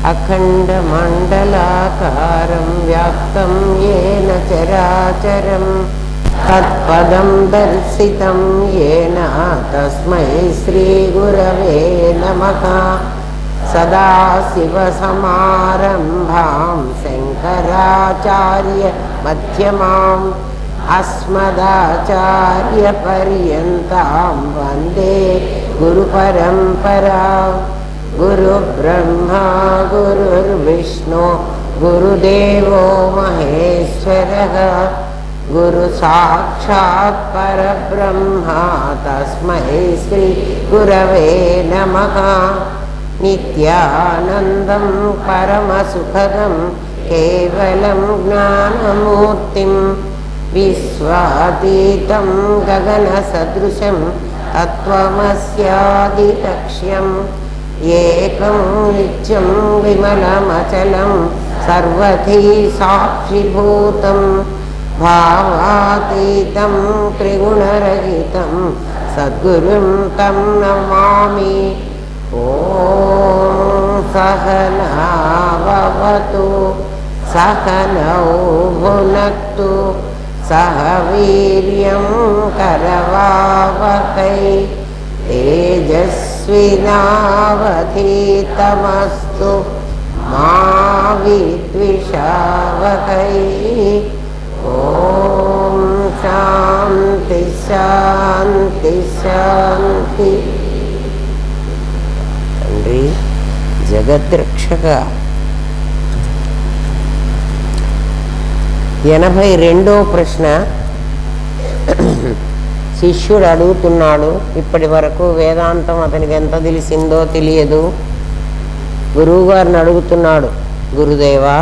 अखण्डमण्डलाकारं व्याप्तं येन चराचरं तत्पदं दर्शितं येन तस्मै श्रीगुरवे नमः। सदाशिवसमारम्भां शङ्कराचार्यमध्यमाम् अस्मदाचार्यपर्यन्तां वन्दे गुरुपरम्परां। गुरुब्रह्मा गुरुर्विष्णु गुरुदेवो महेश्वरः गुरुसाक्षात् परब्रह्मा तस्मै श्रीगुरवे नमः। नित्यानन्दं परमसुखदं केवलं ज्ञानमूर्तिं विश्वातीतं गगनसदृशं तत्त्वमस्यादिलक्ष्यम् एकं नित्यं विमलमचलं सर्वधी साक्षिभूतं भावातीतं त्रिगुणरहितं सद्गुरुं तं नमामि। ॐ सहना भवतु सहनौ भुनक्तु सह वीर्यं करवावहै तेजस्विनावधीतमस्तु मा विद्विषावहै। ॐ शान्ति शान्ति शान्ति। తండ్రి జగద్రక్షక 82వ ప్రశ్న శిష్యుడు అడుగుతున్నాడు. ఇప్పటి వరకు వేదాంతం అతనికి ఎంత తెలిసిందో తెలియదు. గురువుగారిని అడుగుతున్నాడు, గురుదేవా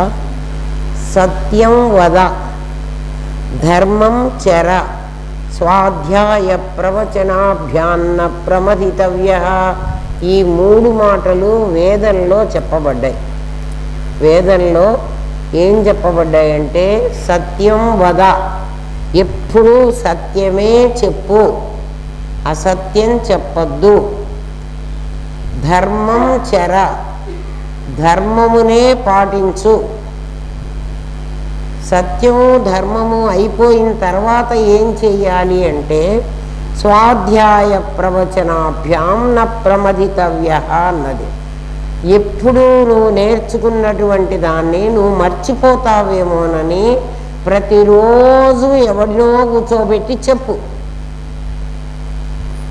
సత్యం వద ధర్మం చర స్వాధ్యాయ ప్రవచనాభ్యాన్న ప్రమథితవ్య. ఈ 3 మాటలు వేదంలో చెప్పబడ్డాయి. వేదంలో ఏం చెప్పబడ్డాయంటే సత్యం వద, ఎప్పుడు సత్యమే చెప్పు, అసత్యం చెప్పద్దు. ధర్మం చర, ధర్మమునే పాటించు. సత్యము ధర్మము అయిపోయిన తర్వాత ఏం చెయ్యాలి అంటే స్వాధ్యాయ ప్రవచనాభ్యాం న ప్రమథితవ్య అన్నది. ఎప్పుడు నువ్వు నేర్చుకున్నటువంటి దాన్ని నువ్వు మర్చిపోతావేమోనని ప్రతిరోజు ఎవడినో కూర్చోబెట్టి చెప్పు.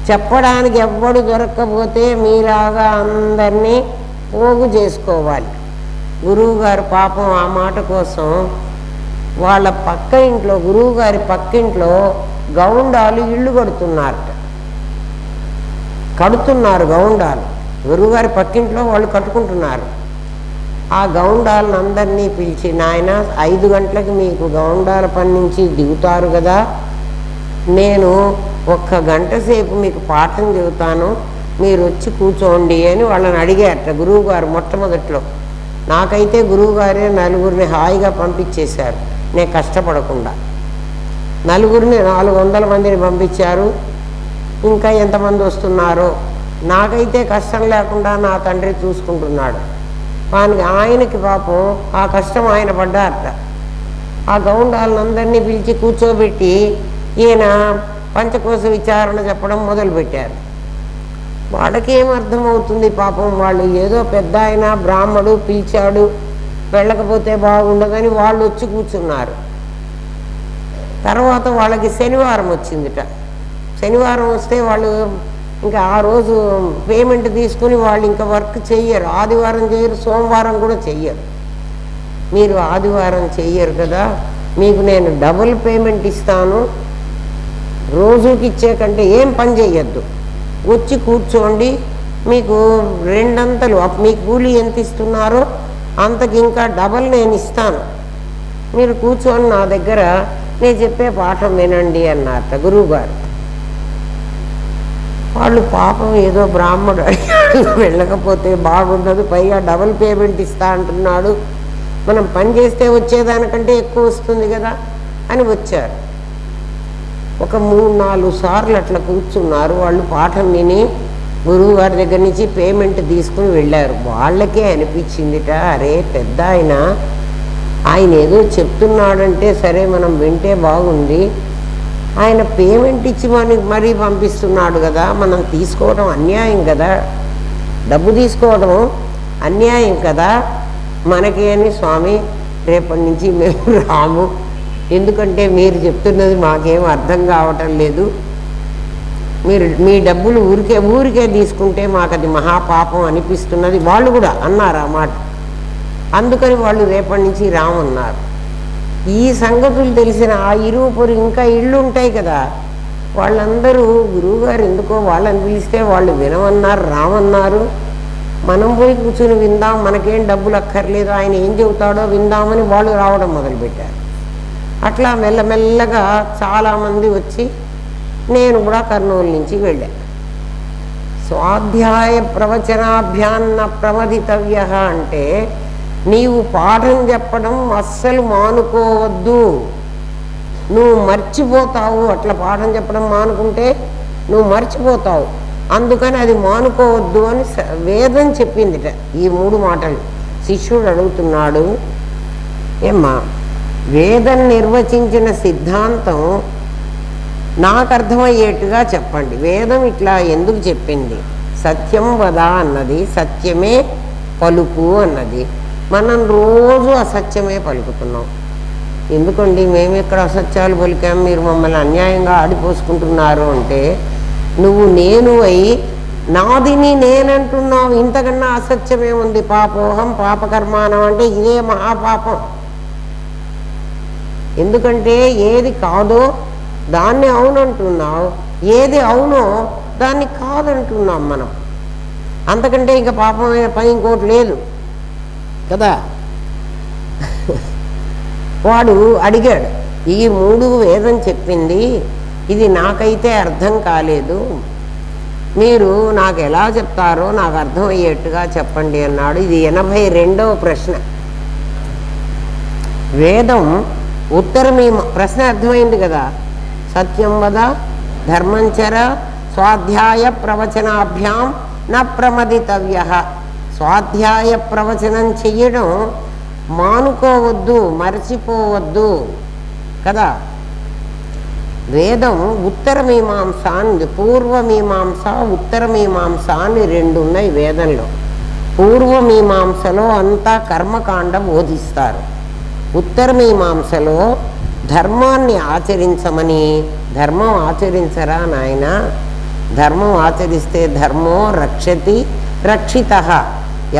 చెప్పడానికి ఎవ్వడు దొరక్కపోతే మీలాగా అందరినీ పోగు చేసుకోవాలి. గురువుగారు పాపం ఆ మాట కోసం వాళ్ళ పక్క ఇంట్లో, గురువుగారి పక్కింట్లో గౌండాలు ఇళ్ళు కడుతున్నారు గౌండాలు. గురువుగారి పక్కింట్లో వాళ్ళు కట్టుకుంటున్నారు. ఆ గౌండాలను అందరినీ పిలిచి, నాయన 5 గంటలకు మీకు గౌండాల పని నుంచి దిగుతారు కదా, నేను 1 గంట సేపు మీకు పాఠం చెబుతాను, మీరు వచ్చి కూర్చోండి అని వాళ్ళని అడిగారట గురువుగారు మొట్టమొదట్లో. నాకైతే గురువుగారే 4గురిని హాయిగా పంపించేశారు, నేను కష్టపడకుండా. 4గురిని 400 మందిని పంపించారు. ఇంకా ఎంతమంది వస్తున్నారో నాకైతే కష్టం లేకుండా నా తండ్రి చూసుకుంటున్నాడు. ఆయనకి పాపం ఆ కష్టం ఆయన పడ్డారట. ఆ గౌండాలందరినీ పిలిచి కూర్చోబెట్టి ఈయన పంచకోశ విచారణ చెప్పడం మొదలుపెట్టారు. వాళ్ళకేం అర్థమవుతుంది పాపం, వాళ్ళు ఏదో పెద్ద ఆయన బ్రాహ్మడు పిలిచాడు, వెళ్ళకపోతే బాగుండదని వాళ్ళు వచ్చి కూర్చున్నారు. తర్వాత వాళ్ళకి శనివారం వచ్చిందిట. శనివారం వస్తే వాళ్ళు ఇంకా ఆ రోజు పేమెంట్ తీసుకుని వాళ్ళు ఇంకా వర్క్ చెయ్యరు. ఆదివారం చెయ్యరు, సోమవారం కూడా చెయ్యరు. మీరు ఆదివారం చెయ్యరు కదా, మీకు నేను డబుల్ పేమెంట్ ఇస్తాను, రోజుకి ఇచ్చే కంటే ఏం పని చెయ్యొద్దు, వచ్చి కూర్చోండి, మీకు 2 అంతలు మీకు కూలీ ఎంత ఇస్తున్నారో అంతకి ఇంకా డబల్ నేను ఇస్తాను, మీరు కూర్చొని నా దగ్గర నేను చెప్పే పాఠం వినండి అన్నారట గురువుగారు. వాళ్ళు పాపం ఏదో బ్రాహ్మడు వెళ్ళకపోతే బాగుండదు, పైగా డబుల్ పేమెంట్ ఇస్తా అంటున్నాడు, మనం పని చేస్తే వచ్చేదానికంటే ఎక్కువ వస్తుంది కదా అని వచ్చారు. ఒక 3-4 సార్లు అట్లా కూర్చున్నారు. వాళ్ళు పాఠం విని గురువు గారి దగ్గర నుంచి పేమెంట్ తీసుకుని వెళ్ళారు. వాళ్ళకే అనిపించిందిట, అరే పెద్ద ఆయన ఏదో చెప్తున్నాడంటే సరే మనం వింటే బాగుంది, ఆయన పేమెంట్ ఇచ్చి మరీ పంపిస్తున్నాడు కదా, మనం తీసుకోవడం అన్యాయం కదా, డబ్బు తీసుకోవడం అన్యాయం కదా మనకి అని, స్వామి రేపటి నుంచి మేము రాము, ఎందుకంటే మీరు చెప్తున్నది మాకేం అర్థం కావటం లేదు, మీరు మీ డబ్బులు ఊరికే తీసుకుంటే మాకు అది మహాపాపం అనిపిస్తున్నది వాళ్ళు కూడా అన్నారు ఆ మాట. అందుకని వాళ్ళు రేపటి నుంచి రామన్నారు. ఈ సంగతులు తెలిసిన ఆ ఇరువురు ఇంకా ఇళ్ళు ఉంటాయి కదా, వాళ్ళందరూ గురువుగారు ఎందుకో వాళ్ళని పిలిస్తే వాళ్ళు వినమన్నారు, రామన్నారు, మనం పోయి కూర్చుని విందాం, మనకేం డబ్బులు అక్కర్లేదు, ఆయన ఏం చెబుతాడో విందామని వాళ్ళు రావడం మొదలుపెట్టారు. అట్లా మెల్లమెల్లగా చాలామంది వచ్చి నేను కూడా కర్నూలు నుంచి వెళ్ళా. స్వాధ్యాయ ప్రవచనాభ్యాన్న ప్రమదితవ్య అంటే నీవు పాఠం చెప్పడం అస్సలు మానుకోవద్దు, నువ్వు మర్చిపోతావు, అట్లా పాఠం చెప్పడం మానుకుంటే నువ్వు మర్చిపోతావు, అందుకని అది మానుకోవద్దు అని వేదం చెప్పిందిట. ఈ 3 మాటలు శిష్యుడు అడుగుతున్నాడు, ఏమ్మా వేదం నిర్వచించిన సిద్ధాంతం నాకు అర్థమయ్యేట్టుగా చెప్పండి, వేదం ఇట్లా ఎందుకు చెప్పింది, సత్యం వద అన్నది, సత్యమే పలుకు అన్నది, మనం రోజు అసత్యమే పలుకుతున్నాం, ఎందుకండి మేము ఎక్కడ అసత్యాలు పలికాం, మీరు మమ్మల్ని అన్యాయంగా ఆడిపోసుకుంటున్నారు అంటే, నువ్వు నేను అయి నాదిని నేనంటున్నావు, ఇంతకన్నా అసత్యమేముంది, పాపోహం పాపకర్మానం అంటే ఇదే మహాపాపం. ఎందుకంటే ఏది కాదో దాన్ని అవునంటున్నావు, ఏది అవునో దాన్ని కాదంటున్నాం మనం, అంతకంటే ఇంకా పాపమైన పని ఇంకోటి లేదు కదా. వాడు అడిగాడు, ఈ 3 వేదం చెప్పింది, ఇది నాకైతే అర్థం కాలేదు, మీరు నాకు ఎలా చెప్తారో నాకు అర్థమయ్యేట్టుగా చెప్పండి అన్నాడు. ఇది 82వ ప్రశ్న. వేదం ఉత్తరమీమ ప్రశ్న అర్థమైంది కదా, సత్యం వద ధర్మంచర స్వాధ్యాయ ప్రవచనాభ్యాం న ప్రమదితవ్య, స్వాధ్యాయ ప్రవచనం చెయ్యడం మానుకోవద్దు, మర్చిపోవద్దు కదా. వేదం ఉత్తరమీమాంస అని, పూర్వమీమాంస ఉత్తరమీమాంస అని 2 ఉన్నాయి వేదంలో. పూర్వమీమాంసలో అంతా కర్మకాండ బోధిస్తారు, ఉత్తరమీమాంసలో ధర్మాన్ని ఆచరించమని. ధర్మం ఆచరించరా నాయన, ధర్మం ఆచరిస్తే ధర్మో రక్షతి రక్షితః,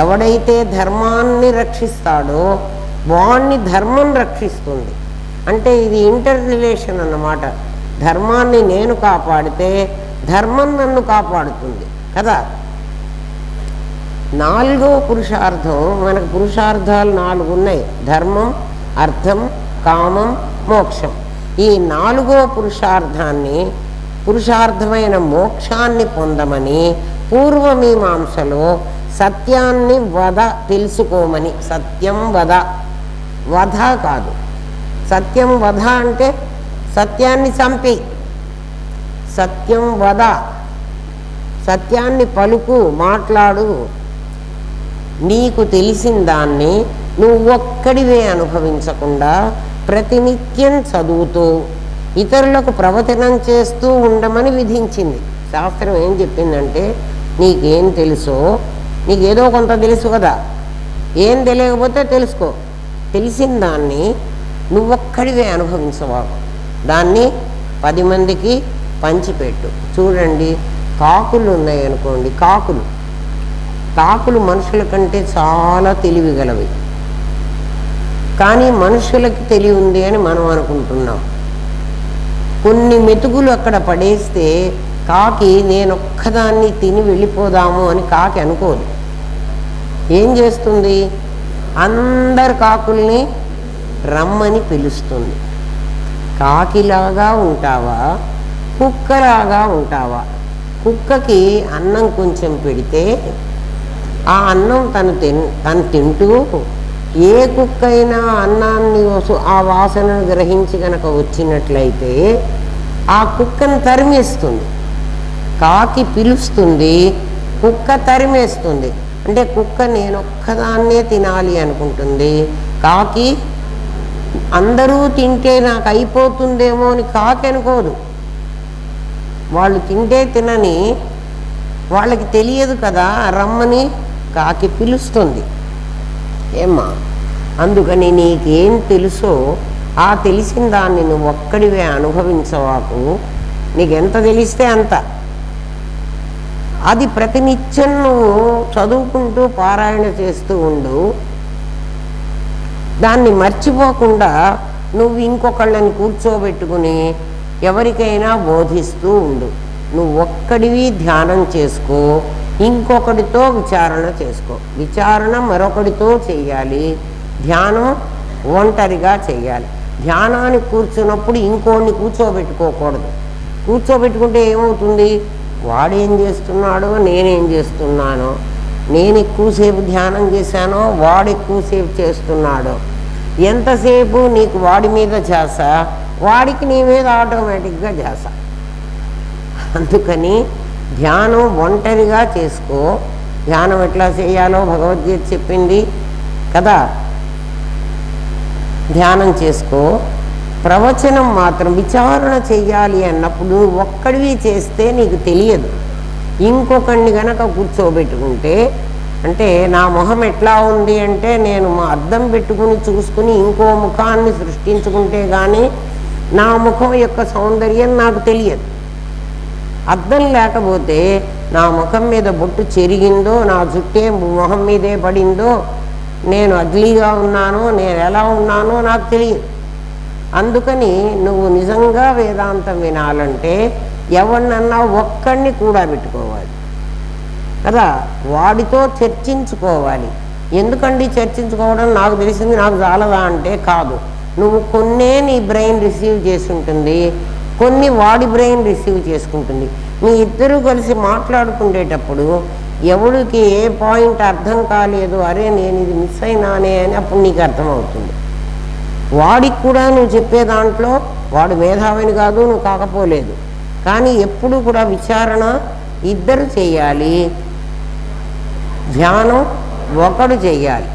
ఎవడైతే ధర్మాన్ని రక్షిస్తాడో వాణ్ణి ధర్మం రక్షిస్తుంది. అంటే ఇది ఇంటర్ రిలేషన్ అన్నమాట. ధర్మాన్ని నేను కాపాడితే ధర్మం నన్ను కాపాడుతుంది కదా. 4వ పురుషార్థం, మనకు పురుషార్థాలు 4 ఉన్నాయి, ధర్మం అర్థం కామం మోక్షం. ఈ 4వ పురుషార్థాన్ని, పురుషార్థమైన మోక్షాన్ని పొందమని పూర్వమీమాంసలో సత్యాన్ని వద తెలుసుకోమని, సత్యం వద, వధ కాదు, సత్యం వధ అంటే సత్యాన్ని చంపి, సత్యం వద సత్యాన్ని పలుకు, మాట్లాడు, నీకు తెలిసిన దాన్ని నువ్వు ఒక్కడివే అనుభవించకుండా ప్రతినిత్యం చదువుతూ ఇతరులకు ప్రవచనం చేస్తూ ఉండమని విధించింది. శాస్త్రం ఏం చెప్పిందంటే, నీకేం తెలుసో, నీకేదో కొంత తెలుసు కదా, ఏం తెలియకపోతే తెలుసుకో, తెలిసిన దాన్ని నువ్వొక్కడివే అనుభవించవాకు, దాన్ని 10 మందికి పంచిపెట్టు. చూడండి, కాకులు ఉన్నాయనుకోండి, కాకులు మనుషుల కంటే చాలా తెలివిగలవి, కానీ మనుషులకి తెలివి ఉంది అని మనం అనుకుంటున్నాం. కొన్ని మెతుకులు అక్కడ పడేస్తే కాకి నేనొక్కదాన్ని తిని వెళ్ళిపోదాము అని కాకి అనుకోదు. ఏం చేస్తుంది, అందరు కాకుల్ని రమ్మని పిలుస్తుంది. కాకిలాగా ఉంటావా, కుక్కలాగా ఉంటావా? కుక్కకి అన్నం కొంచెం పెడితే ఆ అన్నం తను తింటూ, ఏ కుక్క అయినా అన్నాన్ని ఆ వాసనను గ్రహించి కనుక వచ్చినట్లయితే ఆ కుక్కను తరిమేస్తుంది. కాకి పిలుస్తుంది, కుక్క తరిమేస్తుంది. అంటే కుక్క నేనొక్కదాన్నే తినాలి అనుకుంటుంది. కాకి అందరూ తింటే నాకు అయిపోతుందేమో అని కాకి అనుకోదు. వాళ్ళు తింటే తినని వాళ్ళకి తెలియదు కదా, రమ్మని కాకి పిలుస్తుంది. ఏమ్మా, అందుకని నీకేం తెలుసో ఆ తెలిసిన దాన్ని నువ్వు ఒక్కడివే అనుభవించవాకు. నీకెంత తెలిస్తే అంత. అది ప్రతినిత్యం నువ్వు చదువుకుంటూ పారాయణ చేస్తూ ఉండు. దాన్ని మర్చిపోకుండా నువ్వు ఇంకొకళ్ళని కూర్చోబెట్టుకుని ఎవరికైనా బోధిస్తూ ఉండు. నువ్వు ఒక్కడివి ధ్యానం చేసుకో, ఇంకొకటితో విచారణ చేసుకో. విచారణ మరొకటితో చెయ్యాలి, ధ్యానం ఒంటరిగా చెయ్యాలి. ధ్యానానికి కూర్చున్నప్పుడు ఇంకోడిని కూర్చోబెట్టుకోకూడదు. కూర్చోబెట్టుకుంటే ఏమవుతుంది? వాడేం చేస్తున్నాడో నేనేం చేస్తున్నానో, నేను ఎక్కువసేపు ధ్యానం చేశానో వాడు ఎక్కువసేపు చేస్తున్నాడో, ఎంతసేపు నీకు వాడి మీద ధ్యాస, వాడికి నీ మీద ఆటోమేటిక్గా ధ్యాస. అందుకని ధ్యానం ఒంటరిగా చేసుకో. ధ్యానం ఎట్లా చేయాలో భగవద్గీత చెప్పింది కదా. ధ్యానం చేసుకో. ప్రవచనం మాత్రం విచారణ చెయ్యాలి అన్నప్పుడు ఒక్కడివి చేస్తే నీకు తెలియదు. ఇంకొకడిని గనక కూర్చోబెట్టుకుంటే, అంటే నా మొహం ఎట్లా ఉంది అంటే నేను మా అద్దం పెట్టుకుని చూసుకుని ఇంకో ముఖాన్ని సృష్టించుకుంటే కానీ నా ముఖం యొక్క సౌందర్యం నాకు తెలియదు. అద్దం లేకపోతే నా ముఖం మీద బొట్టు చెరిగిందో, నా జుట్టే మొహం మీదే పడిందో, నేను అగ్లీగా ఉన్నానో, నేను ఎలా ఉన్నానో నాకు తెలియదు. అందుకని నువ్వు నిజంగా వేదాంతం వినాలంటే ఎవరినన్నా ఒక్కడిని కూడా పెట్టుకోవాలి కదా, వాడితో చర్చించుకోవాలి. ఎందుకండి చర్చించుకోవడం? నాకు తెలిసింది నాకు చాలదా అంటే కాదు. నువ్వు కొన్నే నీ బ్రెయిన్ రిసీవ్ చేసి ఉంటుంది, కొన్ని వాడి బ్రెయిన్ రిసీవ్ చేసుకుంటుంది. మీ ఇద్దరు కలిసి మాట్లాడుకునేటప్పుడు ఎవడికి ఏ పాయింట్ అర్థం కాలేదు, అరే నేను ఇది మిస్ అయినానే అని అప్పుడు నీకు అర్థమవుతుంది. వాడికి కూడా నువ్వు చెప్పే దాంట్లో వాడు మేధావిని కాదు, నువ్వు కాకపోలేదు. కానీ ఎప్పుడు కూడా విచారణ ఇద్దరు చెయ్యాలి, ధ్యానం ఒకడు చెయ్యాలి.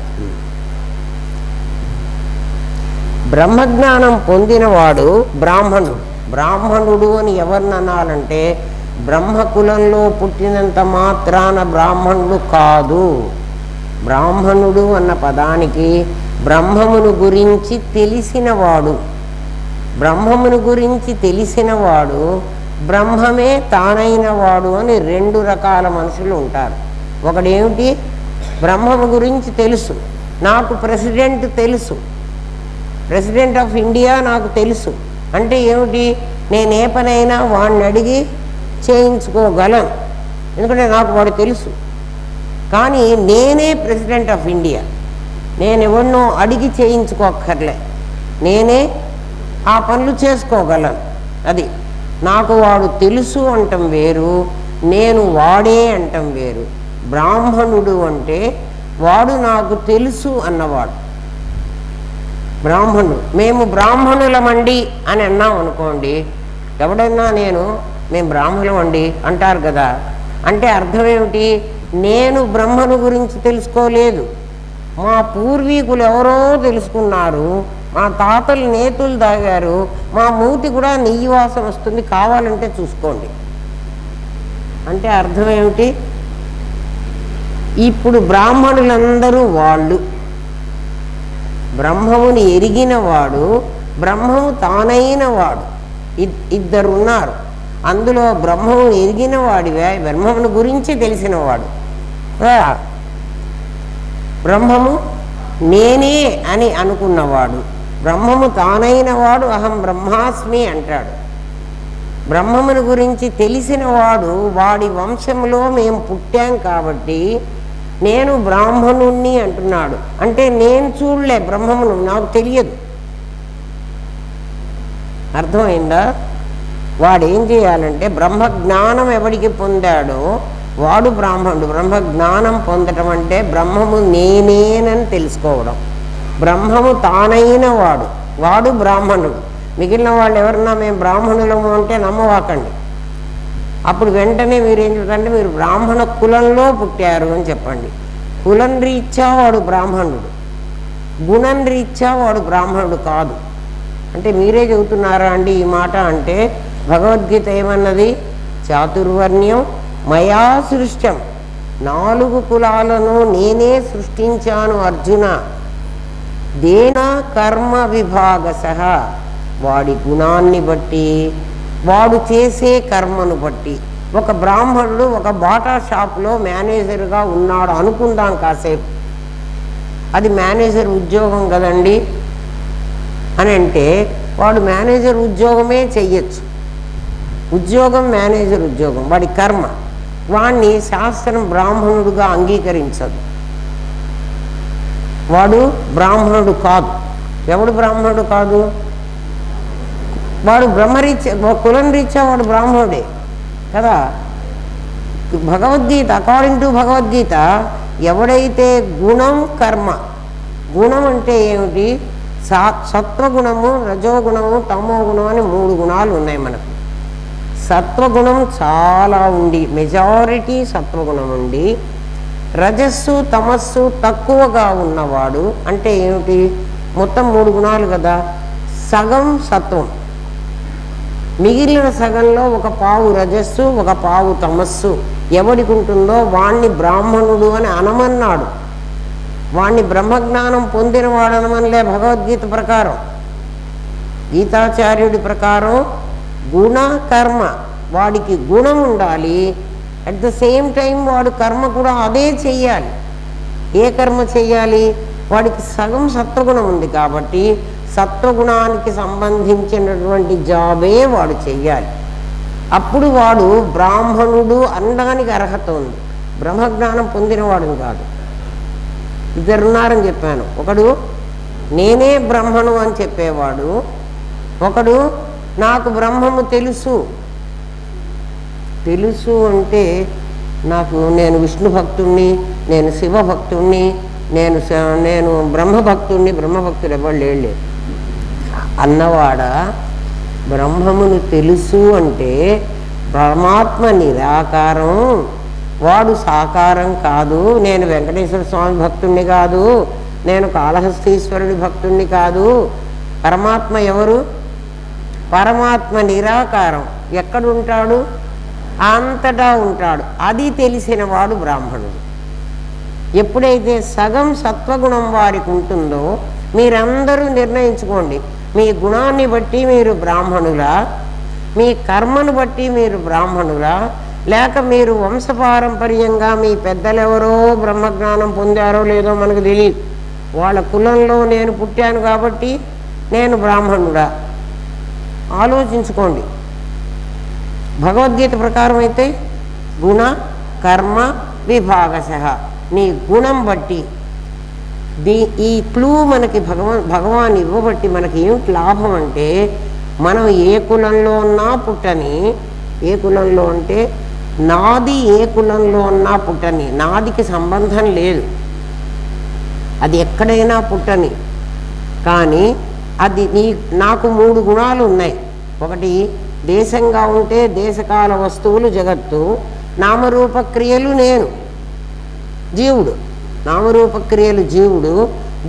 బ్రహ్మజ్ఞానం పొందినవాడు బ్రాహ్మణుడు. బ్రాహ్మణుడు అని ఎవరిని అనాలంటే బ్రహ్మకులంలో పుట్టినంత మాత్రాన బ్రాహ్మణుడు కాదు. బ్రాహ్మణుడు అన్న పదానికి బ్రహ్మమును గురించి తెలిసినవాడు. బ్రహ్మమును గురించి తెలిసినవాడు, బ్రహ్మమే తానైన వాడు అని రెండు రకాల మనుషులు ఉంటారు. ఒకడేమిటి? బ్రహ్మము గురించి తెలుసు, నాకు ప్రెసిడెంట్ తెలుసు, ప్రెసిడెంట్ ఆఫ్ ఇండియా నాకు తెలుసు అంటే ఏమిటి? నేను ఏ పనైనా వాడిని అడిగి చేయించుకోగలను, ఎందుకంటే నాకు వాడు తెలుసు. కానీ నేనే ప్రెసిడెంట్ ఆఫ్ ఇండియా, నేను ఎవరినో అడిగి చేయించుకోక్కర్లే, నేనే ఆ పనులు చేసుకోగలను. అది నాకు వాడు తెలుసు అంటం వేరు, నేను వాడే అంటం వేరు. బ్రాహ్మణుడు అంటే వాడు నాకు తెలుసు అన్నవాడు బ్రాహ్మణుడు. మేము బ్రాహ్మణులమండి అని అన్నాం అనుకోండి, ఎవడన్నా మేము బ్రాహ్మణులం అండి అంటారు కదా. అంటే అర్థం ఏమిటి? నేను బ్రహ్మను గురించి తెలుసుకోలేదు, మా పూర్వీకులు ఎవరో తెలుసుకున్నారు, మా తాతలు నేతులు తాగారు, మా మూతి కూడా నెయ్యి వాసన వస్తుంది, కావాలంటే చూసుకోండి అంటే అర్థం ఏమిటి? ఇప్పుడు బ్రాహ్మణులందరూ వాళ్ళు బ్రహ్మముని ఎరిగిన వాడు, బ్రహ్మము తానైన వాడు, ఇద్దరున్నారు. అందులో బ్రహ్మము ఎరిగిన వాడివే, బ్రహ్మమును గురించి తెలిసినవాడు. బ్రహ్మము నేనే అని అనుకున్నవాడు, బ్రహ్మము తానైన వాడు అహం బ్రహ్మాస్మి అంటాడు. బ్రహ్మమును గురించి తెలిసినవాడు, వాడి వంశంలో మేము పుట్టాం కాబట్టి నేను బ్రాహ్మణుణ్ణి అంటున్నాడు. అంటే నేను చూడలే బ్రహ్మమును, నాకు తెలియదు. అర్థమైందా? వాడేం చేయాలంటే బ్రహ్మజ్ఞానం ఎవడికి పొందాడో వాడు బ్రాహ్మణుడు. బ్రహ్మజ్ఞానం పొందటం అంటే బ్రహ్మము నేనేనని తెలుసుకోవడం. బ్రహ్మము తానైన వాడు, వాడు బ్రాహ్మణుడు. మిగిలిన వాళ్ళు ఎవరన్నా మేము బ్రాహ్మణులము అంటే నమ్మవాకండి. అప్పుడు వెంటనే మీరేం చెప్తారంటే మీరు బ్రాహ్మణ కులంలో పుట్టారు అని చెప్పండి. కులం రీత్యా వాడు బ్రాహ్మణుడు, గుణం రీత్యా వాడు బ్రాహ్మణుడు కాదు. అంటే మీరే చెబుతున్నారా అండి ఈ మాట? అంటే భగవద్గీత ఏమన్నది? చాతుర్వర్ణ్యం మయా సృష్టం, 4 కులాలను నేనే సృష్టించాను అర్జున. దేన కర్మ విభాగశః, వాడి గుణాన్ని బట్టి, వాడు చేసే కర్మను బట్టి. ఒక బ్రాహ్మణుడు ఒక బాటా షాప్లో మేనేజర్గా ఉన్నాడు అనుకుందాం కాసేపు. అది మేనేజర్ ఉద్యోగం కదండి అని అంటే వాడు మేనేజర్ ఉద్యోగమే చెయ్యొచ్చు. ఉద్యోగం మేనేజర్ ఉద్యోగం, వాడి కర్మ. వాడిని శాస్త్రం బ్రాహ్మణుడుగా అంగీకరించదు. వాడు బ్రాహ్మణుడు కాదు. ఎవడు బ్రాహ్మణుడు కాదు? వాడు బ్రహ్మరీత్యా, కులం రీత్యా వాడు బ్రాహ్మణుడే కదా. భగవద్గీత, అకార్డింగ్ టు భగవద్గీత, ఎవడైతే గుణం కర్మ, గుణం అంటే ఏమిటి? సత్వగుణము, రజోగుణము, తమో గుణం అని 3 గుణాలు ఉన్నాయి మనకు. సత్వగుణం చాలా ఉండి, మెజారిటీ సత్వగుణం ఉండి, రజస్సు తమస్సు తక్కువగా ఉన్నవాడు అంటే ఏమిటి? మొత్తం 3 గుణాలు కదా. సగం సత్వం, మిగిలిన సగంలో 1/4 రజస్సు 1/4 తమస్సు ఎవడికి ఉంటుందో వాణ్ణి బ్రాహ్మణుడు అని అనమన్నాడు. వాణ్ణి బ్రహ్మజ్ఞానం పొందినవాడు అనమనిలే భగవద్గీత ప్రకారం. గీతాచార్యుడి ప్రకారం గుణ కర్మ, వాడికి గుణం ఉండాలి, అట్ ద సేమ్ టైం వాడు కర్మ కూడా అదే చెయ్యాలి. ఏ కర్మ చెయ్యాలి? వాడికి సగం సత్వగుణం ఉంది కాబట్టి సత్వగుణానికి సంబంధించినటువంటి జాబే వాడు చెయ్యాలి. అప్పుడు వాడు బ్రాహ్మణుడు అనడానికి అర్హత ఉంది. బ్రహ్మజ్ఞానం పొందినవాడు కాదు. 2 ఉన్నారని చెప్పాను. ఒకడు నేనే బ్రహ్మను అని చెప్పేవాడు, ఒకడు నాకు బ్రహ్మము తెలుసు. తెలుసు అంటే నేను విష్ణు భక్తుణ్ణి, నేను శివ భక్తుణ్ణి, నేను బ్రహ్మభక్తుణ్ణి. బ్రహ్మభక్తులు ఎవరు లేడు అన్నవాడ. బ్రహ్మమును తెలుసు అంటే పరమాత్మ నిరాకారం, వాడు సాకారం కాదు. నేను వెంకటేశ్వర స్వామి భక్తుణ్ణి కాదు, నేను కాళహస్తీశ్వరుడి భక్తుణ్ణి కాదు. పరమాత్మ ఎవరు? పరమాత్మ నిరాకారం. ఎక్కడుంటాడు? అంతటా ఉంటాడు. అది తెలిసిన వాడు బ్రాహ్మణుడు. ఎప్పుడైతే సగం సత్వగుణం వారికి ఉంటుందో మీరందరూ నిర్ణయించుకోండి. మీ గుణాన్ని బట్టి మీరు బ్రాహ్మణులా, మీ కర్మను బట్టి మీరు బ్రాహ్మణులా, లేక మీరు వంశపారంపర్యంగా మీ పెద్దలెవరో బ్రహ్మజ్ఞానం పొందారో లేదో మనకు తెలియదు. వాళ్ళ కులంలో నేను పుట్టాను కాబట్టి నేను బ్రాహ్మణుడా? ఆలోచించుకోండి. భగవద్గీత ప్రకారం అయితే గుణ కర్మ విభాగశః, నీ గుణం బట్టి. ఈ క్లూ మనకి భగవాన్ ఇవ్వబట్టి మనకి ఏమిటి లాభం అంటే, మనం ఏ కులంలో ఉన్నా పుట్టని, ఏ కులంలో అంటే నాది ఏ కులంలో ఉన్నా పుట్టని, నాదికి సంబంధం లేదు, అది ఎక్కడైనా పుట్టని. కానీ అది నాకు 3 గుణాలు ఉన్నాయి. ఒకటి దేశంగా ఉంటే దేశకాల వస్తువులు జగత్తు, నామరూపక్రియలు నేను జీవుడు. నామరూపక్రియలు జీవుడు,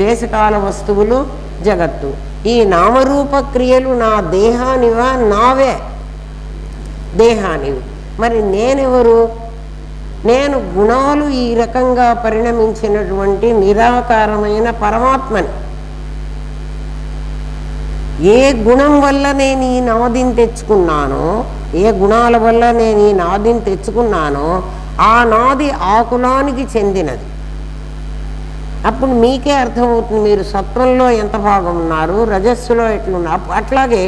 దేశకాల వస్తువులు జగత్తు. ఈ నామరూపక్రియలు నా దేహానివా? నావే దేహానివి. మరి నేనెవరు? నేను గుణాలు ఈ రకంగా పరిణమించినటువంటి నిరాకారమైన పరమాత్మని. ఏ గుణం వల్ల నేను ఈ నాదిని తెచ్చుకున్నానో, ఏ గుణాల వల్ల నేను ఈ నాదిని తెచ్చుకున్నానో ఆ నాది ఆ కులానికి చెందినది. అప్పుడు మీకే అర్థమవుతుంది మీరు సత్వంలో ఎంత భాగం ఉన్నారు, రజస్సులో ఎట్లున్నారు. అట్లాగే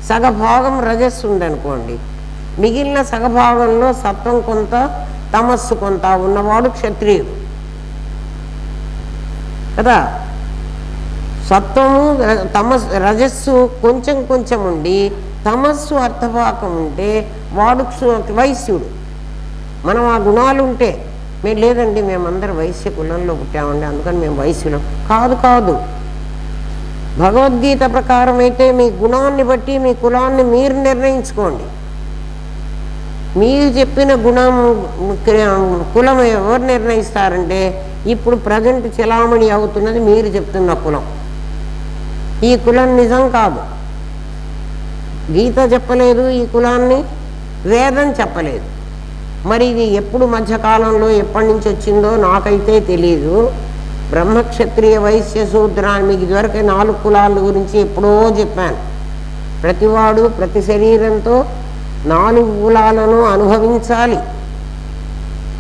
సగభాగం రజస్సు ఉందనుకోండి, మిగిలిన సగభాగంలో సత్వం కొంత తమస్సు కొంత ఉన్నవాడు క్షత్రియుడు కదా. సత్వము రజస్సు కొంచెం కొంచెం ఉండి తమస్సు అర్థభాగం ఉంటే వాడు వైశ్యుడు. మనం ఆ గుణాలు ఉంటే మేము లేదండి మేమందరం వైశ్య కులంలో పుట్టామండి అందుకని మేము వైశ్యులం కాదు. కాదు, భగవద్గీత ప్రకారం అయితే మీ గుణాన్ని బట్టి మీ కులాన్ని మీరు నిర్ణయించుకోండి. మీరు చెప్పిన గుణం కులం ఎవరు నిర్ణయిస్తారంటే ఇప్పుడు ప్రజెంట్ చలామణి అవుతున్నది మీరు చెప్తున్న కులం. ఈ కులం నిజం కాదు. గీత చెప్పలేదు ఈ కులాన్ని, వేదం చెప్పలేదు. మరి ఇది ఎప్పుడు మధ్యకాలంలో ఎప్పటి నుంచి వచ్చిందో నాకైతే తెలీదు. బ్రహ్మక్షత్రియ వైశ్య శూద్రాన్ని మీకు ఇదివరకు 4 కులాల గురించి ఎప్పుడో చెప్పాను. ప్రతివాడు ప్రతి శరీరంతో 4 కులాలను అనుభవించాలి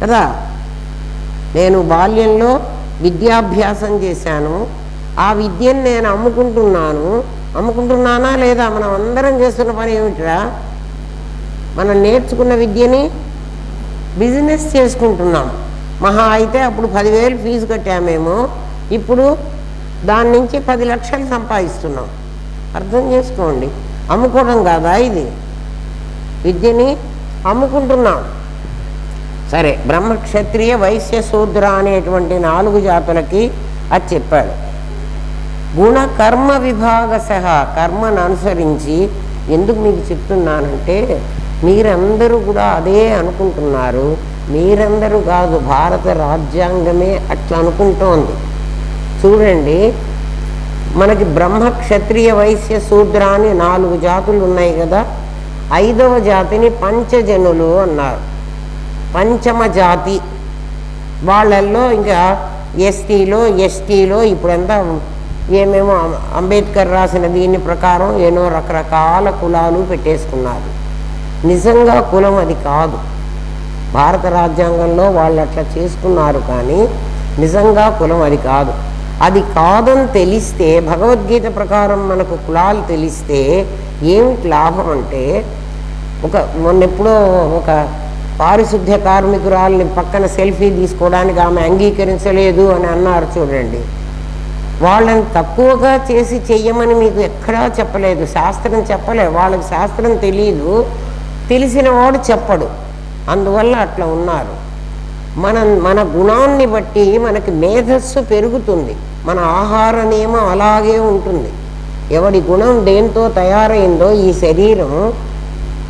కదా. నేను బాల్యంలో విద్యాభ్యాసం చేశాను. ఆ విద్యను నేను అమ్ముకుంటున్నానా లేదా? మనం అందరం చేస్తున్న పని ఏమిట్రా? మనం నేర్చుకున్న విద్యని బిజినెస్ చేసుకుంటున్నాం. మహా అయితే అప్పుడు 10,000 ఫీజు కట్టామేమో, ఇప్పుడు దాని నుంచి 10 లక్షలు సంపాదిస్తున్నాం. అర్థం చేసుకోండి. అమ్ముకోవడం కాదా ఇది? విద్యని అమ్ముకుంటున్నాం. సరే, బ్రహ్మక్షత్రియ వైశ్య శూద్ర అనేటువంటి 4 జాతులకి అది చెప్పాడు. గుణ కర్మ విభాగశః, కర్మను అనుసరించి. ఎందుకు మీకు చెప్తున్నానంటే మీరందరూ కూడా అదే అనుకుంటున్నారు. మీరందరూ కాదు, భారత రాజ్యాంగమే అట్లా అనుకుంటోంది. చూడండి, మనకి బ్రహ్మ క్షత్రియ వైశ్య శూద్ర అని 4 జాతులు ఉన్నాయి కదా. 5వ జాతిని పంచజనులు అన్నారు. పంచమ జాతి వాళ్ళల్లో ఇంకా ఎస్టీలో ఇప్పుడంతా ఏమేమో అంబేద్కర్ రాసిన దీని ప్రకారం ఎన్నో రకరకాల కులాలు పెట్టేసుకున్నారు. నిజంగా కులం అది కాదు. భారత రాజ్యాంగంలో వాళ్ళు అట్లా చేసుకున్నారు, కానీ నిజంగా కులం అది కాదు. అది కాదని తెలిస్తే, భగవద్గీత ప్రకారం మనకు కులాలు తెలిస్తే ఏమిటి లాభం అంటే, మొన్నెప్పుడో ఒక పారిశుద్ధ్య కార్మికురాలని పక్కన సెల్ఫీ తీసుకోవడానికి ఆమె అంగీకరించలేదు అని అన్నారు. చూడండి, వాళ్ళని తక్కువగా చేసి చెయ్యమని మీకు ఎక్కడా చెప్పలేదు, శాస్త్రం చెప్పలే. వాళ్ళకి శాస్త్రం తెలియదు, తెలిసిన వాడు చెప్పడు. అందువల్ల అట్లా ఉన్నారు. మన గుణాన్ని బట్టి మనకి మేధస్సు పెరుగుతుంది. మన ఆహార నియమం అలాగే ఉంటుంది. ఎవడి గుణం దేంతో తయారైందో, ఈ శరీరం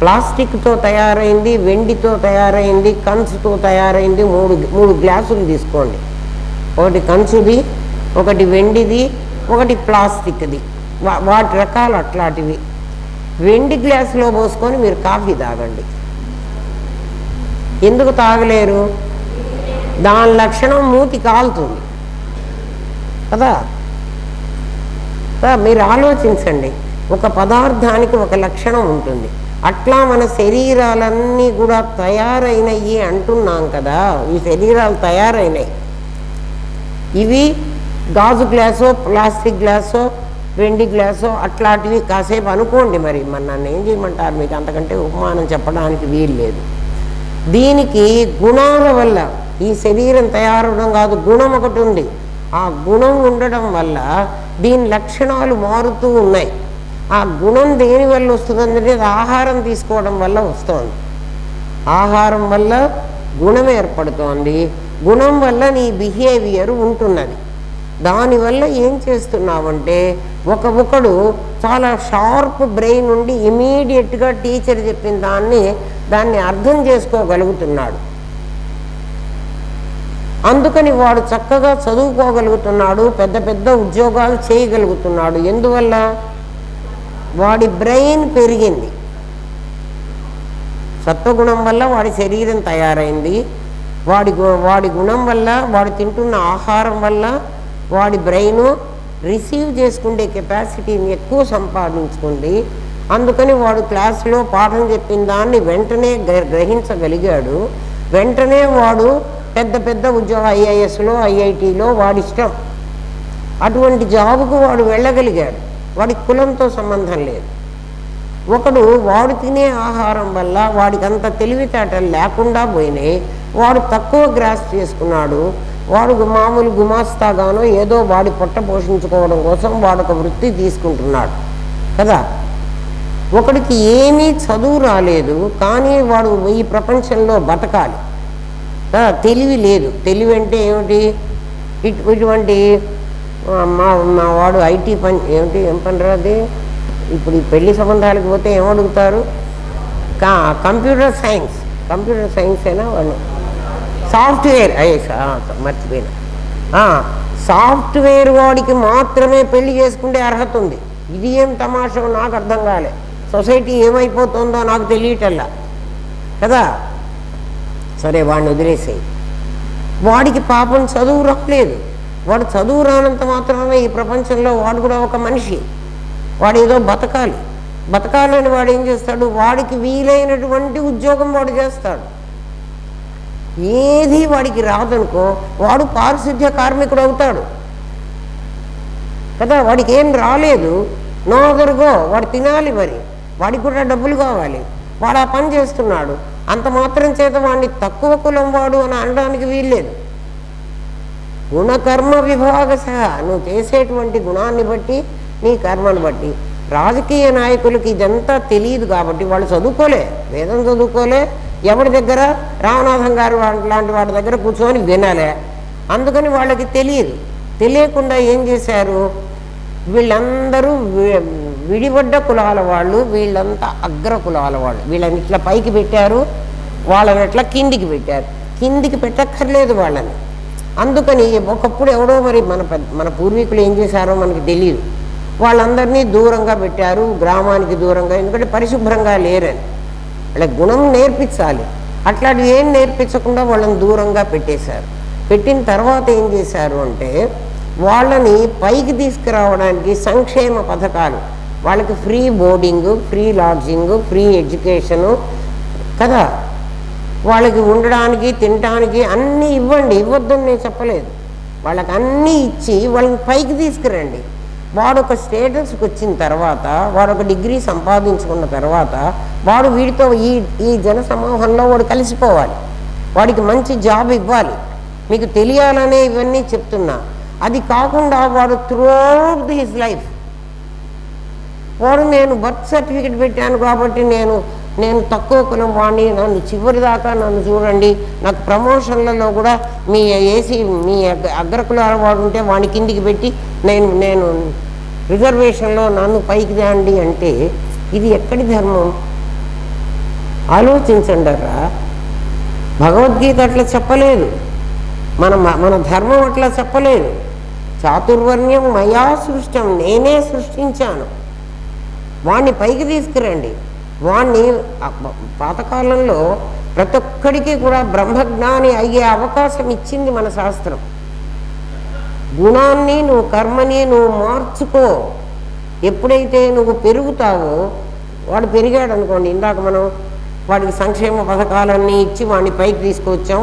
ప్లాస్టిక్తో తయారైంది, వెండితో తయారైంది, కంచుతో తయారైంది. మూడు గ్లాసులు తీసుకోండి. ఒకటి కంచుది, ఒకటి వెండిది, ఒకటి ప్లాస్టిక్ది. వాటి రకాలు అట్లాంటివి. వెండి గ్లాసులో పోసుకొని మీరు కాఫీ తాగండి. ఎందుకు తాగలేరు? దాని లక్షణం మూతి కాలుతుంది కదా. మీరు ఆలోచించండి, ఒక పదార్థానికి ఒక లక్షణం ఉంటుంది. అట్లా మన శరీరాలన్నీ కూడా తయారైనవి అంటున్నాం కదా. ఈ శరీరాలు తయారైనవి. ఇవి గాజు గ్లాసో, ప్లాస్టిక్ గ్లాసో, వెండి గ్లాసో అట్లాంటివి కాసేపు అనుకోండి. మరి నన్ను ఏం చేయమంటారు? మీకు అంతకంటే ఉపమానం చెప్పడానికి వీలు లేదు. దీనికి గుణాల వల్ల ఈ శరీరం తయారవడం కాదు, గుణం ఒకటి ఉంది. ఆ గుణం ఉండడం వల్ల దీని లక్షణాలు మారుతూ ఉన్నాయి. ఆ గుణం దేని వల్ల వస్తుందంటే ఆహారం తీసుకోవడం వల్ల వస్తుంది. ఆహారం వల్ల గుణం ఏర్పడుతోంది. గుణం వల్ల నీ బిహేవియర్ ఉంటున్నది. దానివల్ల ఏం చేస్తున్నావంటే ఒకడు చాలా షార్ప్ బ్రెయిన్ ఉండి ఇమీడియట్గా టీచర్ చెప్పిన దాన్ని అర్థం చేసుకోగలుగుతున్నాడు. అందుకని వాడు చక్కగా చదువుకోగలుగుతున్నాడు, పెద్ద పెద్ద ఉద్యోగాలు చేయగలుగుతున్నాడు. ఎందువల్ల? వాడి బ్రెయిన్ పెరిగింది. సత్వగుణం వల్ల వాడి శరీరం తయారైంది. వాడి గుణం వల్ల, వాడు తింటున్న ఆహారం వల్ల వాడి బ్రెయిన్ రిసీవ్ చేసుకునే కెపాసిటీని ఎక్కువ సంపాదించుకుంది. అందుకని వాడు క్లాసులో పాఠం చెప్పిన దాన్ని వెంటనే గ్రహించగలిగాడు. వెంటనే వాడు పెద్ద పెద్ద ఉద్యోగం ఐఐఎస్లో, ఐఐటీలో వాడిష్టం అటువంటి జాబుకు వాడు వెళ్ళగలిగాడు. వాడి కులంతో సంబంధం లేదు. ఒకడు వాడు తినే ఆహారం వల్ల వాడికి అంత తెలివితేటలు లేకుండా పోయినాయి. వాడు తక్కువ గ్రాస్ చేసుకున్నాడు. వాడు మామూలు గుమాస్తాగానో ఏదో వాడి పొట్ట పోషించుకోవడం కోసం వాడొక వృత్తి తీసుకుంటున్నాడు కదా. ఒకడికి ఏమీ చదువు రాలేదు, కానీ వాడు ఈ ప్రపంచంలో బతకాలి. తెలివి లేదు. తెలివి అంటే ఏమిటి? ఇటువంటి మా వాడు ఐటీ పని ఏం పని రాది. ఇప్పుడు ఈ పెళ్లి సంబంధాలకు పోతే ఏమడుగుతారు? కంప్యూటర్ సైన్స్ కంప్యూటర్ సైన్స్ అయినా వాడు సాఫ్ట్వేర్ మర్చిపోయినా సాఫ్ట్వేర్ వాడికి మాత్రమే పెళ్లి చేసుకుంటే అర్హత ఉంది. ఇది ఏం తమాషో నాకు అర్థం కాలే. సొసైటీ ఏమైపోతుందో నాకు తెలియటల్లా కదా. సరే వాడిని వదిలేసేయి. వాడికి పాపం చదువు రాలేదు. వాడు చదువు రానంత మాత్రమే ఈ ప్రపంచంలో వాడు కూడా ఒక మనిషి. వాడు ఏదో బతకాలని వాడు ఏం చేస్తాడు, వాడికి వీలైనటువంటి ఉద్యోగం వాడు చేస్తాడు. ఏది వాడికి రాదనుకో వాడు పారిశుద్ధ్య కార్మికుడు అవుతాడు కదా. వాడికి ఏం రాలేదు, నో అదర్గో, వాడు తినాలి, మరి వాడికి కూడా డబ్బులు కావాలి, వాడు ఆ పని చేస్తున్నాడు. అంత మాత్రం చేత వాడిని తక్కువ కులం వాడు అని అనడానికి వీల్లేదు. గుణకర్మ విభాగ సహా నువ్వు చేసేటువంటి గుణాన్ని బట్టి నీ కర్మను బట్టి. రాజకీయ నాయకులకి ఇదంతా తెలియదు కాబట్టి వాళ్ళు చదువుకోలే, వేదం చదువుకోలే, ఎవరి దగ్గర రామనాథం గారు లాంటి వాడి దగ్గర కూర్చొని వినాలే. అందుకని వాళ్ళకి తెలియదు. తెలియకుండా ఏం చేశారు, వీళ్ళందరూ విడిపడ్డ కులాల వాళ్ళు, వీళ్ళంతా అగ్ర కులాల వాళ్ళు. వీళ్ళని ఇట్లా పైకి పెట్టారు, వాళ్ళని ఇట్లా కిందికి పెట్టారు. కిందికి పెట్టక్కర్లేదు వాళ్ళని. అందుకని ఒకప్పుడు ఎవడో మరి మన పూర్వీకులు ఏం చేశారో మనకి తెలియదు. వాళ్ళందరినీ దూరంగా పెట్టారు, గ్రామానికి దూరంగా. ఎందుకంటే పరిశుభ్రంగా లేరని. వాళ్ళకి గుణం నేర్పించాలి. అట్లాంటివి ఏం నేర్పించకుండా వాళ్ళని దూరంగా పెట్టేశారు. పెట్టిన తర్వాత ఏం చేశారు అంటే వాళ్ళని పైకి తీసుకురావడానికి సంక్షేమ పథకాలు, వాళ్ళకి free boarding, free లాడ్జింగు, free education కదా. వాళ్ళకి ఉండడానికి తినడానికి అన్నీ ఇవ్వండి, ఇవ్వద్దని నేను చెప్పలేదు. వాళ్ళకి అన్నీ ఇచ్చి వాళ్ళని పైకి తీసుకురండి. వాడు ఒక స్టేటస్కి వచ్చిన తర్వాత, వాడు ఒక డిగ్రీ సంపాదించుకున్న తర్వాత వాడు వీడితో ఈ జన సమూహంలో వాడు కలిసిపోవాలి. వాడికి మంచి జాబ్ ఇవ్వాలి. మీకు తెలియాలనే ఇవన్నీ చెప్తున్నా. అది కాకుండా వాడు త్రూఅవుట్ హిజ్ లైఫ్ వాడు నేను బర్త్ సర్టిఫికెట్ పెట్టాను కాబట్టి నేను తక్కువ కులం వాడిని, నన్ను చివరి దాకా నన్ను చూడండి, నాకు ప్రమోషన్లలో కూడా మీ అగ్రకులాల వాడు ఉంటే వాడిని కిందికి పెట్టి నేను రిజర్వేషన్లో నన్ను పైకి తేండి అంటే ఇది ఎక్కడి ధర్మం? ఆలోచించండి రా. భగవద్గీత అట్లా చెప్పలేదు, మన ధర్మం అట్లా చెప్పలేదు. చాతుర్వర్ణ్యం మయా సృష్టం, నేనే సృష్టించాను. వాణ్ణి పైకి తీసుకురండి. వాణ్ణి పాతకాలంలో ప్రతి ఒక్కడికి కూడా బ్రహ్మజ్ఞాని అయ్యే అవకాశం ఇచ్చింది మన శాస్త్రం. గుణాన్ని నువ్వు కర్మని నువ్వు మార్చుకో. ఎప్పుడైతే నువ్వు పెరుగుతావో, వాడు పెరిగాడు అనుకోండి, ఇందాక మనం వాడికి సంక్షేమ పథకాలన్నీ ఇచ్చి వాడిని పైకి తీసుకొచ్చాం.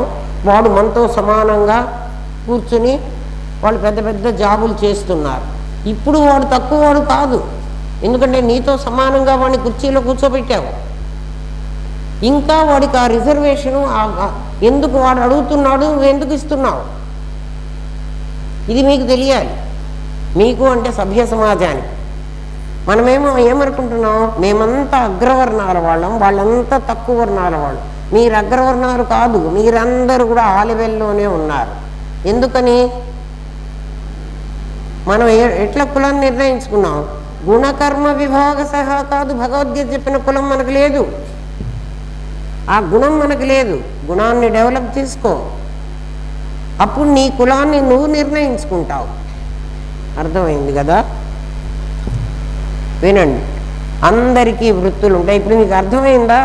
వాడు మనతో సమానంగా కూర్చుని వాళ్ళు పెద్ద పెద్ద జాబులు చేస్తున్నారు. ఇప్పుడు వాడు తక్కువ వాడు కాదు, ఎందుకంటే నీతో సమానంగా వాడిని కుర్చీలో కూర్చోబెట్టావు. ఇంకా వాడికి ఆ రిజర్వేషను ఎందుకు వాడు అడుగుతున్నాడు, నువ్వు ఎందుకు ఇస్తున్నావు, ఇది మీకు తెలియాలి. మీకు అంటే సభ్య సమాజానికి. మనమేమో ఏమనుకుంటున్నాం, మేమంతా అగ్రవర్ణాల వాళ్ళం, వాళ్ళంతా తక్కువ వర్ణాల వాళ్ళు. మీరు అగ్రవర్ణాలు కాదు, మీరందరూ కూడా ఆ లెవెల్లోనే ఉన్నారు. ఎందుకని మనం ఎట్లా కులాన్ని నిర్ణయించుకున్నాం? గుణకర్మ విభాగ సహా కాదు. భగవద్గీత చెప్పిన కులం మనకు లేదు, ఆ గుణం మనకు లేదు. గుణాన్ని డెవలప్ చేసుకో, అప్పుడు నీ కులాన్ని నువ్వు నిర్ణయించుకుంటావు. అర్థమైంది కదా? వినండి, అందరికీ వృత్తులు ఉంటాయి. ఇప్పుడు మీకు అర్థమైందా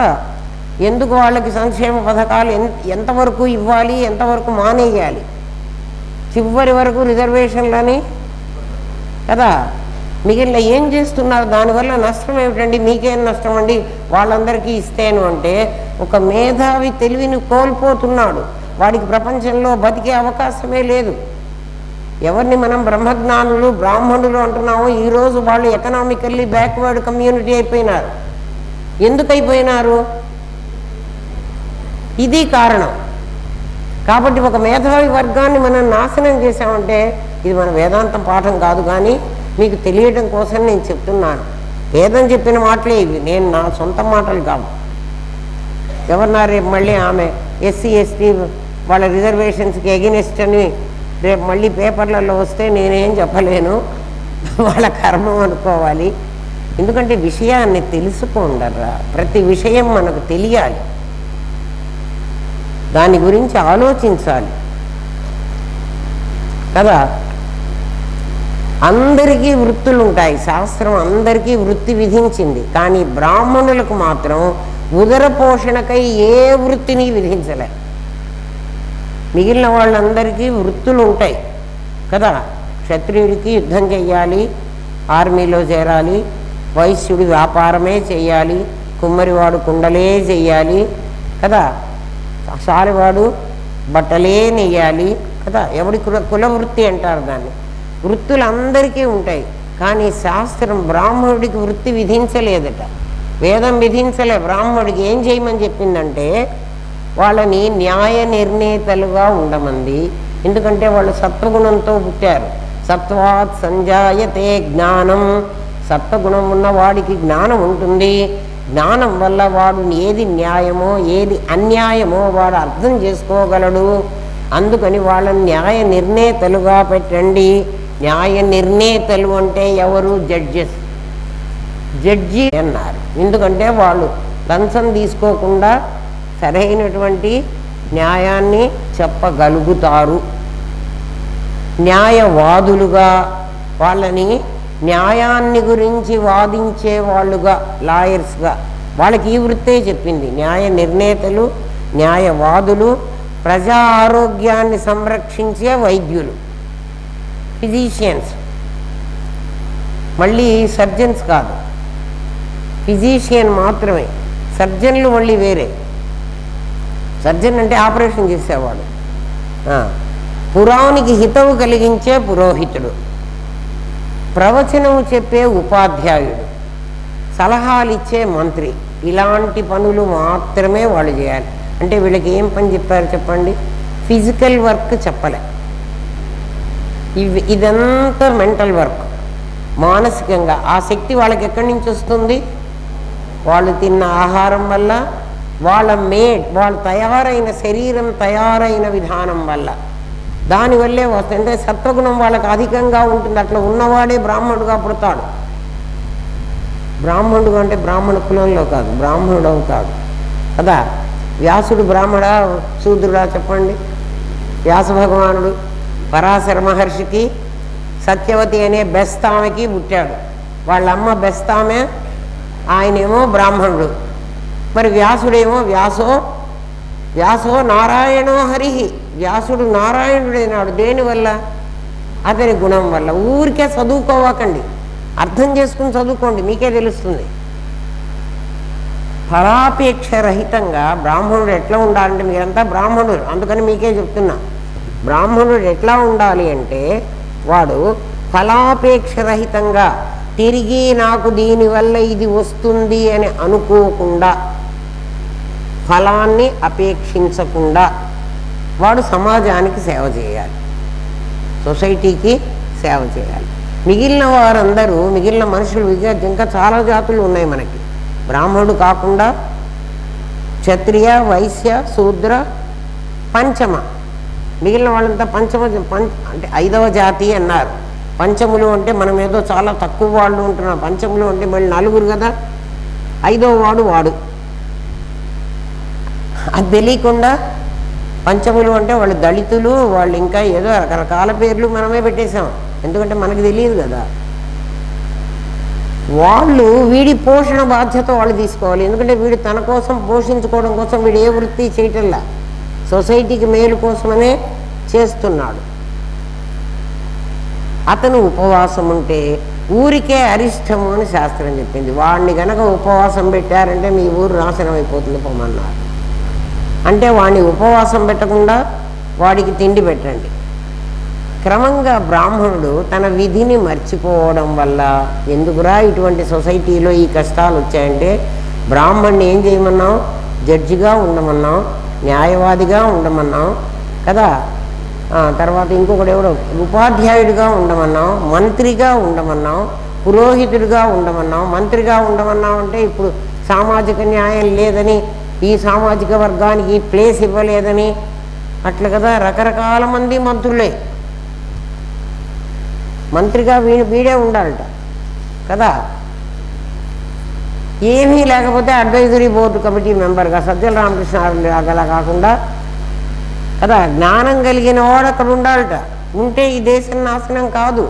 ఎందుకు వాళ్ళకి సంక్షేమ పథకాలు ఎంతవరకు ఇవ్వాలి, ఎంతవరకు మానేయాలి? చివరి వరకు రిజర్వేషన్లని కదా. మిగిలిన ఏం చేస్తున్నారు? దానివల్ల నష్టం ఏమిటండి? మీకేం నష్టం అండి వాళ్ళందరికీ ఇస్తేను అంటే? ఒక మేధావి తెలివిని కోల్పోతున్నాడు. వాడికి ప్రపంచంలో బతికే అవకాశమే లేదు. ఎవరిని మనం బ్రహ్మజ్ఞానులు బ్రాహ్మణులు అంటున్నామో ఈరోజు వాళ్ళు ఎకనామికల్లీ బ్యాక్వర్డ్ కమ్యూనిటీ అయిపోయినారు. ఎందుకు అయిపోయినారు? ఇది కారణం. కాబట్టి ఒక మేధావి వర్గాన్ని మనం నాశనం చేసామంటే, ఇది మన వేదాంతం పాఠం కాదు, కానీ మీకు తెలియడం కోసం నేను చెప్తున్నాను. వేదం చెప్పిన మాటలే ఇవి, నేను నా సొంత మాటలు కావు. ఎవరన్నారు రేపు మళ్ళీ ఆమె ఎస్సీ ఎస్టీ వాళ్ళ రిజర్వేషన్స్కి ఎగెనిస్ట్ అని రేపు మళ్ళీ పేపర్లలో వస్తే నేనేం చెప్పలేను, వాళ్ళ కర్మం అనుకోవాలి. ఎందుకంటే విషయాన్ని తెలుసుకోండరా, ప్రతి విషయం మనకు తెలియాలి. దాని గురించి ఆలోచించాలి కదా. అందరికీ వృత్తులు ఉంటాయి, శాస్త్రం అందరికీ వృత్తి విధించింది. కానీ బ్రాహ్మణులకు మాత్రం ఉదర పోషణకై ఏ వృత్తిని విధించలే. మిగిలిన వాళ్ళందరికీ వృత్తులు ఉంటాయి కదా. క్షత్రియుడికి యుద్ధం చెయ్యాలి, ఆర్మీలో చేరాలి, వైశ్యుడి వ్యాపారమే చెయ్యాలి, కుమ్మరివాడు కుండలే చెయ్యాలి కదా, సారివాడు బట్టలే నెయ్యాలి కదా. ఎవడి కుల వృత్తి అంటారు దాన్ని. వృత్తులు అందరికీ ఉంటాయి. కానీ శాస్త్రం బ్రాహ్మణుడికి వృత్తి విధించలేదట, వేదం విధించలే. బ్రాహ్మణుడికి ఏం చేయమని చెప్పిందంటే వాళ్ళని న్యాయ నిర్ణేతలుగా ఉండమంది. ఎందుకంటే వాళ్ళు సత్వగుణంతో పుట్టారు. సత్వాత్ సంజాయతే జ్ఞానం. సత్వగుణం ఉన్న వాడికి జ్ఞానం ఉంటుంది. జ్ఞానం వల్ల వాడు ఏది న్యాయమో ఏది అన్యాయమో వాడు అర్థం చేసుకోగలడు. అందుకని వాళ్ళని న్యాయ నిర్ణేతలుగా పెట్టండి. న్యాయ నిర్ణేతలు అంటే ఎవరు? జడ్జెస్. జడ్జి అన్నారు ఎందుకంటే వాళ్ళు లంచం తీసుకోకుండా సరైనటువంటి న్యాయాన్ని చెప్పగలుగుతారు. న్యాయవాదులుగా, వాళ్ళని న్యాయాన్ని గురించి వాదించే వాళ్ళుగా, లాయర్స్గా వాళ్ళకి ఈ వృత్తే చెప్పింది. న్యాయ నిర్ణేతలు, న్యాయవాదులు, ప్రజా ఆరోగ్యాన్ని సంరక్షించే వైద్యులు, ఫిజీషియన్స్. మళ్ళీ సర్జన్స్ కాదు, ఫిజీషియన్ మాత్రమే. సర్జన్లు మళ్ళీ వేరే. సర్జన్ అంటే ఆపరేషన్ చేసేవాడు. పురానికి హితవు కలిగించే పురోహితుడు, ప్రవచనము చెప్పే ఉపాధ్యాయుడు, సలహాలు ఇచ్చే మంత్రి. ఇలాంటి పనులు మాత్రమే వాళ్ళు చేయాలి. అంటే వీళ్ళకి ఏం పని చెప్పారు చెప్పండి? ఫిజికల్ వర్క్ చెప్పలే. ఇదంతా మెంటల్ వర్క్, మానసికంగా. ఆ శక్తి వాళ్ళకి ఎక్కడి నుంచి వస్తుంది? వాళ్ళు తిన్న ఆహారం వల్ల, వాళ్ళు తయారైన శరీరం తయారైన విధానం వల్ల, దానివల్లే వస్తుంది. అంటే సత్వగుణం వాళ్ళకి అధికంగా ఉంటుంది. అట్లా ఉన్నవాడే బ్రాహ్మణుడుగా పుడతాడు. బ్రాహ్మణుడు అంటే బ్రాహ్మణ కులంలో కాదు, బ్రాహ్మణుడు అవుతాడు కదా. వ్యాసుడు బ్రాహ్మడా శూద్రుడా చెప్పండి? వ్యాస భగవానుడు పరాశర మహర్షికి సత్యవతి అనే బెస్తామెకి పుట్టాడు. వాళ్ళమ్మ బెస్తామె, ఆయనేమో బ్రాహ్మణుడు. మరి వ్యాసుడేమో వ్యాసో నారాయణో హరి. వ్యాసుడు నారాయణుడైనాడు. దేనివల్ల? అతని గుణం వల్ల. ఊరికే చదువుకోవాకండి, అర్థం చేసుకుని చదువుకోండి, మీకే తెలుస్తుంది. ఫలాపేక్ష రహితంగా బ్రాహ్మణుడు ఎట్లా ఉండాలంటే, మీరంతా బ్రాహ్మణుడు అందుకని మీకే చెప్తున్నా. బ్రాహ్మణుడు ఎట్లా ఉండాలి అంటే వాడు ఫలాపేక్ష రహితంగా, తిరిగి నాకు దీనివల్ల ఇది వస్తుంది అని అనుకోకుండా, ఫలాన్ని అపేక్షించకుండా వాడు సమాజానికి సేవ చేయాలి, సొసైటీకి సేవ చేయాలి. మిగిలిన వారందరూ, మిగిలిన మనుషులు, ఇంకా చాలా జాతులు ఉన్నాయి మనకి. బ్రాహ్మణుడు కాకుండా క్షత్రియ, వైశ్య, శూద్ర, పంచమ. మిగిలిన వాళ్ళంతా అంటే 5వ జాతి అన్నారు. పంచములు అంటే మనం ఏదో చాలా తక్కువ వాళ్ళు ఉంటున్నాం. పంచములు అంటే మళ్ళీ 4 కదా, 5వ వాడు. అది తెలియకుండా పంచములు అంటే వాళ్ళు దళితులు, వాళ్ళు ఇంకా ఏదో రకరకాల పేర్లు మనమే పెట్టేశాం. ఎందుకంటే మనకు తెలియదు కదా. వాళ్ళు వీడి పోషణ బాధ్యత వాళ్ళు తీసుకోవాలి. ఎందుకంటే వీడు తన కోసం పోషించుకోవడం కోసం వీడు ఏ వృత్తి చేయటంలా, సొసైటీకి మేలు కోసమనే చేస్తున్నాడు. అతను ఉపవాసం ఉంటే ఊరికే అరిష్టము అని శాస్త్రం చెప్పింది. వాడిని గనక ఉపవాసం పెట్టారంటే మీ ఊరు నాశనం అయిపోతుంది పొమ్మన్నారు. అంటే వాడిని ఉపవాసం పెట్టకుండా వాడికి తిండి పెట్టండి. క్రమంగా బ్రాహ్మణుడు తన విధిని మర్చిపోవడం వల్ల, ఎందుకురా ఇటువంటి సొసైటీలో ఈ కష్టాలు వచ్చాయంటే, బ్రాహ్మణ్ణి ఏం చేయమన్నాం? జడ్జిగా ఉండమన్నాం, న్యాయవాదిగా ఉండమన్నాం కదా. తర్వాత ఇంకొకటి ఎవడో ఉపాధ్యాయుడిగా ఉండమన్నాం, మంత్రిగా ఉండమన్నాం, పురోహితుడిగా ఉండమన్నాం. మంత్రిగా ఉండమన్నాం అంటే ఇప్పుడు సామాజిక న్యాయం లేదని, ఈ సామాజిక వర్గానికి ప్లేస్ ఇవ్వలేదని అట్లా కదా. రకరకాల మంది మంత్రులే. మంత్రిగా వీడే ఉండాలట కదా. ఏమీ లేకపోతే అడ్వైజరీ బోర్డు కమిటీ మెంబర్గా సజ్జల రామకృష్ణ అలా కాకుండా కదా. జ్ఞానం కలిగిన వాడు అక్కడ ఉండాలట. ఉంటే ఈ దేశం నాశనం కాదు.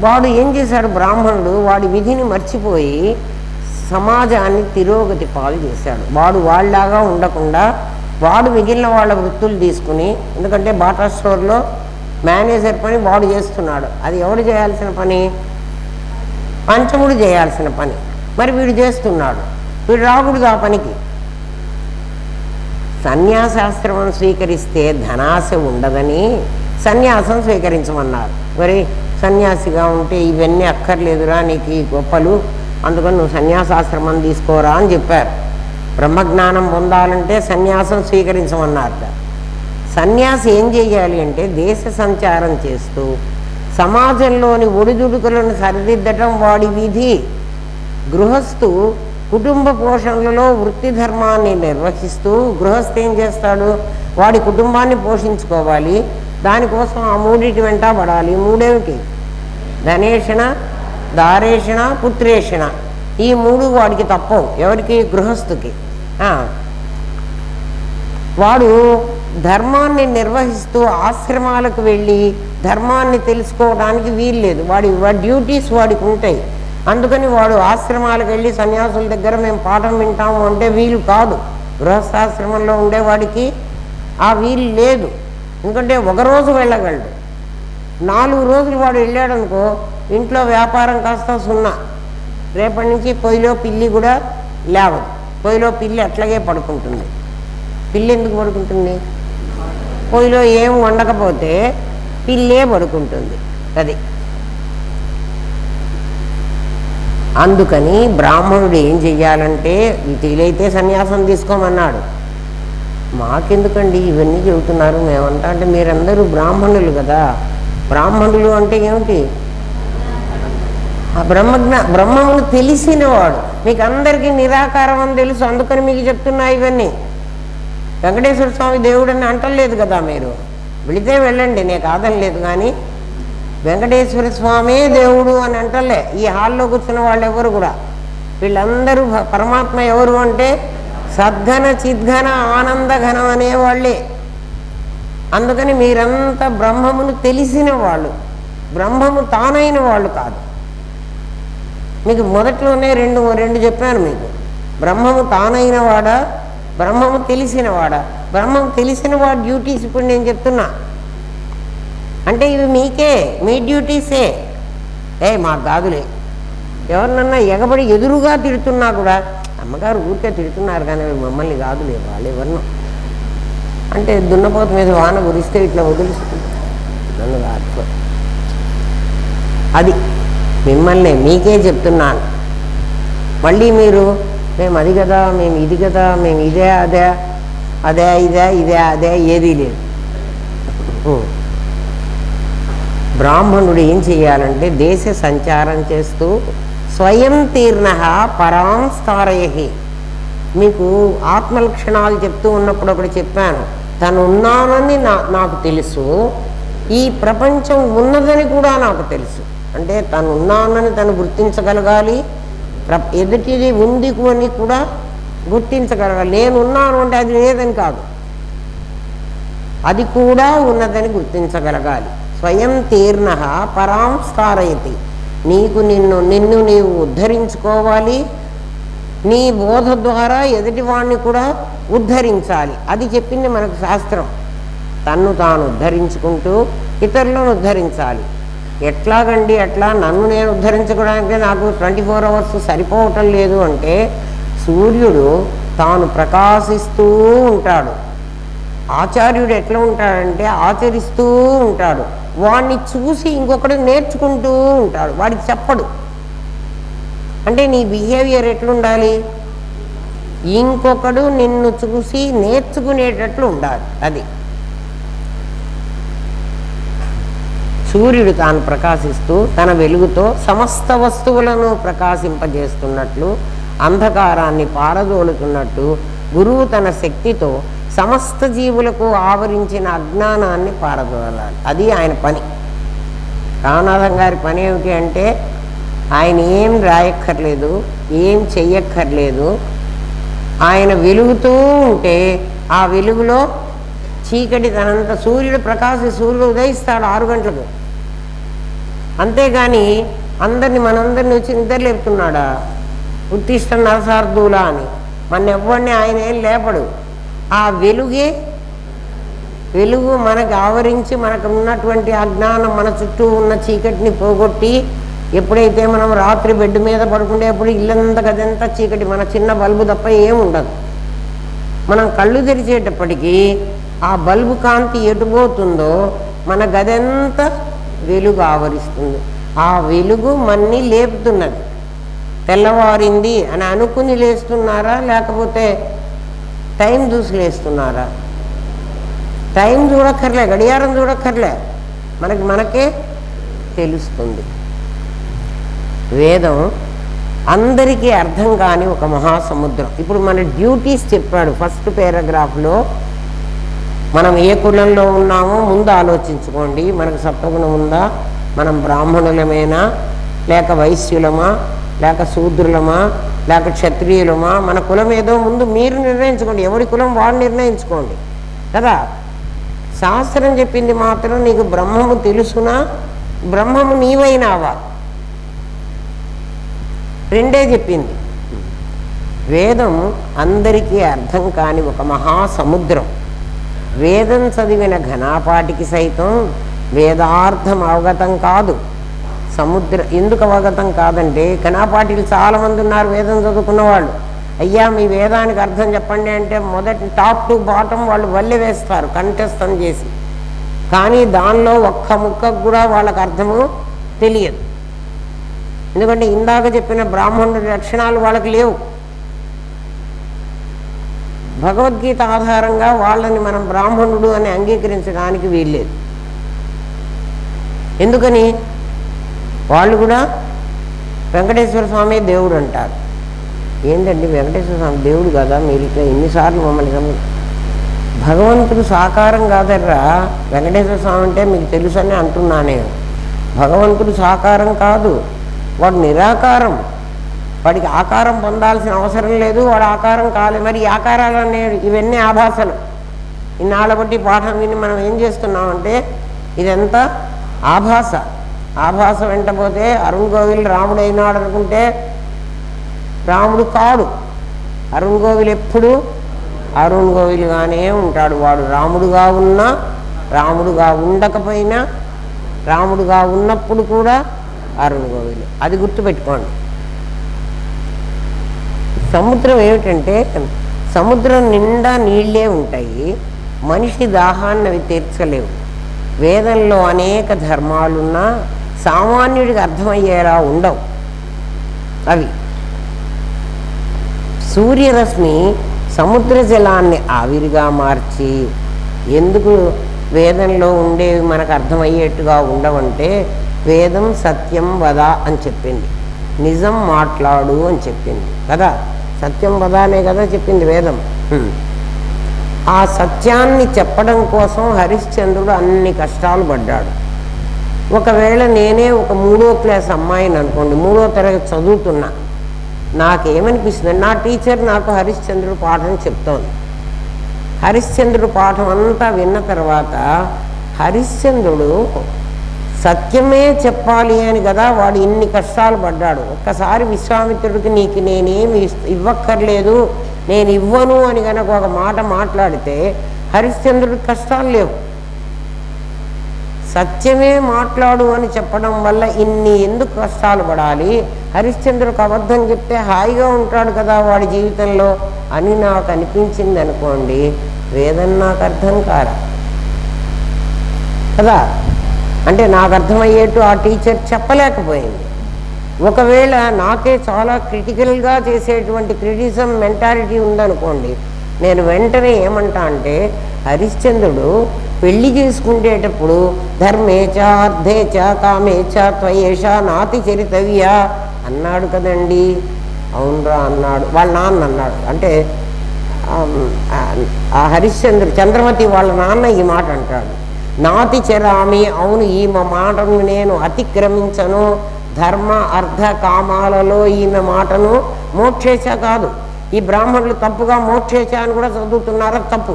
వాడు ఏం చేశాడు బ్రాహ్మణుడు, వాడి విధిని మర్చిపోయి సమాజాన్ని తిరోగతి పాలు చేశాడు. వాడు వాళ్ళలాగా ఉండకుండా వాడు మిగిలిన వాళ్ళ వృత్తులు తీసుకుని, ఎందుకంటే బాటా స్టోర్లో మేనేజర్ పని వాడు చేస్తున్నాడు. అది ఎవడు చేయాల్సిన పని? పంచముడు చేయాల్సిన పని. మరి వీడు చేస్తున్నాడు. వీడు రాకూడదు ఆ పనికి. సన్యాసాశ్రమం స్వీకరిస్తే ధనాశ ఉండదని సన్యాసం స్వీకరించమన్నారు. మరి సన్యాసిగా ఉంటే ఇవన్నీ అక్కర్లేదురా, నీకు ఈ గొప్పలు, అందుకని నువ్వు సన్యాసాశ్రమం తీసుకోరా అని చెప్పారు. బ్రహ్మజ్ఞానం పొందాలంటే సన్యాసం స్వీకరించమన్నారట. సన్యాసి ఏం చేయాలి అంటే దేశ సంచారం చేస్తూ సమాజంలోని ఒడిదుడుకులను సరిదిద్దటం వాడి విధి. గృహస్థు కుటుంబ పోషణలో వృత్తి ధర్మాన్ని నిర్వహిస్తూ, గృహస్థు ఏం చేస్తాడు, వాడి కుటుంబాన్ని పోషించుకోవాలి. దానికోసం ఆ మూడిటి వెంట పడాలి. మూడేమిటి? ధనేషణ, దారేషణ, పుత్రేషణ. ఈ మూడు వాడికి తప్పవు. ఎవరికి? గృహస్థుకి. వాడు ధర్మాన్ని నిర్వహిస్తూ ఆశ్రమాలకు వెళ్ళి ధర్మాన్ని తెలుసుకోవడానికి వీల్లేదు. వాడి డ్యూటీస్ వాడికి ఉంటాయి. అందుకని వాడు ఆశ్రమాలకు వెళ్ళి సన్యాసుల దగ్గర మేము పాఠం వింటాము అంటే వీలు కాదు. గృహస్థాశ్రమంలో ఉండేవాడికి ఆ వీలు లేదు. ఎందుకంటే ఒకరోజు వెళ్ళగలడు. 4 రోజులు వాడు వెళ్ళాడనుకో, ఇంట్లో వ్యాపారం కాస్త సున్నా. రేపటి నుంచి పొయ్యిలో పిల్లి కూడా లేవదు. పొయ్యిలో పిల్లి అట్లాగే పడుకుంటుంది. పిల్లి ఎందుకు పడుకుంటుంది? పొయ్యిలో ఏం వండకపోతే పిల్లే పడుకుంటుంది. అది అందుకని బ్రాహ్మణుడు ఏం చెయ్యాలంటే, వీలైతే సన్యాసం తీసుకోమన్నాడు. మాకెందుకండి ఇవన్నీ చెబుతున్నారు మేమంతా అంటే, మీరందరూ బ్రాహ్మణులు కదా. బ్రాహ్మణులు అంటే ఏమిటి? ఆ బ్రహ్మమును తెలిసినవాడు. మీకు అందరికీ నిరాకారం అని తెలుసు, అందుకని మీకు చెప్తున్నా ఇవన్నీ. వెంకటేశ్వర స్వామి దేవుడు అని అంటలేదు కదా మీరు. వెళితే వెళ్ళండి, నేను కాదనలేదు. కానీ వెంకటేశ్వర స్వామే దేవుడు అని అంటలే ఈ హాల్లో కూర్చున్న వాళ్ళు ఎవరు కూడా. వీళ్ళందరూ పరమాత్మ ఎవరు అంటే సద్ఘన చిద్ఘన ఆనందఘనం అనేవాళ్ళే. అందుకని మీరంతా బ్రహ్మమును తెలిసిన వాళ్ళు, బ్రహ్మము తానైన వాళ్ళు కాదు. మీకు మొదట్లోనే రెండు చెప్పాను మీకు. బ్రహ్మము తానైన వాడా, బ్రహ్మము తెలిసినవాడా? బ్రహ్మము తెలిసిన వాడి డ్యూటీస్ ఇప్పుడు నేను చెప్తున్నా. అంటే ఇవి మీకే, మీ డ్యూటీసే. మాకు కాదులే. ఎవరినన్నా ఎగబడి ఎదురుగా తిడుతున్నా కూడా, అమ్మగారు ఊరికే తిడుతున్నారు కానీ మమ్మల్ని కాదులే, వాళ్ళు ఎవరినో అంటే దున్నపోత మీద వాన గురిస్తే ఇట్లా వదిలిస్తుంది నన్ను కాదు. అది మిమ్మల్ని మీకే చెప్తున్నాను. మళ్ళీ మీరు మేము అది కదా, మేము ఇది కదా, మేము ఇదే అదే, అదే ఇదే, ఇదే అదే, ఏదీ లేదు. బ్రాహ్మణుడు ఏం చేయాలంటే దేశ సంచారం చేస్తూ స్వయం తీర్ణ పరాం స్థారయహి. మీకు ఆత్మలక్షణాలు చెప్తూ ఉన్నప్పుడు ఒకటి చెప్పాను, తను ఉన్నానని నాకు తెలుసు, ఈ ప్రపంచం ఉన్నదని కూడా నాకు తెలుసు. అంటే తను ఉన్నానని తను గుర్తించగలగాలి, ఎదుటిది ఉంది అని కూడా గుర్తించగలగాలి. నేనున్నాను అంటే అది లేదని కాదు, అది కూడా ఉన్నదని గుర్తించగలగాలి. స్వయం తీర్ణ పరాం స్థారయతి. నిన్ను నీవు ఉద్ధరించుకోవాలి. నీ బోధ ద్వారా ఎదుటివాడిని కూడా ఉద్ధరించాలి. అది చెప్పింది మనకు శాస్త్రం. తన్ను తాను ఉద్ధరించుకుంటూ ఇతరులను ఉద్ధరించాలి. ఎట్లాగండి అట్లా? నన్ను నేను ఉద్ధరించుకోవడానికి నాకు 24 అవర్స్ సరిపోవటం లేదు అంటే, సూర్యుడు తాను ప్రకాశిస్తూ ఉంటాడు. ఆచార్యుడు ఎట్లా ఉంటాడంటే ఆచరిస్తూ ఉంటాడు. వాడిని చూసి ఇంకొకడు నేర్చుకుంటూ ఉంటాడు, వాడికి చెప్పడు. అంటే నీ బిహేవియర్ ఎట్లుండాలి? ఇంకొకడు నిన్ను చూసి నేర్చుకునేటట్లు ఉండాలి. అది సూర్యుడు తాను ప్రకాశిస్తూ తన వెలుగుతో సమస్త వస్తువులను ప్రకాశింపజేస్తున్నట్లు, అంధకారాన్ని పారదోలుతున్నట్టు గురువు తన శక్తితో సమస్త జీవులకు ఆవరించిన అజ్ఞానాన్ని పారదోలాలి. అది ఆయన పని. రామనాథం గారి పని ఏమిటి అంటే, ఆయన ఏం రాయక్కర్లేదు, ఏం చెయ్యక్కర్లేదు. ఆయన వెలుగుతూ ఉంటే ఆ వెలుగులో చీకటి తనంత సూర్యుడు సూర్యుడు ఉదయిస్తాడు 6 గంటలకు. అంతేగాని మనందరినీ వచ్చి నిద్రలేపుతున్నాడా? ఉత్తిష్ట నరసార్థులా అని మన ఎవ్వడిని ఆయన ఏం లేపడు. ఆ వెలుగు మనకు ఆవరించి మనకు ఉన్నటువంటి అజ్ఞానం, మన చుట్టూ ఉన్న చీకటిని పోగొట్టి, ఎప్పుడైతే మనం రాత్రి బెడ్ మీద పడుకునేప్పుడు ఇల్లంతా గదంతా చీకటి, మన చిన్న బల్బు తప్ప ఏముండదు. మనం కళ్ళు తెరిచేటప్పటికీ ఆ బల్బు కాంతి ఎటుపోతుందో మన గదంతా వెలుగు ఆవరిస్తుంది. ఆ వెలుగు మన్ని లేపుతున్నది. తెల్లవారింది అని అనుకుని లేస్తున్నారా, లేకపోతే టైం చూసి లేస్తున్నారా? టైం చూడక్కర్లే, గడియారం చూడక్కర్లే, మనకే తెలుస్తుంది. వేదం అందరికీ అర్థం కాని ఒక మహాసముద్రం. ఇప్పుడు మన డ్యూటీస్ చెప్పాడు ఫస్ట్ పారాగ్రాఫ్లో. మనం ఏ కులంలో ఉన్నామో ముందు ఆలోచించుకోండి. మనకు సత్వగుణం ఉందా? మనం బ్రాహ్మణులమేనా, లేక వైశ్యులమా, లేక శూద్రులమా, లేక క్షత్రియులమా? మన కులం ఏదో ముందు మీరు నిర్ణయించుకోండి. ఎవరి కులం వాడు నిర్ణయించుకోండి కదా. శాస్త్రం చెప్పింది మాత్రం నీకు బ్రహ్మము తెలుసునా, బ్రహ్మము నీవైనావా, రెండే చెప్పింది. వేదం అందరికీ అర్థం కాని ఒక మహాసముద్రం. వేదం చదివిన ఘనాపాటికి సైతం వేదార్థం అవగతం కాదు. ఎందుకు అవగతం కాదంటే, ఘనాపాటిలు చాలామంది ఉన్నారు వేదం చదువుకున్న వాళ్ళు. అయ్యా మీ వేదానికి అర్థం చెప్పండి అంటే మొదటి టాప్ టు బాటం వాళ్ళు వల్లె వేస్తారు కంఠస్థం చేసి. కానీ దానిలో ఒక్క ముక్కకు కూడా వాళ్ళకు అర్థము తెలియదు. ఎందుకంటే ఇందాక చెప్పిన బ్రాహ్మణుడి లక్షణాలు వాళ్ళకి లేవు. భగవద్గీత ఆధారంగా వాళ్ళని మనం బ్రాహ్మణుడు అని అంగీకరించడానికి వీల్లేదు. ఎందుకని? వాళ్ళు కూడా వెంకటేశ్వర స్వామి దేవుడు అంటారు. ఏంటండి వెంకటేశ్వర స్వామి దేవుడు కదా, మీరు ఇట్లా ఎన్నిసార్లు మమ్మల్ని భగవంతుడు సాకారం కాదర్రా. వెంకటేశ్వర స్వామి అంటే మీకు తెలుసని అంటున్నానే. భగవంతుడు సాకారం కాదు, వాడు నిరాకారం. వాడికి ఆకారం పొందాల్సిన అవసరం లేదు, వాడు ఆకారం కాలేదు. మరి ఈ ఆకారాలు అనేవి ఇవన్నీ ఆభాసలు. ఇన్నాళ్ళ బట్టి పాఠం విని మనం ఏం చేస్తున్నామంటే ఇదంతా ఆభాస. ఆభాస వెంటపోతే అరుణ్ గోవిల్ రాముడు అయినాడు అనుకుంటే రాముడు కాడు. అరుణ్ గోవిల్ ఎప్పుడు అరుణ్ గోవిల్గానే ఉంటాడు. వాడు రాముడుగా ఉన్నా, రాముడుగా ఉండకపోయినా, రాముడుగా ఉన్నప్పుడు కూడా అరుణ్ గోవిల్. అది గుర్తుపెట్టుకోండి. సముద్రం ఏమిటంటే, సముద్రం నిండా నీళ్ళే ఉంటాయి, మనిషి దాహాన్ని అవి తీర్చలేవు. వేదంలో అనేక ధర్మాలున్నా సామాన్యుడికి అర్థమయ్యేలా ఉండవు అవి. సూర్యరశ్మి సముద్ర జలాన్ని ఆవిరిగా మార్చి, ఎందుకు వేదంలో ఉండేవి మనకు అర్థమయ్యేట్టుగా ఉండవంటే, వేదం సత్యం వద అని చెప్పింది, నిజం మాట్లాడు అని చెప్పింది కదా. సత్యం వద అనే కదా చెప్పింది వేదం. ఆ సత్యాన్ని చెప్పడం కోసం హరిశ్చంద్రుడు అన్ని కష్టాలు పడ్డాడు. ఒకవేళ నేనే ఒక 3వ క్లాస్ అమ్మాయిని అనుకోండి, 3వ తరగతి చదువుతున్నా, నాకేమనిపిస్తుంది, నా టీచర్ నాకు హరిశ్చంద్రుడు పాఠం చెప్తోంది. హరిశ్చంద్రుడు పాఠం అంతా విన్న తర్వాత హరిశ్చంద్రుడు సత్యమే చెప్పాలి అని కదా వాడు ఇన్ని కష్టాలు పడ్డాడు. ఒక్కసారి విశ్వామిత్రుడికి నీకు నేనేమి ఇవ్వక్కర్లేదు, నేను ఇవ్వను అని కనుక ఒక మాట మాట్లాడితే హరిశ్చంద్రుడికి కష్టాలు లేవు. సత్యమే మాట్లాడు అని చెప్పడం వల్ల ఇన్ని ఎందుకు కష్టాలు పడాలి? హరిశ్చంద్రుడికి అబద్ధం చెప్తే హాయిగా ఉంటాడు కదా వాడి జీవితంలో అని నాకు అనిపించింది అనుకోండి. వేదం నాకు అర్థం కారా కదా. అంటే నాకు అర్థమయ్యేట్టు ఆ టీచర్ చెప్పలేకపోయింది. ఒకవేళ నాకే చాలా క్రిటికల్గా చేసేటువంటి క్రిటిసిజం మెంటాలిటీ ఉందనుకోండి, నేను వెంటనే ఏమంటా అంటే, హరిశ్చంద్రుడు పెళ్లి చేసుకునేటప్పుడు ధర్మేచ అర్థేచ కామేచ త్వయేష నాతి చరితవ్య అన్నాడు కదండి. అవునరా అన్నాడు, వాళ్ళ నాన్న అన్నాడు. అంటే ఆ హరిశ్చంద్రుడు చంద్రమతి వాళ్ళ నాన్న ఈ మాట అంటాడు, నాతి చరామి, అవును ఈమె మాటను నేను అతిక్రమించను, ధర్మ అర్థ కామాలలో ఈమె మాటను మోక్షేచ కాదు, ఈ బ్రాహ్మణులు తప్పుగా మోక్షేచ అని కూడా చదువుతున్నారా? తప్పు.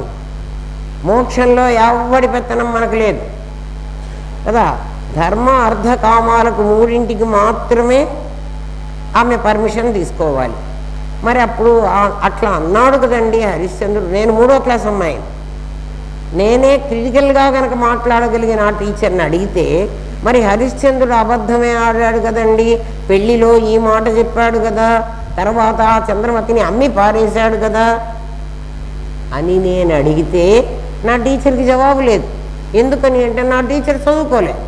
మోక్షంలో ఎవడి పెత్తనం మనకు లేదు కదా. ధర్మ అర్థ కామాలకు మూడింటికి మాత్రమే ఆమె పర్మిషన్ తీసుకోవాలి. మరి అప్పుడు అట్లా అన్నాడు కదండి హరిశ్చంద్రుడు. నేను 3వ క్లాస్ అమ్మాయిని, నేనే క్రిటికల్గా కనుక మాట్లాడగలిగిన ఆ టీచర్ని అడిగితే మరి హరిశ్చంద్రుడు అబద్ధమే ఆడాడు కదండి, పెళ్లిలో ఈ మాట చెప్పాడు కదా, తర్వాత ఆ చంద్రమతిని అమ్మి పారేశాడు కదా అని నేను అడిగితే నా టీచర్కి జవాబు లేదు. ఎందుకని అంటే నా టీచర్ చదువుకోలేదు.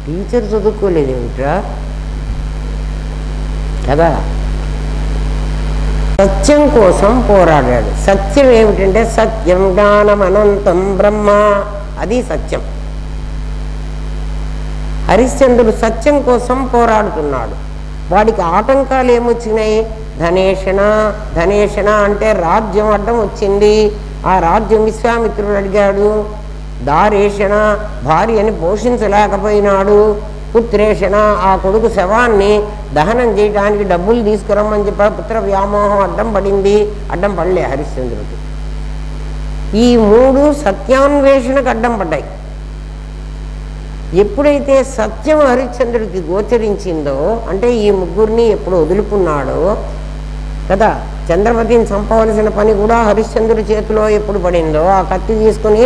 టీచర్ చదువుకోలేదు ఏమిట్రా కదా. సత్యం కోసం పోరాడాడు. సత్యం ఏమిటంటే సత్యం జ్ఞానం అనంతం బ్రహ్మ, అది సత్యం. హరిశ్చంద్రుడు సత్యం కోసం పోరాడుతున్నాడు. వాడికి ఆటంకాలు ఏమొచ్చినాయి? ధనేషణ. ధనేషణ అంటే రాజ్యం అడ్డం వచ్చింది. ఆ రాజ్యం విశ్వామిత్రుడు అడిగాడు. దారేషణ, భార్యని పోషించలేకపోయినాడు. పుత్రేషణ, ఆ కొడుకు శవాన్ని దహనం చేయడానికి డబ్బులు తీసుకురమ్మని చెప్పాడు. పుత్ర వ్యామోహం అడ్డం పడింది. అడ్డం పడలే హరిశ్చంద్రుడికి. ఈ 3 సత్యాన్వేషణకు అడ్డం పడ్డాయి. ఎప్పుడైతే సత్యం హరిశ్చంద్రుడికి గోచరించిందో, అంటే ఈ ముగ్గురిని ఎప్పుడు వదులుకున్నాడో కదా, చంద్రమతిని చంపవలసిన పని కూడా హరిశ్చంద్రుడి చేతిలో ఎప్పుడు పడిందో, ఆ కత్తి తీసుకుని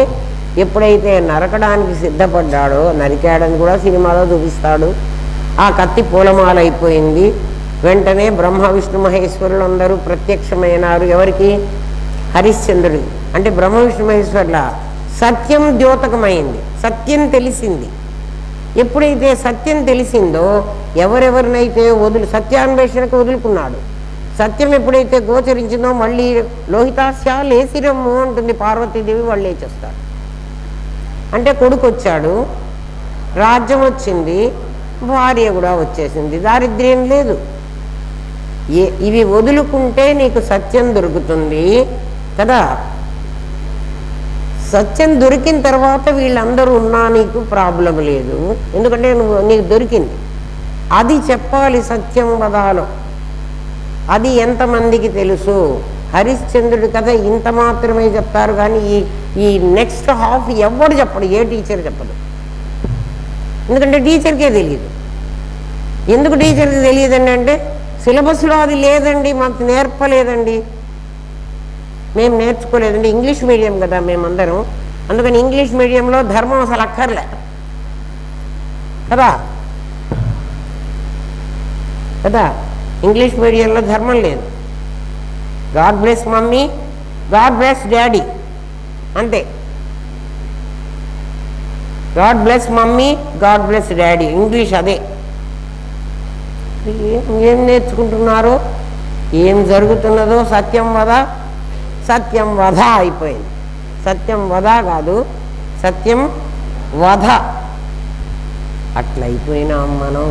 ఎప్పుడైతే నరకడానికి సిద్ధపడ్డాడో, నరికాడని కూడా సినిమాలో చూపిస్తాడు. ఆ కత్తి పూలమాల అయిపోయింది. వెంటనే బ్రహ్మ విష్ణు మహేశ్వరులు అందరూ ప్రత్యక్షమైనారు. ఎవరికి? హరిశ్చంద్రుడి. అంటే బ్రహ్మ విష్ణు మహేశ్వరుల సత్యం ద్యోతకమైంది. సత్యం తెలిసింది. ఎప్పుడైతే సత్యం తెలిసిందో ఎవరెవరినైతే సత్యాన్వేషణకు వదులుకున్నాడు. సత్యం ఎప్పుడైతే గోచరించిందో మళ్ళీ లోహితాస్య లేసిరమ్ము అంటుంది పార్వతీదేవి. వాళ్ళు లేచేస్తారు. అంటే కొడుకు వచ్చాడు, రాజ్యం వచ్చింది, భార్య కూడా వచ్చేసింది, దారిద్ర్యం లేదు. ఇవి వదులుకుంటే నీకు సత్యం దొరుకుతుంది కదా. సత్యం దొరికిన తర్వాత వీళ్ళందరూ ఉన్నా నీకు ప్రాబ్లం లేదు, ఎందుకంటే నీకు దొరికింది. అది చెప్పాలి సత్యం వదాలో. అది ఎంతమందికి తెలుసు? హరిశ్చంద్రుడి కథ ఇంత మాత్రమే చెప్తారు, కానీ ఈ నెక్స్ట్ హాఫ్ ఎవడు చెప్పడు, ఏ టీచర్ చెప్పదు. ఎందుకంటే టీచర్కే తెలియదు. ఎందుకు టీచర్కి తెలియదండి అంటే సిలబస్లో అది లేదండి, మాకు నేర్పలేదండి, మేము నేర్చుకోలేదండి. ఇంగ్లీష్ మీడియం కదా మేమందరం, అందుకని ఇంగ్లీష్ మీడియంలో ధర్మం అసలు అక్కర్లే కదా కదా. ఇంగ్లీష్ మీడియంలో ధర్మం లేదు. God bless mummy, God bless daddy, అంతే. God bless mummy, God bless daddy, English అదే. ఏం నేర్చుకుంటున్నారో, ఏం జరుగుతున్నదో సత్యం వద, సత్యం వధ అయిపోయింది. సత్యం వధ కాదు, సత్యం వధ. అట్లయిపోయినాం మనం.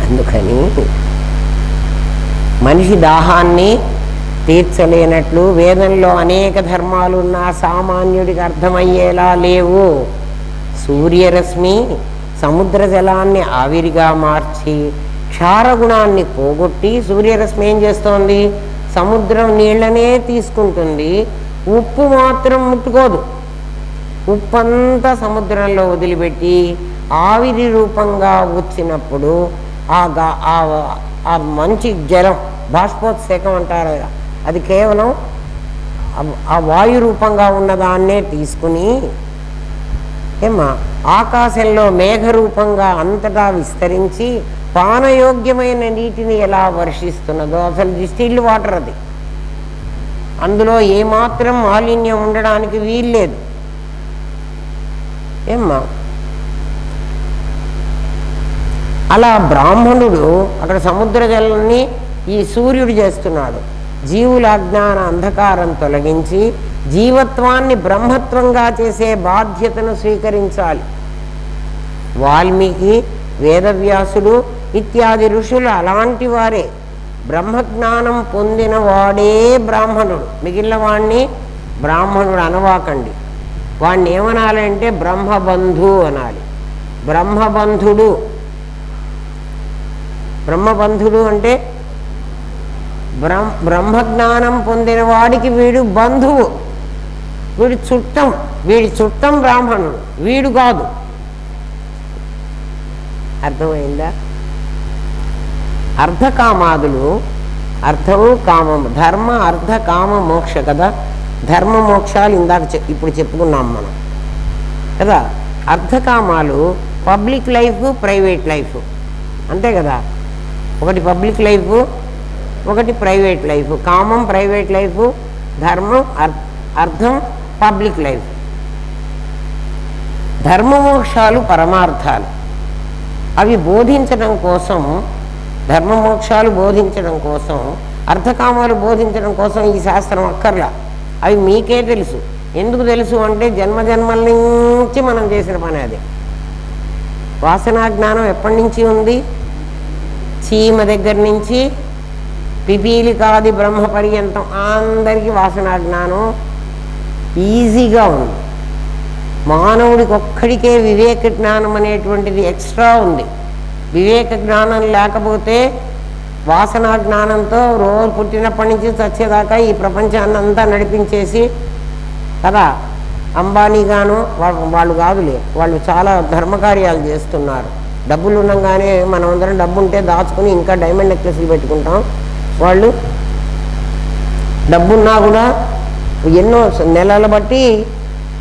అందుకని మనిషి దాహాన్ని తీర్చలేనట్లు వేదంలో అనేక ధర్మాలు ఉన్నా సామాన్యుడికి అర్థమయ్యేలా లేవు. సూర్యరశ్మి సముద్ర జలాన్ని ఆవిరిగా మార్చి క్షారగుణాన్ని పోగొట్టి, సూర్యరశ్మి ఏం చేస్తోంది? సముద్రం నీళ్ళనే తీసుకుంటుంది, ఉప్పు మాత్రం ముట్టుకోదు. ఉప్పంతా సముద్రంలో వదిలిపెట్టి ఆవిరి రూపంగా వచ్చినప్పుడు ఆ మంచి జలం, బాష్పోత్సేకం అంటారు, అది కేవలం ఆ వాయు రూపంగా ఉన్నదాన్నే తీసుకుని ఆకాశంలో మేఘరూపంగా అంతటా విస్తరించి పానయోగ్యమైన నీటిని ఎలా వర్షిస్తున్నదో, అసలు డిస్టిల్డ్ వాటర్ అది, అందులో ఏమాత్రం మాలిన్యం ఉండడానికి వీల్లేదు. అలా బ్రాహ్మణుడు అక్కడ సముద్ర జలాన్ని ఈ సూర్యుడు చేస్తున్నాడు. జీవుల అజ్ఞాన అంధకారం తొలగించి జీవత్వాన్ని బ్రహ్మత్వంగా చేసే బాధ్యతను స్వీకరించాలి. వాల్మీకి, వేదవ్యాసుడు ఇత్యాది ఋషులు అలాంటి వారే. బ్రహ్మజ్ఞానం పొందిన వాడే బ్రాహ్మణుడు. మిగిలిన వాణ్ణి బ్రాహ్మణుడు అనవాకండి. వాణ్ణి ఏమనాలంటే బ్రహ్మబంధు అనాలి. బ్రహ్మబంధుడు. బ్రహ్మబంధుడు అంటే బ్రహ్మజ్ఞానం పొందిన వాడికి వీడు బంధువు, వీడి చుట్టం బ్రాహ్మణుడు, వీడు కాదు. అర్థమైందా? అర్ధకామాదులు, అర్థము కామము, ధర్మ అర్ధ కామ మోక్ష కదా. ధర్మ మోక్షాలు ఇందాక ఇప్పుడు చెప్పుకున్నాం మనం కదా. అర్ధకామాలు పబ్లిక్ లైఫ్, ప్రైవేట్ లైఫ్, అంతే కదా. ఒకటి పబ్లిక్ లైఫ్, ఒకటి ప్రైవేట్ లైఫ్. కామం ప్రైవేట్ లైఫ్, ధర్మం అర్థం పబ్లిక్ లైఫ్. ధర్మమోక్షాలు పరమార్థాలు. అవి బోధించడం కోసం, ధర్మమోక్షాలు బోధించడం కోసం, అర్థకామాలు బోధించడం కోసం ఈ శాస్త్రం అక్కర్లా. అవి మీకే తెలుసు. ఎందుకు తెలుసు అంటే జన్మజన్మల నుంచి మనం చేసిన పని అది. వాసనా జ్ఞానం ఎప్పటి నుంచి ఉంది? చీమ దగ్గర నుంచి పిపీలికాది బ్రహ్మ పర్యంతం అందరికీ వాసనా జ్ఞానం ఈజీగా ఉంది. మానవుడికి ఒక్కడికే వివేక జ్ఞానం అనేటువంటిది ఎక్స్ట్రా ఉంది. వివేక జ్ఞానం లేకపోతే వాసనా జ్ఞానంతో రోజు పుట్టినప్పటి నుంచి చచ్చేదాకా ఈ ప్రపంచాన్ని అంతా నడిపించేసి కదా. అంబానీ గాను వాళ్ళు కాదులే, వాళ్ళు చాలా ధర్మకార్యాలు చేస్తున్నారు. డబ్బులు ఉండగానే మనం అందరం డబ్బు ఉంటే దాచుకుని ఇంకా డైమండ్ నెక్లెస్లు పెట్టుకుంటాం. వాళ్ళు డబ్బున్నా కూడా ఎన్నో నెలల బట్టి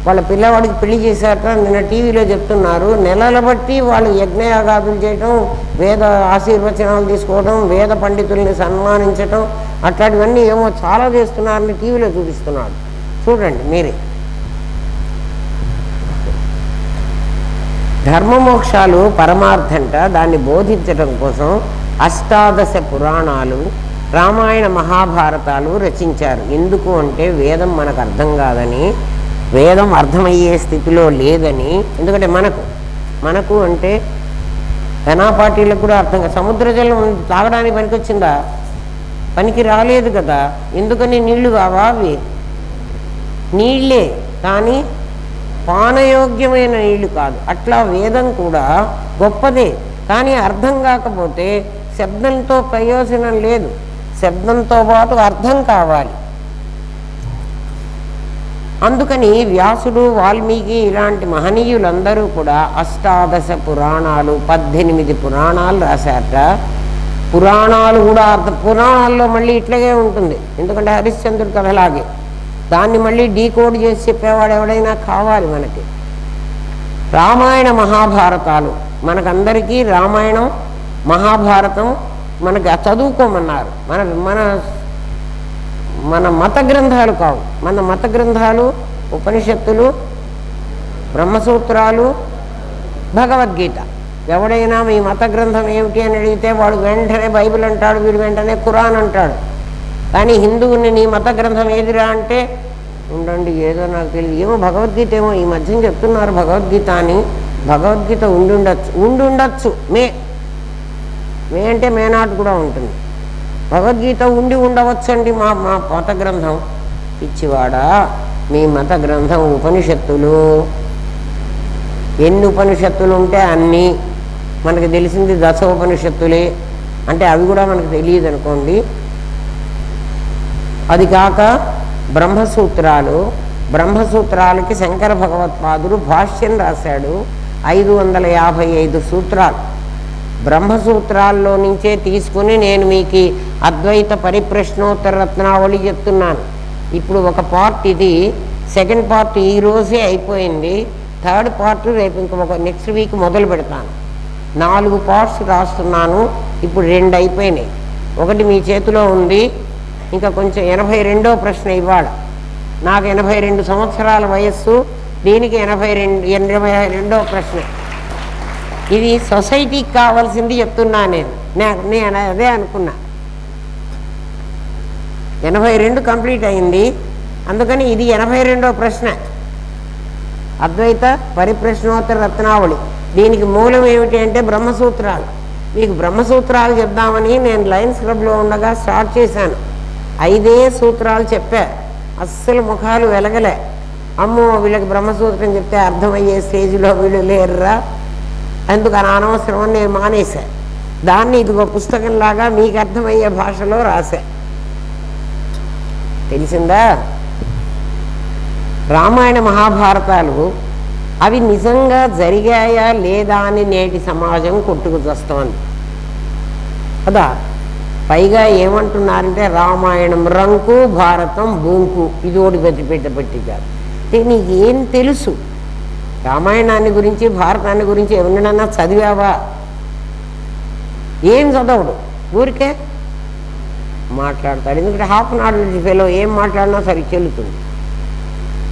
వాళ్ళ పిల్లవాడికి పెళ్లి చేశారట. నిన్న టీవీలో చెప్తున్నారు. నెలల బట్టి వాళ్ళు యజ్ఞయాగాదులు చేయటం, వేద ఆశీర్వచనాలు తీసుకోవడం, వేద పండితుల్ని సన్మానించటం, అట్లాంటివన్నీ ఏమో చాలా చేస్తున్నారని టీవీలో చూపిస్తున్నాడు. చూడండి మీరే. ధర్మమోక్షాలు పరమార్థంట. దాన్ని బోధించడం కోసం అష్టాదశ పురాణాలు, రామాయణ మహాభారతాలు రచించారు. ఎందుకు అంటే వేదం మనకు అర్థం కాదని, వేదం అర్థమయ్యే స్థితిలో లేదని. ఎందుకంటే మనకు అంటే ధనాపాటీలకు కూడా అర్థం కాదు. సముద్ర జలం తాగడానికి పనికొచ్చిందా? పనికి రాలేదు కదా. ఎందుకని? నీళ్లు కావా? అవి నీళ్ళే కానీ పానయోగ్యమైన నీళ్లు కాదు. అట్లా వేదం కూడా గొప్పదే, కానీ అర్థం కాకపోతే శబ్దంతో ప్రయోజనం లేదు. శబ్దంతో పాటు అర్థం కావాలి. అందుకని వ్యాసుడు, వాల్మీకి ఇలాంటి మహనీయులందరూ కూడా అష్టాదశ పురాణాలు, 18 పురాణాలు రాశారట. పురాణాలు కూడా పురాణాల్లో మళ్ళీ ఇట్లాగే ఉంటుంది. ఎందుకంటే హరిశ్చంద్రుడి కథలాగే దాన్ని మళ్ళీ డీకోడ్ చేసి చెప్పేవాడు ఎవడైనా కావాలి మనకి. రామాయణ మహాభారతాలు మనకందరికీ రామాయణం మహాభారతం మనకి చదువుకోమన్నారు. మన మత గ్రంథాలు కావు. మన మత గ్రంథాలు ఉపనిషత్తులు, బ్రహ్మసూత్రాలు, భగవద్గీత. ఎవడైనా మీ మత గ్రంథం ఏమిటి అని అడిగితే వాడు వెంటనే బైబిల్ అంటాడు, వీడు వెంటనే ఖురాన్ అంటాడు. కానీ హిందువుని నీ మత గ్రంథం ఏదిరా అంటే ఉండండి ఏదో నాకు తెలియదు, ఏమో భగవద్గీత ఏమో ఈ మధ్యన చెప్తున్నారు భగవద్గీత అని. భగవద్గీత ఉండుండొచ్చు మే అంటే మేనాటు కూడా ఉంటుంది. భగవద్గీత ఉండవచ్చండి మా మత గ్రంథం. పిచ్చివాడా, మీ మత గ్రంథం ఉపనిషత్తులు. ఎన్ని ఉపనిషత్తులు ఉంటే అన్నీ. మనకు తెలిసింది దశోపనిషత్తులే, అంటే అవి కూడా మనకు తెలియదు అనుకోండి. అది కాక బ్రహ్మసూత్రాలకి శంకర భగవత్పాదుడు భాష్యం రాశాడు. 555 సూత్రాలు బ్రహ్మసూత్రాల్లో నుంచే తీసుకుని నేను మీకు అద్వైత పరిప్రశ్నోత్తర రత్నావళి చెప్తున్నాను. ఇప్పుడు ఒక పార్ట్ ఇది, సెకండ్ పార్ట్ ఈరోజే అయిపోయింది. థర్డ్ పార్ట్ రేపు ఇంకొక నెక్స్ట్ వీక్ మొదలు పెడతాను. 4 పార్ట్స్ రాస్తున్నాను. ఇప్పుడు 2 అయిపోయినాయి, ఒకటి మీ చేతిలో ఉంది. ఇంకా కొంచెం 82వ ప్రశ్న ఇవాళ. నాకు 82 సంవత్సరాల వయస్సు, దీనికి 82వ ప్రశ్న. ఇది సొసైటీకి కావాల్సింది చెప్తున్నా నేను అదే అనుకున్నా. 82 కంప్లీట్ అయింది, అందుకని ఇది 82వ ప్రశ్న. అద్వైత పరిప్రశ్నోత్తర రత్నావళి. దీనికి మూలం ఏమిటి అంటే బ్రహ్మసూత్రాలు. మీకు బ్రహ్మసూత్రాలు చెప్దామని నేను లయన్స్ క్లబ్లో ఉండగా స్టార్ట్ చేశాను. 5 సూత్రాలు చెప్పా, అస్సలు ముఖాలు వెలగలే. అమ్మో వీళ్ళకి బ్రహ్మసూత్రం చెప్తే అర్థమయ్యే స్టేజ్లో వీళ్ళు లేరురా, అందుకు అనవసరం అని నేను మానేశా. దాన్ని ఇదిగో పుస్తకంలాగా మీకు అర్థమయ్యే భాషలో రాశా. తెలిసిందా? రామాయణ మహాభారతాలు అవి నిజంగా జరిగాయా లేదా అని నేటి సమాజం కొట్టుకు చస్తోంది కదా. పైగా ఏమంటున్నారంటే రామాయణం రంకు భారతం బూంకు, ఇది ఒకటి పెట్టికారు. నీకేం తెలుసు? రామాయణాన్ని గురించి భారతాన్ని గురించి ఎవరినన్నా చదివావా? ఏం చదవడు, ఊరికే మాట్లాడతాడు. ఎందుకంటే హాఫ్ నాలెడ్జ్ ఫెలో ఏం మాట్లాడినా సరి చెల్లుతుంది.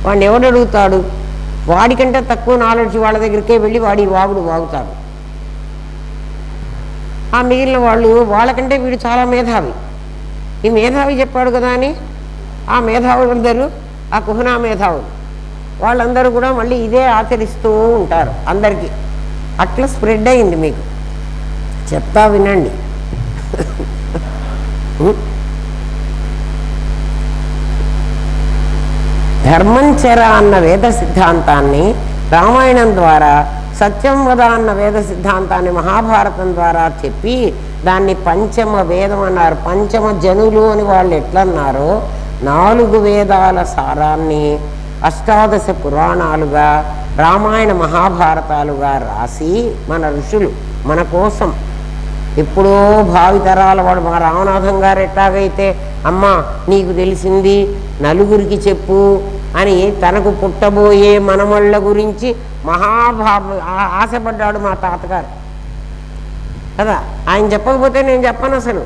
వాడిని ఎవడు అడుగుతాడు? వాడికంటే తక్కువ నాలెడ్జ్ వాళ్ళ దగ్గరికే వెళ్ళి వాడి వాగుడు వాగుతాడు. ఆ మిగిలిన వాళ్ళు వాళ్ళకంటే వీడు చాలా మేధావి, ఈ మేధావి చెప్పాడు కదా అని ఆ మేధావులందరూ, ఆ కుహనా మేధావులు వాళ్ళందరూ కూడా మళ్ళీ ఇదే ఆచరిస్తూ ఉంటారు. అందరికీ అట్లా స్ప్రెడ్ అయింది. మీకు చెప్తా వినండి. ధర్మంచర అన్న వేద సిద్ధాంతాన్ని రామాయణం ద్వారా, సత్యం వద అన్న వేద సిద్ధాంతాన్ని మహాభారతం ద్వారా చెప్పి దాన్ని పంచమ వేదం అన్నారు. పంచమ జనులు అని వాళ్ళు ఎట్లన్నారో 4 వేదాల సారాన్ని అష్టాదశ పురాణాలుగా రామాయణ మహాభారతాలుగా రాసి మన ఋషులు మన కోసం ఎప్పుడో భావితరాల వాడు మా రామనాథం గారు ఎట్లాగైతే అమ్మ నీకు తెలిసింది నలుగురికి చెప్పు అని తనకు పుట్టబోయే మనమళ్ళ గురించి ఆశపడ్డాడు మా తాతగారు కదా. ఆయన చెప్పకపోతే నేను చెప్పను. అసలు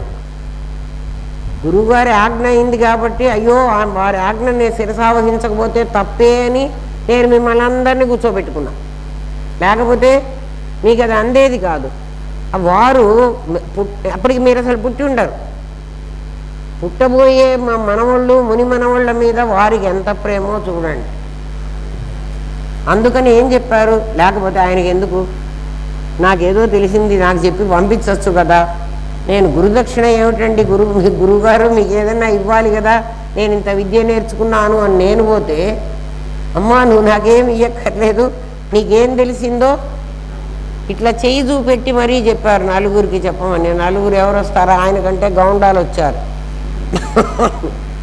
గురువుగారి ఆజ్ఞ అయింది కాబట్టి అయ్యో వారి ఆజ్ఞ నేను శిరసావహించకపోతే తప్పే అని నేను మిమ్మల్ని అందరినీ కూర్చోబెట్టుకున్నా. లేకపోతే మీకు అది అందేది కాదు. వారు అప్పటికి మీరు అసలు పుట్టి ఉండరు. పుట్టబోయే మా మనవాళ్ళు ముని మనవాళ్ళ మీద వారికి ఎంత ప్రేమో చూడండి. అందుకని ఏం చెప్పారు? లేకపోతే ఆయనకి ఎందుకు, నాకేదో తెలిసింది నాకు చెప్పి పంపించవచ్చు కదా. నేను గురుదక్షిణ ఏమిటండి, గురువుగారు మీకు ఏదైనా ఇవ్వాలి కదా, నేను ఇంత విద్య నేర్చుకున్నాను అని నేను పోతే అమ్మా నువ్వు నాకేం ఇవ్వక్కర్లేదు, నీకేం తెలిసిందో ఇట్లా చేయి చూపెట్టి మరీ చెప్పారు. నలుగురికి చెప్పమని. నలుగురు ఎవరు వస్తారో ఆయన కంటే గౌండాలు వచ్చారు.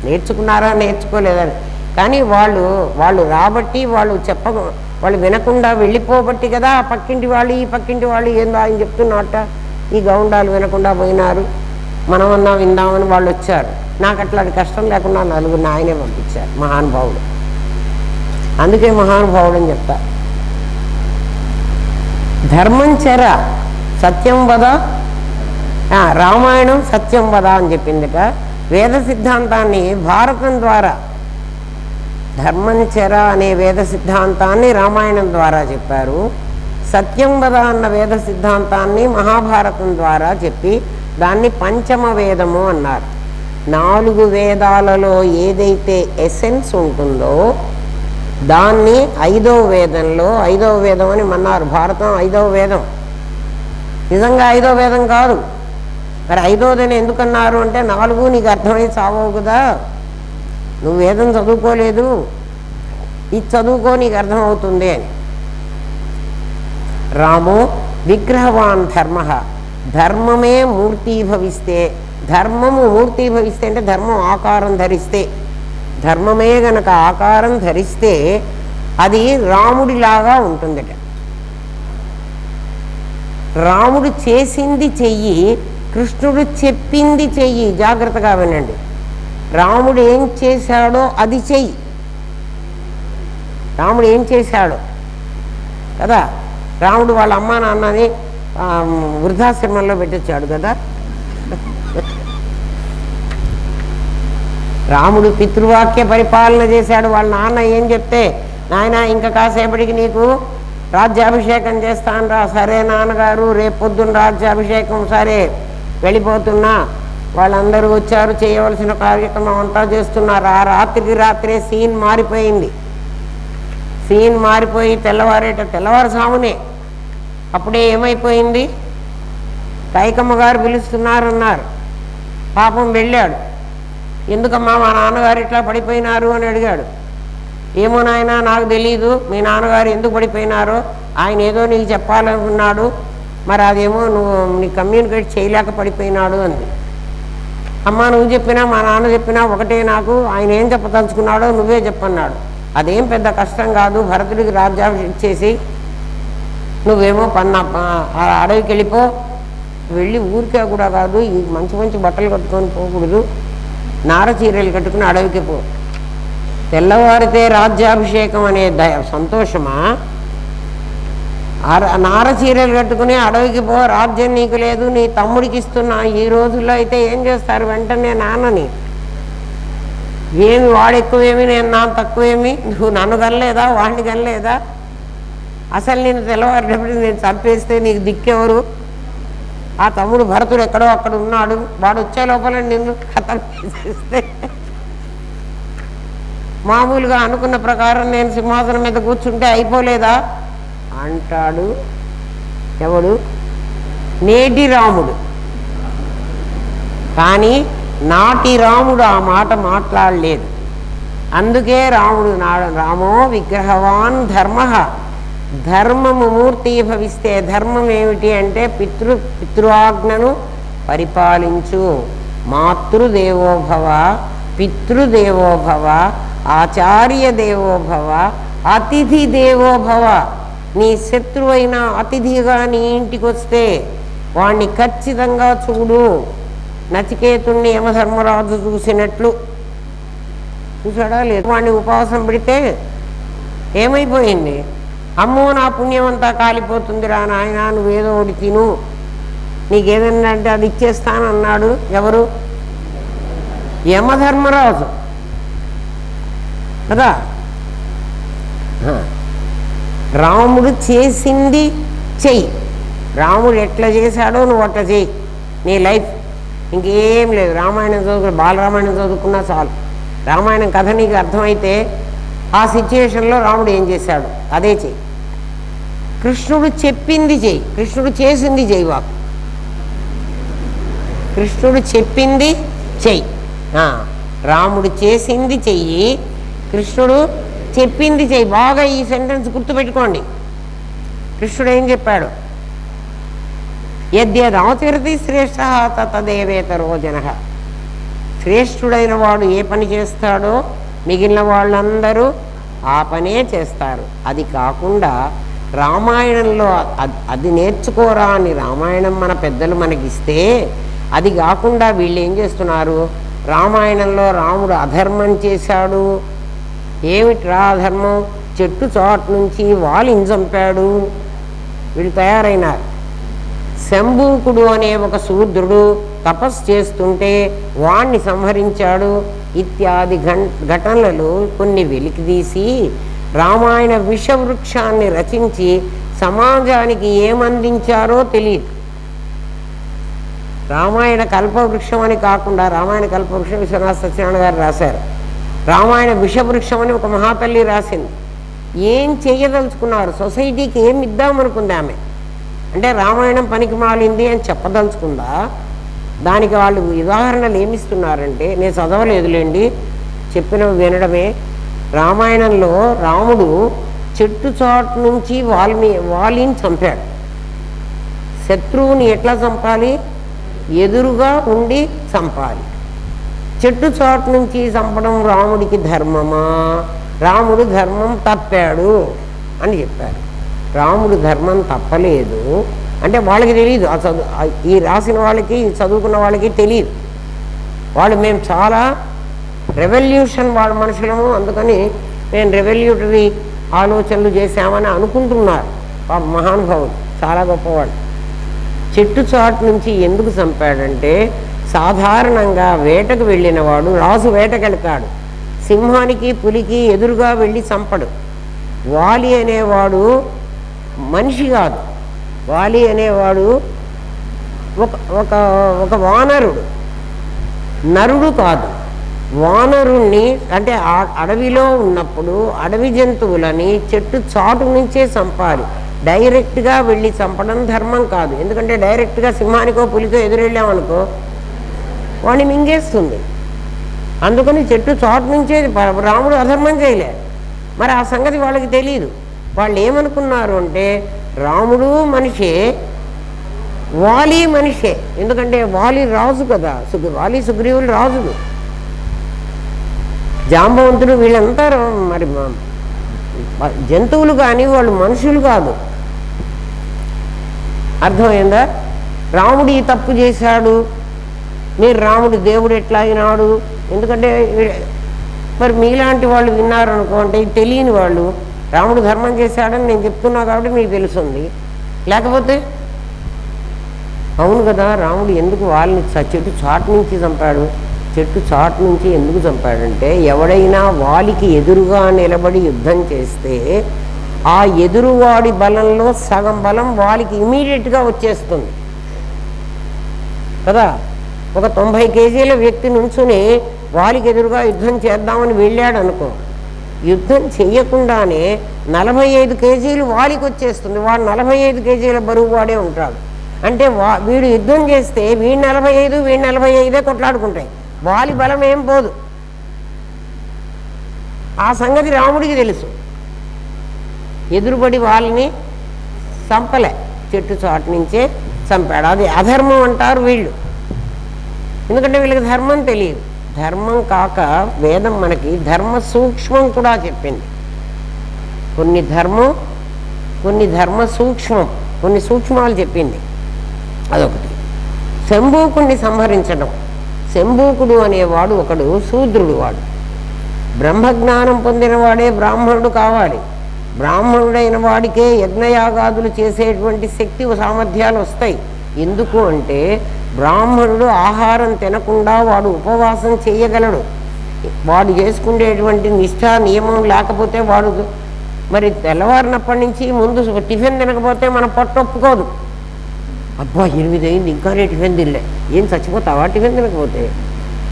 నేర్చుకున్నారా నేర్చుకోలేదని. కానీ వాళ్ళు రాబట్టి వాళ్ళు వినకుండా వెళ్ళిపోబట్టి కదా ఆ పక్కింటి వాళ్ళు ఈ పక్కింటి వాళ్ళు ఏందో ఆయన చెప్తున్నట్ట ఈ గౌండాలు వినకుండా పోయినారు, మనమన్నా విందామని వాళ్ళు వచ్చారు. నాకు అట్లాంటి కష్టం లేకుండా నలుగురిని ఆయనే పంపించారు. మహానుభావుడు. అందుకే మహానుభావుడు అని చెప్తా. ధర్మంచర సత్యం వద, రామాయణం సత్యం వద అని చెప్పిందిట. వేద సిద్ధాంతాన్ని భారతం ద్వారా, ధర్మంచర అనే వేద సిద్ధాంతాన్ని రామాయణం ద్వారా చెప్పారు. సత్యం వద అన్న వేద సిద్ధాంతాన్ని మహాభారతం ద్వారా చెప్పి దాన్ని పంచమ వేదము అన్నారు. 4 వేదాలలో ఏదైతే ఎసెన్స్ ఉంటుందో దాన్ని 5వ వేదంలో, 5వ వేదం అని అన్నారు. భారతం 5వ వేదం. నిజంగా 5వ వేదం కాదు. మరి 5వదని ఎందుకన్నారు అంటే 4 నీకు అర్థమై చావవు కదా, నువ్వు వేదం చదువుకోలేదు, ఇది చదువుకో నీకు అర్థమవుతుంది అని. రామో విగ్రహవాన్ ధర్మ, ధర్మమే మూర్తీభవిస్తే, ధర్మము మూర్తీభవిస్తే అంటే ధర్మం ఆకారం ధరిస్తే, ధర్మమే గనక ఆకారం ధరిస్తే అది రాముడిలాగా ఉంటుందట. రాముడు చేసింది చెయ్యి, కృష్ణుడు చెప్పింది చెయ్యి. జాగ్రత్తగా వినండి. రాముడు ఏం చేశాడో అది చెయ్యి. రాముడు ఏం చేశాడో కదా. రాముడు వాళ్ళ అమ్మా నాన్నని వృద్ధాశ్రమంలో పెట్టించాడు కదా. రాముడు పితృవాక్య పరిపాలన చేశాడు. వాళ్ళ నాన్న ఏం చెప్తే, నాయన ఇంకా కాసేపటికి నీకు రాజ్యాభిషేకం చేస్తాను రా. సరే నాన్నగారు, రేపు పొద్దున్న రాజ్యాభిషేకం, సరే వెళ్ళిపోతున్నా. వాళ్ళందరూ వచ్చారు, చేయవలసిన కార్యక్రమం అంతా చేస్తున్నారు. ఆ రాత్రికి రాత్రే సీన్ మారిపోయింది. సీన్ మారిపోయి తెల్లవారుజామునే అప్పుడే ఏమైపోయింది, కైకమ్మ గారు పిలుస్తున్నారన్నారు. పాపం వెళ్ళాడు. ఎందుకమ్మా మా నాన్నగారు ఇట్లా పడిపోయినారు అని అడిగాడు. ఏమో నాయన నాకు తెలీదు మీ నాన్నగారు ఎందుకు పడిపోయినారో, ఆయన ఏదో నీకు చెప్పాలనుకున్నాడు, మరి అదేమో నువ్వు నీ కమ్యూనికేట్ చేయలేక పడిపోయినాడు అంది. అమ్మ నువ్వు చెప్పినా మా నాన్న చెప్పినా ఒకటే, నాకు ఆయన ఏం చెప్పదలుచుకున్నాడో నువ్వే చెప్పన్నాడు. అదేం పెద్ద కష్టం కాదు, భరతుడికి రాజ్యాభిషేకం ఇచ్చేసి నువ్వేమో అడవికి వెళ్ళిపో. వెళ్ళి ఊరికే కూడా కాదు, ఈ మంచి మంచి బట్టలు కట్టుకొని పోకూడదు, నార చీరలు కట్టుకుని అడవికి పో. తెల్లవారితే రాజ్యాభిషేకం అనే సంతోషమా? నార చీరలు కట్టుకుని అడవికి పో, రాజ్యం నీకు లేదు, నీ తమ్ముడికి ఇస్తున్నా. ఈ రోజుల్లో అయితే ఏం చేస్తారు, వెంటనే నాన్నని, ఏమి వాడు ఎక్కువేమి నేను నా తక్కువేమి, నువ్వు నన్ను కనలేదా వాడిని కనలేదా, అసలు నేను తెల్లవారేటప్పుడు నేను చంపేస్తే నీకు దిక్కెవరు, ఆ తమ్ముడు భరతుడు ఎక్కడో అక్కడ ఉన్నాడు, వాడు వచ్చే లోపల నిన్ను కథం చేసేస్తే మామూలుగా అనుకున్న ప్రకారం నేను సింహాసనం మీద కూర్చుంటే అయిపోలేదా అంటాడు. ఎవడు? నేటి రాముడు. కానీ నాటి రాముడు ఆ మాట మాట్లాడలేదు. అందుకే రాముడు రామో విగ్రహవాన్ ధర్మ, ధర్మము మూర్తి భవిస్తే, ధర్మం ఏమిటి అంటే పితృఆజ్ఞను పరిపాలించు, మాతృదేవోభవ, పితృదేవోభవ, ఆచార్య దేవోభవ, అతిథి దేవోభవ. నీ శత్రువైన అతిథిగా నీ ఇంటికి వస్తే వాణ్ణి ఖచ్చితంగా చూడు. నచికేతుణ్ణి యమధర్మరాజు చూసినట్లు చూసాడా లేదు? వాడిని ఉపవాసం పెడితే ఏమైపోయింది? అమ్మో నా పుణ్యం అంతా కాలిపోతుందిరా నాయన, నువ్వేదో ఒకటి తిను, నీకేదన్నా అంటే అది ఇచ్చేస్తానన్నాడు. ఎవరు? యమధర్మరాజు కదా. రాముడు చేసింది చెయ్యి, రాముడు ఎట్లా చేశాడో నువ్వు అట్లా చెయ్యి, నీ లైఫ్ ఇంకేం లేదు. రామాయణం చదువుకున్న, బాలరామాయణం చదువుకున్నా చాలు. రామాయణం కథ నీకు అర్థమైతే ఆ సిచ్యువేషన్లో రాముడు ఏం చేశాడు అదే చెయ్యి. కృష్ణుడు చెప్పింది చెయ్యి, కృష్ణుడు చేసింది చెయ్యి. వాకు కృష్ణుడు చెప్పింది చెయ్యి, రాముడు చేసింది చెయ్యి, కృష్ణుడు చెప్పింది చెయ్యి. బాగా ఈ సెంటెన్స్ గుర్తుపెట్టుకోండి. కృష్ణుడు ఏం చెప్పాడు? యద్యదాచరతి శ్రేష్ఠ తదేవేతరో జన. శ్రేష్ఠుడైన వాడు ఏ పని చేస్తాడో మిగిలిన వాళ్ళందరూ ఆ పనే చేస్తారు. అది కాకుండా రామాయణంలో అది నేర్చుకోరా అని రామాయణం మన పెద్దలు మనకిస్తే, అది కాకుండా వీళ్ళు ఏం చేస్తున్నారు, రామాయణంలో రాముడు అధర్మం చేశాడు. ఏమిట్రా అధర్మం? చెట్టు చాటు నుంచి వాలిని చంపాడు. వీళ్ళు తయారైనారు. శంభూకుడు అనే ఒక శూద్రుడు తపస్సు చేస్తుంటే వాణ్ణి సంహరించాడు. ఇత్యాది ఘటనలు కొన్ని వెలికితీసి రామాయణ విషవృక్షాన్ని రచించి సమాజానికి ఏమందించారో తెలియదు. రామాయణ కల్పవృక్షం అని కాకుండా, రామాయణ కల్పవృక్షం విశ్వనాథ సత్యనారాయణ గారు రాశారు. రామాయణ విషవృక్షం అని ఒక మహాతల్లి రాసింది. ఏం చేయదలుచుకున్నారు? సొసైటీకి ఏం ఇద్దామనుకుంది ఆమె? అంటే రామాయణం పనికి మాలింది అని చెప్పదలుచుకుందా? దానికి వాళ్ళు ఉదాహరణలు ఏమిస్తున్నారంటే, నేను చదవలేదులేండి, చెప్పినవి వినడమే. రామాయణంలో రాముడు చెట్టు చాటు నుంచి వాలిని చంపాడు. శత్రువుని ఎట్లా చంపాలి? ఎదురుగా ఉండి చంపాలి. చెట్టు చాటు నుంచి చంపడం రాముడికి ధర్మమా? రాముడు ధర్మం తప్పాడు అని చెప్పారు. రాముడు ధర్మం తప్పలేదు అంటే వాళ్ళకి తెలియదు. ఈ రాసిన వాళ్ళకి, చదువుకున్న వాళ్ళకి తెలియదు. వాళ్ళు మేము చాలా రెవల్యూషన్ వాళ్ళ మనుషులము, అందుకని మేము రెవల్యూటరీ ఆలోచనలు చేశామని అనుకుంటున్నారు. మహానుభావులు, చాలా గొప్పవాళ్ళు. చెట్టు చాటు నుంచి ఎందుకు చంపాడంటే, సాధారణంగా వేటకు వెళ్ళిన వాడు, రాజు వేటకెళ్తాడు, సింహానికి పులికి ఎదురుగా వెళ్ళి చంపడు. వాలి అనేవాడు మనిషి కాదు, వాలి అనేవాడు ఒక వానరుడు, నరుడు కాదు. వానరుణ్ణి అంటే అడవిలో ఉన్నప్పుడు అడవి జంతువులని చెట్టు చాటు నుంచే చంపాలి. డైరెక్ట్గా వెళ్ళి చంపడం ధర్మం కాదు. ఎందుకంటే డైరెక్ట్గా సింహానికో పులికో ఎదురెళ్ళామనుకో వాడిని మింగేస్తుంది. అందుకని చెట్టు చాటు నుంచే రాముడు అధర్మం చేయలే. మరి ఆ సంగతి వాళ్ళకి తెలియదు. వాళ్ళు ఏమనుకున్నారు అంటే, రాముడు మనిషే, వాలి మనిషే, ఎందుకంటే వాలి రాజు కదా, వాలి సుగ్రీవులు రాజులు, జాంబవంతుడు వీళ్ళంతా మరి జంతువులు కానీ వాళ్ళు మనుషులు కాదు. అర్థమైందా? రాముడు ఈ తప్పు చేశాడు, మీరు రాముడు దేవుడు ఎట్లా అయినాడు, ఎందుకంటే మరి మీలాంటి వాళ్ళు విన్నారు అనుకోండి, తెలియని వాళ్ళు రాముడు ధర్మం చేశాడని నేను చెప్తున్నా కాబట్టి మీకు తెలుస్తుంది. లేకపోతే అవును కదా, రాముడు ఎందుకు వాళ్ళని చెట్టు చాటు నుంచి చంపాడు, చెట్టు చాటు నుంచి ఎందుకు చంపాడంటే ఎవడైనా వాలికి ఎదురుగా నిలబడి యుద్ధం చేస్తే ఆ ఎదురువాడి బలంలో సగం బలం వాలికి ఇమీడియట్గా వచ్చేస్తుంది కదా. ఒక 90 కేజీల వ్యక్తి నుంచుని వాలికి ఎదురుగా యుద్ధం చేద్దామని వెళ్ళాడు అనుకో, యుద్ధం చేయకుండానే 45 కేజీలు వాలికి వచ్చేస్తుంది. వాడు 45 కేజీల బరువు వాడే ఉంటాడు. అంటే వీడు యుద్ధం చేస్తే వీడు 45 వీడు 45 కొట్లాడుకుంటాయి, వాలి బలం ఏం పోదు. ఆ సంగతి రాముడికి తెలుసు. ఎదురుబడి వాళ్ళని చంపలే, చెట్టు చాటు నుంచే చంపాడు. అది అధర్మం అంటారు వీళ్ళు, ఎందుకంటే వీళ్ళకి ధర్మం తెలియదు. ధర్మం కాక వేదం మనకి ధర్మ సూక్ష్మం కూడా చెప్పింది. కొన్ని ధర్మ సూక్ష్మం, కొన్ని సూక్ష్మాలు చెప్పింది. అదొకటి. శంభూకుడిని సంహరించడం. శంభూకుడు అనేవాడు ఒకడు శూద్రుడు, వాడు బ్రహ్మజ్ఞానం పొందినవాడే బ్రాహ్మణుడు కావాలి. బ్రాహ్మణుడైన వాడికే యజ్ఞయాగాదులు చేసేటువంటి శక్తి సామర్థ్యాలు వస్తాయి. ఎందుకు అంటే బ్రాహ్మణుడు ఆహారం తినకుండా వాడు ఉపవాసం చేయగలడు. వాడు చేసుకునేటువంటి నిష్ఠా నియమం లేకపోతే వాడు మరి తెల్లవారినప్పటి నుంచి ముందు టిఫిన్ తినకపోతే మన పొట్ట ఒప్పుకోదు. అబ్బా 8 అయింది ఇంకా టిఫిన్ తినలే, ఏం చచ్చిపోతావా టిఫిన్ తినకపోతే?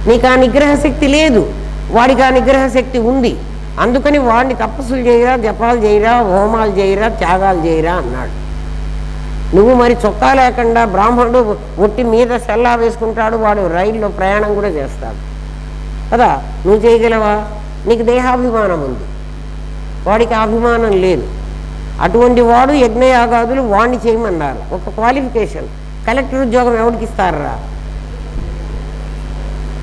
నీకు ఆ నిగ్రహ శక్తి లేదు, వాడికి ఆ నిగ్రహ శక్తి ఉంది. అందుకని వాడిని తపస్సులు చేయరా, జపాలు చేయరా, హోమాలు చేయరా, త్యాగాలు చేయరా అన్నాడు. నువ్వు మరి చొక్కా లేకుండా బ్రాహ్మణుడు ఒట్టి మీద సెల్లా వేసుకుంటాడు, వాడు రైల్లో ప్రయాణం కూడా చేస్తాడు కదా, నువ్వు చేయగలవా? నీకు దేహాభిమానం ఉంది, వాడికి అభిమానం లేదు. అటువంటి వాడు యజ్ఞయాగాదులు వాడిని చేయమన్నారు. ఒక క్వాలిఫికేషన్. కలెక్టర్ ఉద్యోగం ఎవరికి ఇస్తారా?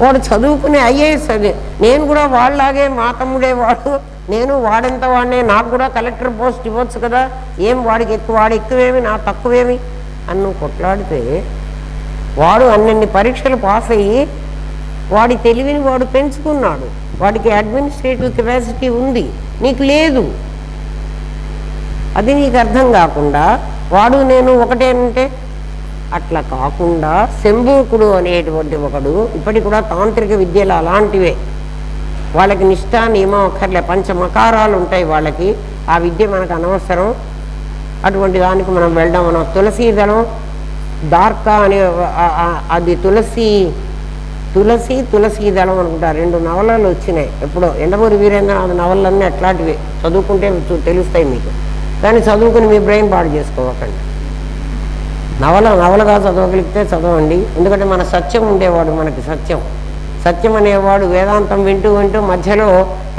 వాడు చదువుకునే ఐఏఎస్. అదే నేను కూడా వాళ్ళలాగే, మా తమ్ముడే వాడు, నేను వాడెంత వాడినే, నాకు కూడా కలెక్టర్ పోస్ట్ ఇవ్వచ్చు కదా, ఏం వాడికి ఎక్కువ, వాడు ఎక్కువేమి నా తక్కువేమి అని నువ్వు కొట్లాడితే వాడు అన్ని పరీక్షలు పాస్ అయ్యి వాడి తెలివిని వాడు పెంచుకున్నాడు, వాడికి అడ్మినిస్ట్రేటివ్ కెపాసిటీ ఉంది, నీకు లేదు. అది నీకు అర్థం కాకుండా వాడు నేను ఒకటే అంటే అట్లా కాకుండా శంభూకుడు అనేటువంటి ఒకడు ఇప్పటికి కూడా తాంత్రిక విద్యలు అలాంటివే. వాళ్ళకి నిష్ఠా నియమం అక్కర్లే, పంచమకారాలు ఉంటాయి వాళ్ళకి. ఆ విద్య మనకు అనవసరం, అటువంటి దానికి మనం వెళ్దాం. మనం తులసీదళం దార్కా అనే అది తులసీదళం అనుకుంటారు. 2 నవలలు వచ్చినాయి ఎప్పుడో, ఎండమూరి వీరేంద్రనాథ్ నవలన్నీ అట్లాంటివి, చదువుకుంటే తెలుస్తాయి మీకు. కానీ చదువుకుని మీ బ్రెయిన్ పాడు చేసుకోవకండి. నవలగా చదవగలిగితే చదవండి, ఎందుకంటే మన సత్యం ఉండేవాడు, మనకి సత్యం అనేవాడు వేదాంతం వింటూ మధ్యలో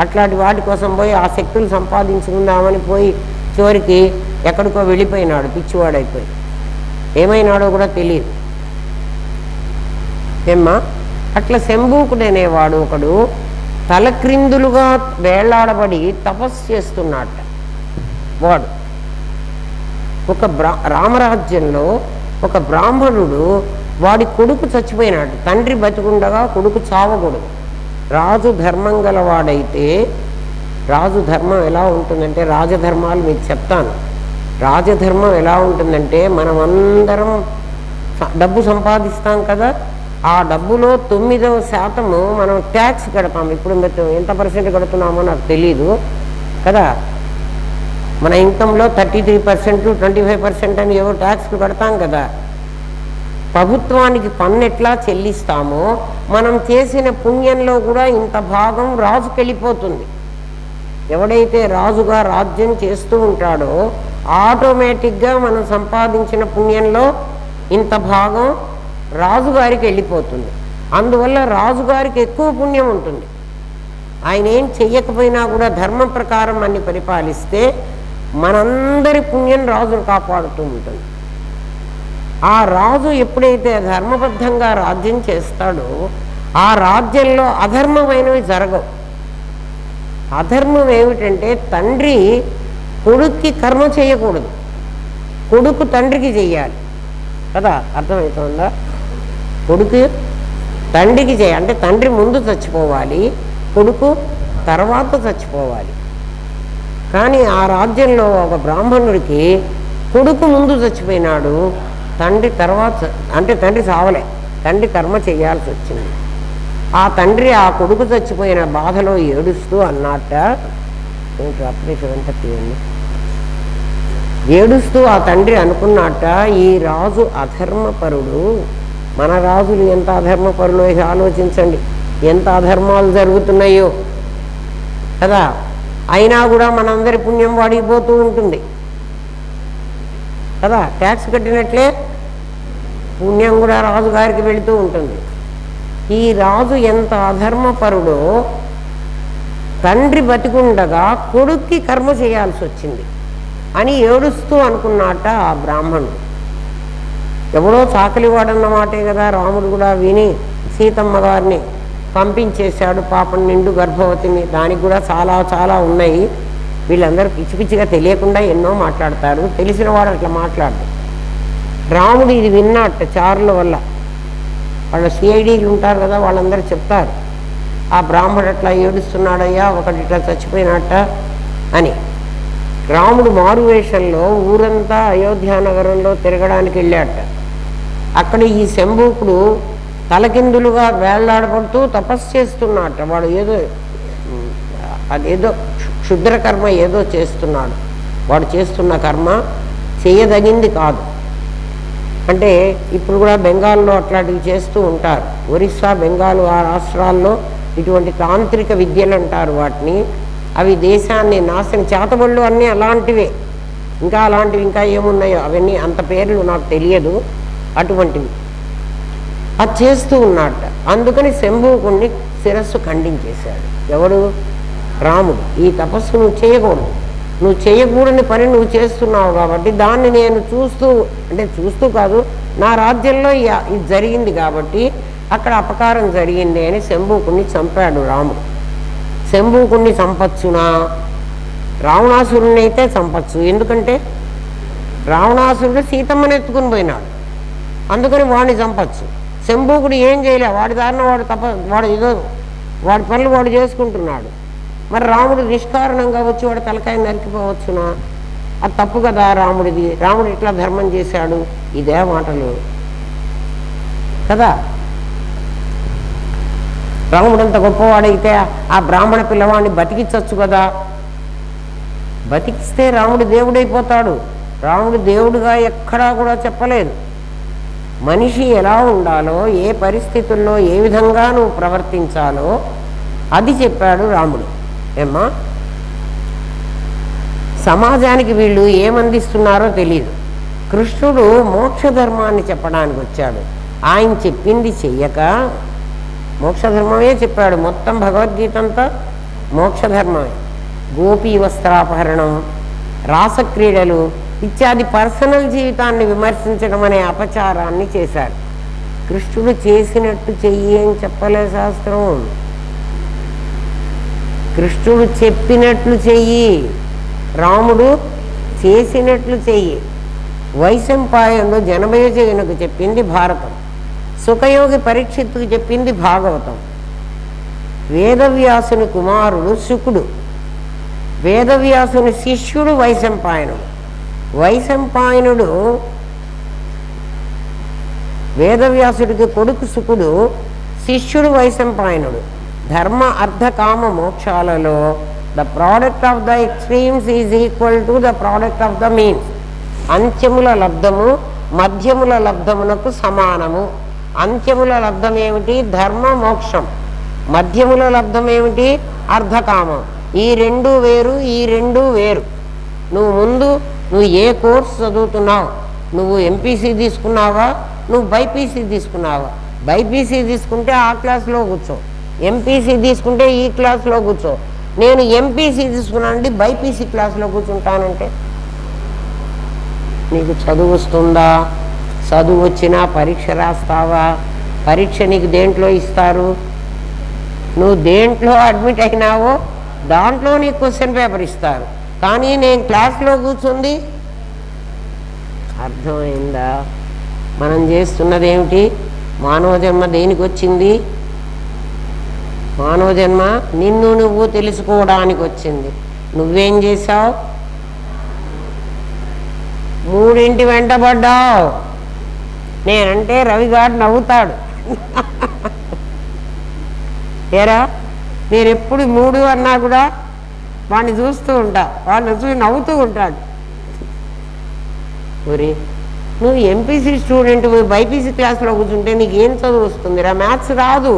అట్లాంటి వాటి కోసం పోయి ఆ శక్తులు సంపాదించుకుందామని పోయి చివరికి ఎక్కడికో వెళ్ళిపోయినాడు, పిచ్చివాడైపోయి. ఏమైనాడో కూడా తెలియదు. ఏమ్మా, అట్లా శంభూకుడు అనేవాడు ఒకడు తలక్రిందులుగా వేళ్లాడబడి తపస్సు చేస్తున్నాడు. వాడు ఒక రామరాజ్యంలో ఒక బ్రాహ్మణుడు, వాడి కొడుకు చచ్చిపోయినాడు, తండ్రి బతికుండగా కొడుకు చావకూడదు. రాజు ధర్మం గలవాడైతే, రాజు ధర్మం ఎలా ఉంటుందంటే, రాజధర్మాలు మీకు చెప్తాను. రాజధర్మం ఎలా ఉంటుందంటే, మనం అందరం డబ్బు సంపాదిస్తాం కదా, ఆ డబ్బులో 9% మనం ట్యాక్స్ కడతాం. ఇప్పుడు ఎంత % కడుతున్నామో నాకు తెలీదు కదా. మన ఇన్కంలో 33%, 25% అని ఏవో ట్యాక్స్ కడతాం కదా. ప్రభుత్వానికి పన్ను ఎట్లా చెల్లిస్తామో మనం చేసిన పుణ్యంలో కూడా ఇంత భాగం రాజుకి వెళ్ళిపోతుంది. ఎవడైతే రాజుగా రాజ్యం చేస్తూ ఉంటాడో ఆటోమేటిక్గా మనం సంపాదించిన పుణ్యంలో ఇంత భాగం రాజుగారికి వెళ్ళిపోతుంది. అందువల్ల రాజుగారికి ఎక్కువ పుణ్యం ఉంటుంది. ఆయన ఏం చెయ్యకపోయినా కూడా ధర్మం ప్రకారం అన్ని పరిపాలిస్తే మనందరి పుణ్యం రాజును కాపాడుతూ ఉంటుంది. ఆ రాజు ఎప్పుడైతే ధర్మబద్ధంగా రాజ్యం చేస్తాడో ఆ రాజ్యంలో అధర్మమైనవి జరగవు. అధర్మం ఏమిటంటే తండ్రి కొడుక్కి కర్మ చేయకూడదు, కొడుకు తండ్రికి చెయ్యాలి కదా. అర్థమవుతుందా? కొడుకు తండ్రికి చేయాలి అంటే తండ్రి ముందు చచ్చిపోవాలి, కొడుకు తర్వాత చచ్చిపోవాలి. కానీ ఆ రాజ్యంలో ఒక బ్రాహ్మణుడికి కొడుకు ముందు చచ్చిపోయినాడు, తండ్రి తర్వాత, అంటే తండ్రి చావలే, తండ్రి కర్మ చేయాల్సి వచ్చింది. ఆ తండ్రి ఆ కొడుకు చచ్చిపోయిన బాధలో ఏడుస్తూ అన్నట్ట, అప్పుడే 7:30 అండి, ఏడుస్తూ ఆ తండ్రి అనుకున్నట్ట, ఈ రాజు అధర్మపరుడు. మన రాజులు ఎంత అధర్మపరులో ఆలోచించండి, ఎంత అధర్మాలు జరుగుతున్నాయో కదా. అయినా కూడా మనందరి పుణ్యం వాడిపోతూ ఉంటుంది కదా. ట్యాక్స్ కట్టినట్లే పుణ్యం కూడా రాజుగారికి వెళుతూ ఉంటుంది. ఈ రాజు ఎంత అధర్మపరుడో తండ్రి బతికుండగా కొడుక్కి కర్మ చేయాల్సి వచ్చింది అని ఏడుస్తూ అనుకున్నట్ట ఆ బ్రాహ్మణుడు. ఎవడో చాకలివాడన్నమాటే కదా. రాముడు కూడా విని సీతమ్మ గారిని పంపించేశాడు, పాపం నిండు గర్భవతిని. దానికి కూడా చాలా చాలా ఉన్నాయి. వీళ్ళందరూ పిచ్చి పిచ్చిగా తెలియకుండా ఎన్నో మాట్లాడతారు, తెలిసిన వాడు అట్లా మాట్లాడు. రాముడు ఇది విన్నట్ట చారుల వల్ల, వాళ్ళ సిఐడీలు ఉంటారు కదా, వాళ్ళందరూ చెప్తారు ఆ బ్రాహ్మడు అట్లా ఏడుస్తున్నాడయ్యా, ఒకటి ఇట్లా చచ్చిపోయినట్ట అని. రాముడు మారువేషంలో ఊరంతా అయోధ్యానగరంలో తిరగడానికి వెళ్ళాట. అక్కడ ఈ శంభూకుడు తలకిందులుగా వేళ్లాడబడుతూ తపస్సు చేస్తున్నట్ట. వాడు ఏదో అదేదో క్షుద్ర కర్మ ఏదో చేస్తున్నాడు. వాడు చేస్తున్న కర్మ చేయదగింది కాదు. అంటే ఇప్పుడు కూడా బెంగాల్లో అట్లాంటివి చేస్తూ ఉంటారు. ఒరిస్సా, బెంగాల్ ఆ రాష్ట్రాల్లో ఇటువంటి తాంత్రిక విద్యలు అంటారు వాటిని. అవి దేశాన్ని నాశనం, చేతబళ్ళు అన్నీ అలాంటివే. ఇంకా అలాంటివి ఇంకా ఏమున్నాయో అవన్నీ అంత పేర్లు నాకు తెలియదు. అటువంటివి అది చేస్తూ ఉన్నట్ట. అందుకని శంభూకుణ్ణి శిరస్సు ఖండించేశాడు. ఎవడు? రాముడు. ఈ తపస్సు నువ్వు చేయకూడదు, నువ్వు చేయకూడని పని నువ్వు చేస్తున్నావు కాబట్టి దాన్ని నేను చూస్తూ, అంటే చూస్తూ కాదు, నా రాజ్యంలో ఇది జరిగింది కాబట్టి అక్కడ అపకారం జరిగింది అని శంభూకుణ్ణి చంపాడు రాముడు. శంభూకుణ్ణి చంపచ్చునా? రావణాసురుణ్ణి అయితే చంపచ్చు. ఎందుకంటే రావణాసురుడు సీతమ్మని ఎత్తుకుని పోయినాడు, అందుకని వాడిని చంపచ్చు. శంభూకుడు ఏం చేయలే, వాడి దారిన వాడు ఏదో వాడి పనులు వాడు చేసుకుంటున్నాడు. మరి రాముడు నిష్కారణంగా వచ్చి వాడు తలకాయ నరికిపోవచ్చునా? అది తప్పు కదా రాముడిది. రాముడు ఇట్లా ధర్మం చేశాడు, ఇదే మాటలు కదా. రాముడంత గొప్పవాడైతే ఆ బ్రాహ్మణ పిల్లవాడిని బతికించవచ్చు కదా. బతికిస్తే రాముడు దేవుడైపోతాడు. రాముడు దేవుడుగా ఎక్కడా కూడా చెప్పలేదు. మనిషి ఎలా ఉండాలో, ఏ పరిస్థితుల్లో ఏ విధంగా నువ్వు ప్రవర్తించాలో అది చెప్పాడు రాముడు. ఏమ్మా, సమాజానికి వీళ్ళు ఏమందిస్తున్నారో తెలియదు. కృష్ణుడు మోక్షధర్మాన్ని చెప్పడానికి వచ్చాడు. ఆయన చెప్పింది చెయ్యక మోక్షధర్మమే చెప్పాడు. మొత్తం భగవద్గీత అంతా మోక్షధర్మమే. గోపీ వస్త్రాపహరణం, రాసక్రీడలు ఇత్యాది పర్సనల్ జీవితాన్ని విమర్శించడం అనే అపచారాన్ని చేశాడు. కృష్ణుడు చేసినట్టు చెయ్యి అని చెప్పలే శాస్త్రం. కృష్ణుడు చెప్పినట్లు చెయ్యి, రాముడు చేసినట్లు చెయ్యి. వైశంపాయనుడు జనమేజయునకు చెప్పింది భారతం, సుఖయోగి పరీక్షిత్తుకు చెప్పింది భాగవతం. వేదవ్యాసుని కుమారుడు శుకుడు, వేదవ్యాసుని శిష్యుడు వైశంపాయనుడు. వైశంపాయనుడు వేదవ్యాసుడికి కొడుకు శుకుడు, శిష్యుడు వైశంపాయనుడు. ధర్మ అర్థ కామ మోక్షాలలో the product of the extremes is equal to the product of the means. అంత్యముల లబ్ధము మధ్యముల లబ్ధమునకు సమానము. అంత్యముల లబ్ధం ఏమిటి? ధర్మ మోక్షం. మధ్యముల లబ్ధం ఏమిటి? అర్ధకామం. ఈ రెండు వేరు, ఈ రెండు వేరు. నువ్వు ఏ కోర్స్ చదువుతున్నావు? నువ్వు ఎంపీసీ తీసుకున్నావా, నువ్వు బైపీసీ తీసుకున్నావా? బైపీసీ తీసుకుంటే ఆ క్లాస్లో కూర్చో, ఎంపీసీ తీసుకుంటే ఈ క్లాస్లో కూర్చో. నేను ఎంపీసీ తీసుకున్నానండి, బైపీసీ క్లాస్లో కూర్చుంటానంటే నీకు చదువు వస్తుందా? చదువు వచ్చినా పరీక్ష రాస్తావా? పరీక్ష నీకు దేంట్లో ఇస్తారు? నువ్వు దేంట్లో అడ్మిట్ అయినావో దాంట్లో నీకు క్వశ్చన్ పేపర్ ఇస్తారు. కానీ నేను క్లాస్లో కూర్చుంది, అర్థమైందా? మనం చేస్తున్నది ఏమిటి? మానవ జన్మ దేనికి వచ్చింది? మానవ జన్మ నిన్ను నువ్వు తెలుసుకోవడానికి వచ్చింది. నువ్వేం చేశావు? 3 వెంటబడ్డావు. నేనంటే రవిగాడు నవ్వుతాడు. ఏరా, నేను ఎప్పుడు 3 అన్నా కూడా వాడిని చూస్తూ ఉంటా, వాడిని చూసి నవ్వుతూ ఉంటాడు. ఊరి నువ్వు ఎంపీసీ స్టూడెంట్ బైపీసీ క్లాస్లో కూర్చుంటే నీకు ఏం చదువు వస్తుందిరా? మ్యాథ్స్ రాదు.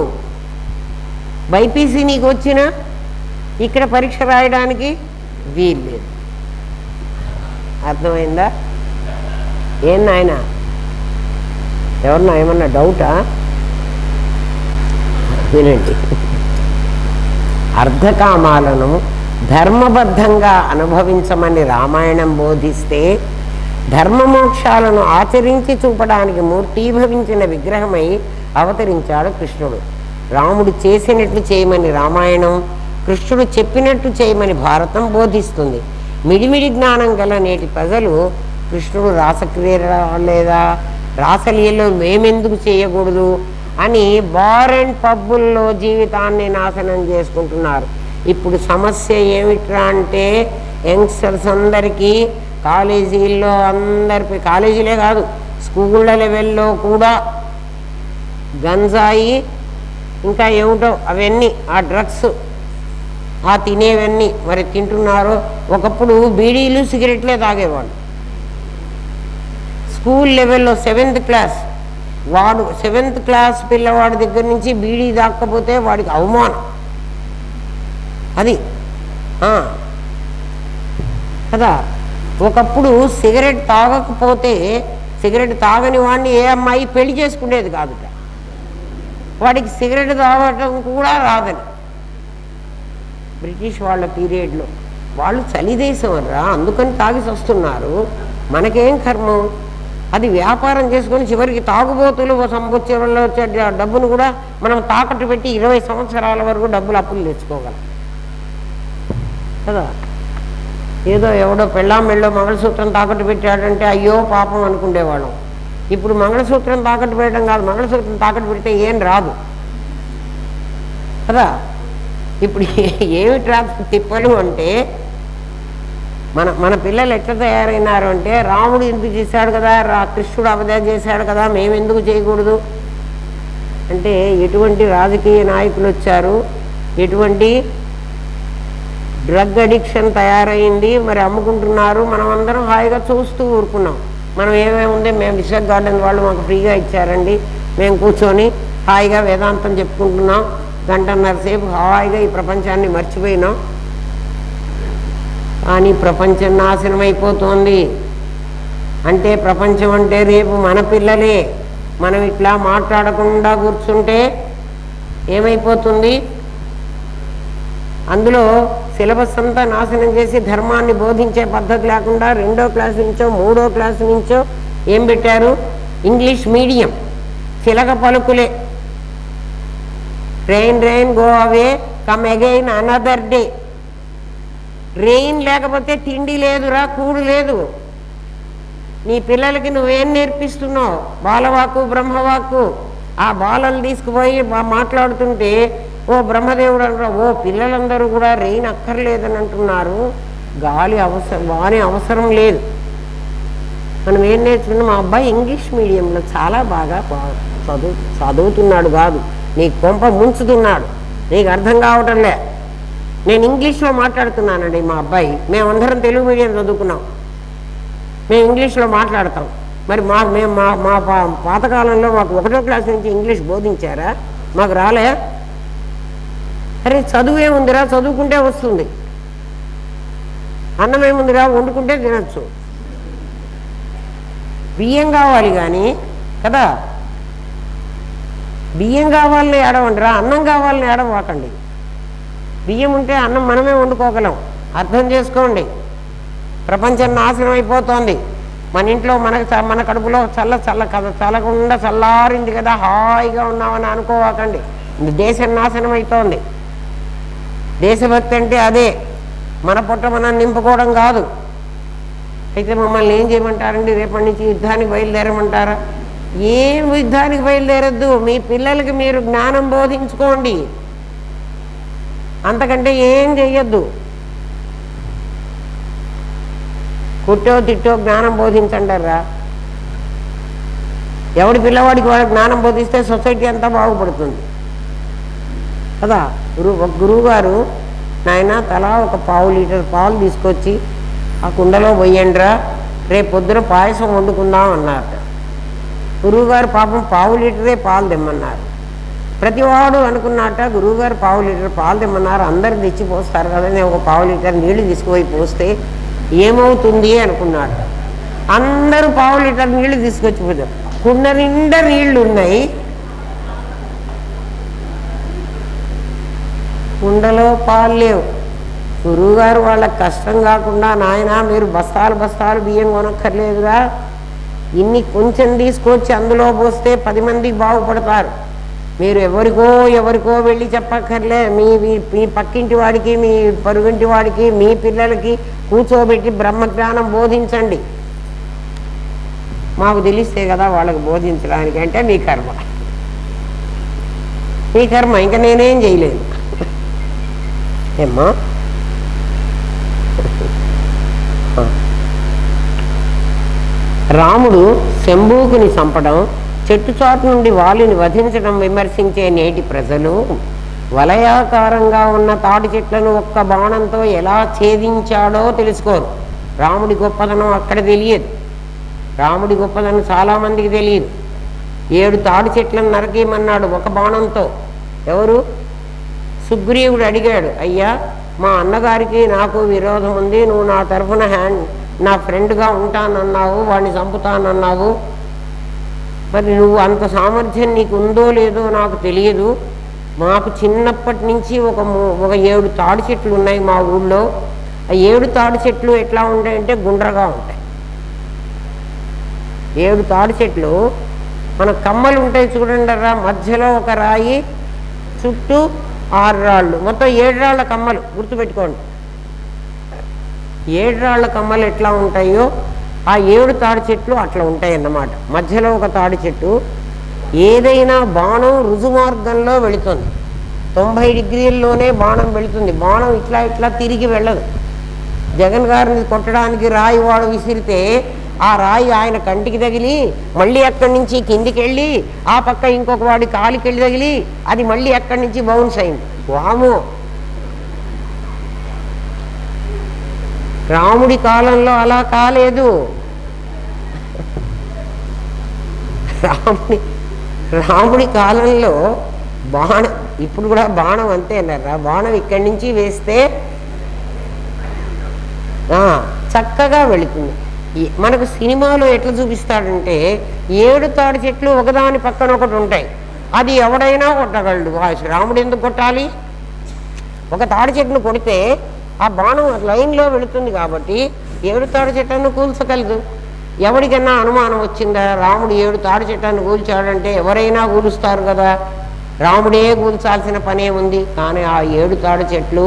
బైపీసీ నీకు వచ్చినా ఇక్కడ పరీక్ష రాయడానికి వీలు లేదు. అర్థమైందా? ఏం నాయన, ఎవరన్నా ఏమన్నా డౌటా? వినండి. అర్ధకామాలను ధర్మబద్ధంగా అనుభవించమని రామాయణం బోధిస్తే ధర్మమోక్షాలను ఆచరించి చూపడానికి మూర్తీభవించిన విగ్రహమై అవతరించాడు కృష్ణుడు. రాముడు చేసినట్లు చేయమని రామాయణం, కృష్ణుడు చెప్పినట్టు చేయమని భారతం బోధిస్తుంది. మిడిమిడి జ్ఞానం గల నేటి ప్రజలు కృష్ణుడు రాసక్రియ లేదా రాసలీలలో మేమెందుకు చేయకూడదు అని బార్ అండ్ పబ్బుల్లో జీవితాన్ని నాశనం చేసుకుంటున్నారు. ఇప్పుడు సమస్య ఏమిట్రా అంటే యంగ్స్టర్స్ అందరికీ కాలేజీల్లో అందరికీ, కాలేజీలే కాదు స్కూళ్ళ లెవెల్లో కూడా గంజాయి ఇంకా ఏమిటో అవన్నీ ఆ డ్రగ్స్ ఆ తినేవన్నీ మరి తింటున్నారు. ఒకప్పుడు బీడీలు సిగరెట్లే తాగేవాళ్ళు. స్కూల్ లెవెల్లో 7th క్లాస్ వాడు 7th క్లాస్ పిల్లవాడి దగ్గర నుంచి బీడీ దాక్కపోతే వాడికి అవమానం. అది కదా. ఒకప్పుడు సిగరెట్ తాగకపోతే, సిగరెట్ తాగని వాడిని ఏ అమ్మాయి పెళ్లి చేసుకునేది కాదుట. వాడికి సిగరెట్ తాగటం కూడా రాదని. బ్రిటిష్ వాళ్ళ పీరియడ్లో వాళ్ళు చలిదేశం రా, అందుకని తాగిసి వస్తున్నారు. మనకేం కర్మం? అది వ్యాపారం చేసుకొని చివరికి తాగుబోతులు సంవత్సరంలో వచ్చే డబ్బును కూడా మనం తాకట్టు పెట్టి 20 సంవత్సరాల వరకు డబ్బులు అప్పులు తెచ్చుకోగలం కదా. ఏదో ఎవడో పెళ్ళామెళ్ళో మంగళసూత్రం తాకట్టు పెట్టాడంటే అయ్యో పాపం అనుకునేవాళ్ళం. ఇప్పుడు మంగళసూత్రం తాకట్టు పెట్టడం కాదు, మంగళసూత్రం తాకట్టు పెడితే ఏం రాదు కదా. ఇప్పుడు ఏమిట్రా తిప్పలు అంటే మన పిల్లలు ఎట్లా తయారైనారు అంటే రాముడు ఎందుకు చేశాడు కదా, కృష్ణుడు అవధం చేశాడు కదా, మేము ఎందుకు చేయకూడదు అంటే ఎటువంటి రాజకీయ నాయకులు వచ్చారు, ఎటువంటి డ్రగ్ అడిక్షన్ తయారైంది, మరి అమ్ముకుంటున్నారు. మనం అందరం హాయిగా చూస్తూ ఊరుకున్నాం. మనం ఏమేముంది, మేము విశాఖ గార్డెన్ వాళ్ళు మాకు ఫ్రీగా ఇచ్చారండి, మేము కూర్చొని హాయిగా వేదాంతం చెప్పుకుంటున్నాం, 1.5 సేపు హాయిగా ఈ ప్రపంచాన్ని మర్చిపోయినాం. కానీ ప్రపంచం నాశనం అయిపోతుంది. అంటే ప్రపంచం అంటే రేపు మన పిల్లలే. మనం ఇట్లా మాట్లాడకుండా కూర్చుంటే ఏమైపోతుంది? అందులో సిలబస్ అంతా నాశనం చేసి ధర్మాన్ని బోధించే పద్ధతి లేకుండా 2వ క్లాస్ నుంచో 3వ క్లాస్ నుంచో ఏం పెట్టారు? English medium. చిలక పలుకులే. Rain rain go away come again another day. Rain లేకపోతే తిండి లేదురా, కూడు లేదు. నీ పిల్లలకి నువ్వేం నేర్పిస్తున్నావు? బాలవాక్కు బ్రహ్మవాక్కు. ఆ బాలలు తీసుకుపోయి మాట్లాడుతుంటే ఓ బ్రహ్మదేవుడు అంటారు, ఓ పిల్లలందరూ కూడా రెయిన్ అక్కర్లేదని అంటున్నారు, గాలి అవసరం లేదు. మనం ఏం నేర్చుకున్నాం? మా అబ్బాయి ఇంగ్లీష్ మీడియంలో చాలా బాగా చదువుతున్నాడు కాదు, నీకు కొంప ముంచుతున్నాడు, నీకు అర్థం కావటంలే. నేను ఇంగ్లీష్లో మాట్లాడుతున్నానండి మా అబ్బాయి, మేమందరం తెలుగు మీడియం చదువుకున్నాం, మేము ఇంగ్లీష్లో మాట్లాడతాం. మరి మేము మా పాతకాలంలో మాకు 1వ క్లాస్ నుంచి ఇంగ్లీష్ బోధించారా? మాకు రాలే. అరే చదువు ఏముందిరా, చదువుకుంటే వస్తుంది. అన్నం ఏముందిరా, వండుకుంటే తినచ్చు. బియ్యం కావాలి కానీ కదా, బియ్యం కావాలని ఏడవండిరా, అన్నం కావాలని ఏడవాకండి. బియ్యం ఉంటే అన్నం మనమే వండుకోగలం. అర్థం చేసుకోండి. ప్రపంచం నాశనం అయిపోతోంది. మన ఇంట్లో మన కడుపులో చల్ల కదా, చల్లకుండా చల్లారింది కదా, హాయిగా ఉన్నామని అనుకోవాకండి. దేశం నాశనం అవుతోంది. దేశభక్తి అంటే అదే, మన పొట్ట మనం నింపుకోవడం కాదు. అయితే మమ్మల్ని ఏం చేయమంటారండి? రేపటి నుంచి యుద్ధానికి బయలుదేరమంటారా? ఏం యుద్ధానికి బయలుదేరద్దు, మీ పిల్లలకి మీరు జ్ఞానం బోధించుకోండి, అంతకంటే ఏం చెయ్యొద్దు. కుట్టో తిట్టో జ్ఞానం బోధించంటారా? ఎవడి పిల్లవాడికి వాడు జ్ఞానం బోధిస్తే సొసైటీ అంతా బాగుపడుతుంది కదా. గురువు గారు, నాయన తలా ఒక 1/2 లీటర్ పాలు తీసుకొచ్చి ఆ కుండలో పోయండిరా, రేపు పొద్దున పాయసం వండుకుందాం అన్నారు. గురువుగారు పాపం 1/2 లీటరే పాలు తెమ్మన్నారు. ప్రతివాడు అనుకున్నట్ట గురువుగారు 1/2 లీటర్ పాలు తెమ్మన్నారు, అందరు తెచ్చి పోస్తారు కదా, నేను ఒక 1/2 లీటర్ నీళ్లు తీసుకుపోయి పోస్తే ఏమవుతుంది అనుకున్నాడు. అందరూ 1/2 లీటర్ నీళ్లు తీసుకొచ్చి పోతారు. కుండ నిండా నీళ్లు ఉన్నాయి, కుండలో పాలు లేవు. గురువుగారు వాళ్ళకి కష్టం కాకుండా, నాయన మీరు బస్తాలు బస్తాలు బియ్యం కొనక్కర్లేదురా, ఇన్ని కొంచెం తీసుకొచ్చి అందులో పోస్తే 10 మందికి బాగుపడతారు, మీరు ఎవరికో వెళ్ళి చెప్పక్కర్లే, మీ పక్కింటి వాడికి, మీ పరుగింటి వాడికి, మీ పిల్లలకి కూర్చోబెట్టి బ్రహ్మజ్ఞానం బోధించండి, మాకు తెలిస్తే కదా వాళ్ళకి బోధించడానికి. అంటే మీ కర్మ, ఇంకా నేనేం చేయలేను. ఏమ్మా, రాముడు శంభూకుని చంపడం, చెట్టు చాటు నుండి వాలిని వధించడం విమర్శించే నేటి ప్రజలు వలయాకారంగా ఉన్న తాటి చెట్లను ఒక్క బాణంతో ఎలా ఛేదించాడో తెలుసుకోరు. రాముడి గొప్పదనం అక్కడ తెలియదు. రాముడి గొప్పదనం చాలామందికి తెలియదు. 7 తాటి చెట్లను నరకేయమన్నాడు ఒక బాణంతో. ఎవరు? సుగ్రీవుడు అడిగాడు, అయ్యా మా అన్నగారికి నాకు విరోధం ఉంది, నువ్వు నా తరఫున నా ఫ్రెండ్గా ఉంటానన్నావు, వాడిని చంపుతానన్నావు, మరి నువ్వు అంత సామర్థ్యం నీకు ఉందో లేదో నాకు తెలియదు, మాకు చిన్నప్పటి నుంచి ఒక 7 తాడి చెట్లు ఉన్నాయి మా ఊళ్ళో, ఆ 7 తాడి చెట్లు ఎట్లా ఉంటాయంటే గుండ్రగా ఉంటాయి. 7 తాడి చెట్లు మన కమ్మలు ఉంటాయి చూడండి రా, మధ్యలో ఒక రాయి, చుట్టూ 6 రాళ్ళు, మొత్తం 7 రాళ్ల కమ్మలు, గుర్తుపెట్టుకోండి. 7 రాళ్ల కమ్మలు ఎట్లా ఉంటాయో ఆ 7 తాడి చెట్లు అట్లా ఉంటాయి అన్నమాట. మధ్యలో ఒక తాడి చెట్టు, ఏదైనా బాణం రుజుమార్గంలో వెళుతుంది, 90 డిగ్రీల్లోనే బాణం వెళుతుంది, బాణం ఇట్లా తిరిగి వెళ్ళదు. జగన్ గారిని కొట్టడానికి రాయి వాడు విసిరితే ఆ రాయి ఆయన కంటికి తగిలి మళ్ళీ అక్కడి నుంచి కిందికి వెళ్ళి ఆ పక్క ఇంకొక వాడి కాలికి వెళ్ళి తగిలి అది మళ్ళీ అక్కడి నుంచి బౌన్స్ అయింది. వామో, రాముడి కాలంలో అలా కాలేదు. రాముడి కాలంలో బాణం, ఇప్పుడు కూడా బాణం అంతే అన్నారా, బాణం ఇక్కడి నుంచి వేస్తే చక్కగా వెళుతుంది. మనకు సినిమాలో ఎట్లా చూపిస్తాడంటే 7 తాడి చెట్లు ఒకదాని పక్కన ఒకటి ఉంటాయి, అది ఎవడైనా కొట్టగలడు. రాముడు ఎందుకు కొట్టాలి? ఒక తాడి చెట్టును కొడితే ఆ బాణం లైన్లో వెళుతుంది కాబట్టి 7 తాడి చెట్లను కూల్చగలదు. ఎవరికన్నా అనుమానం వచ్చిందా రాముడు 7 తాడి చెట్లను కూల్చాడంటే? ఎవరైనా కూలుస్తారు కదా, రాముడే కూల్చాల్సిన పనే ఉంది. కానీ ఆ 7 తాడి చెట్లు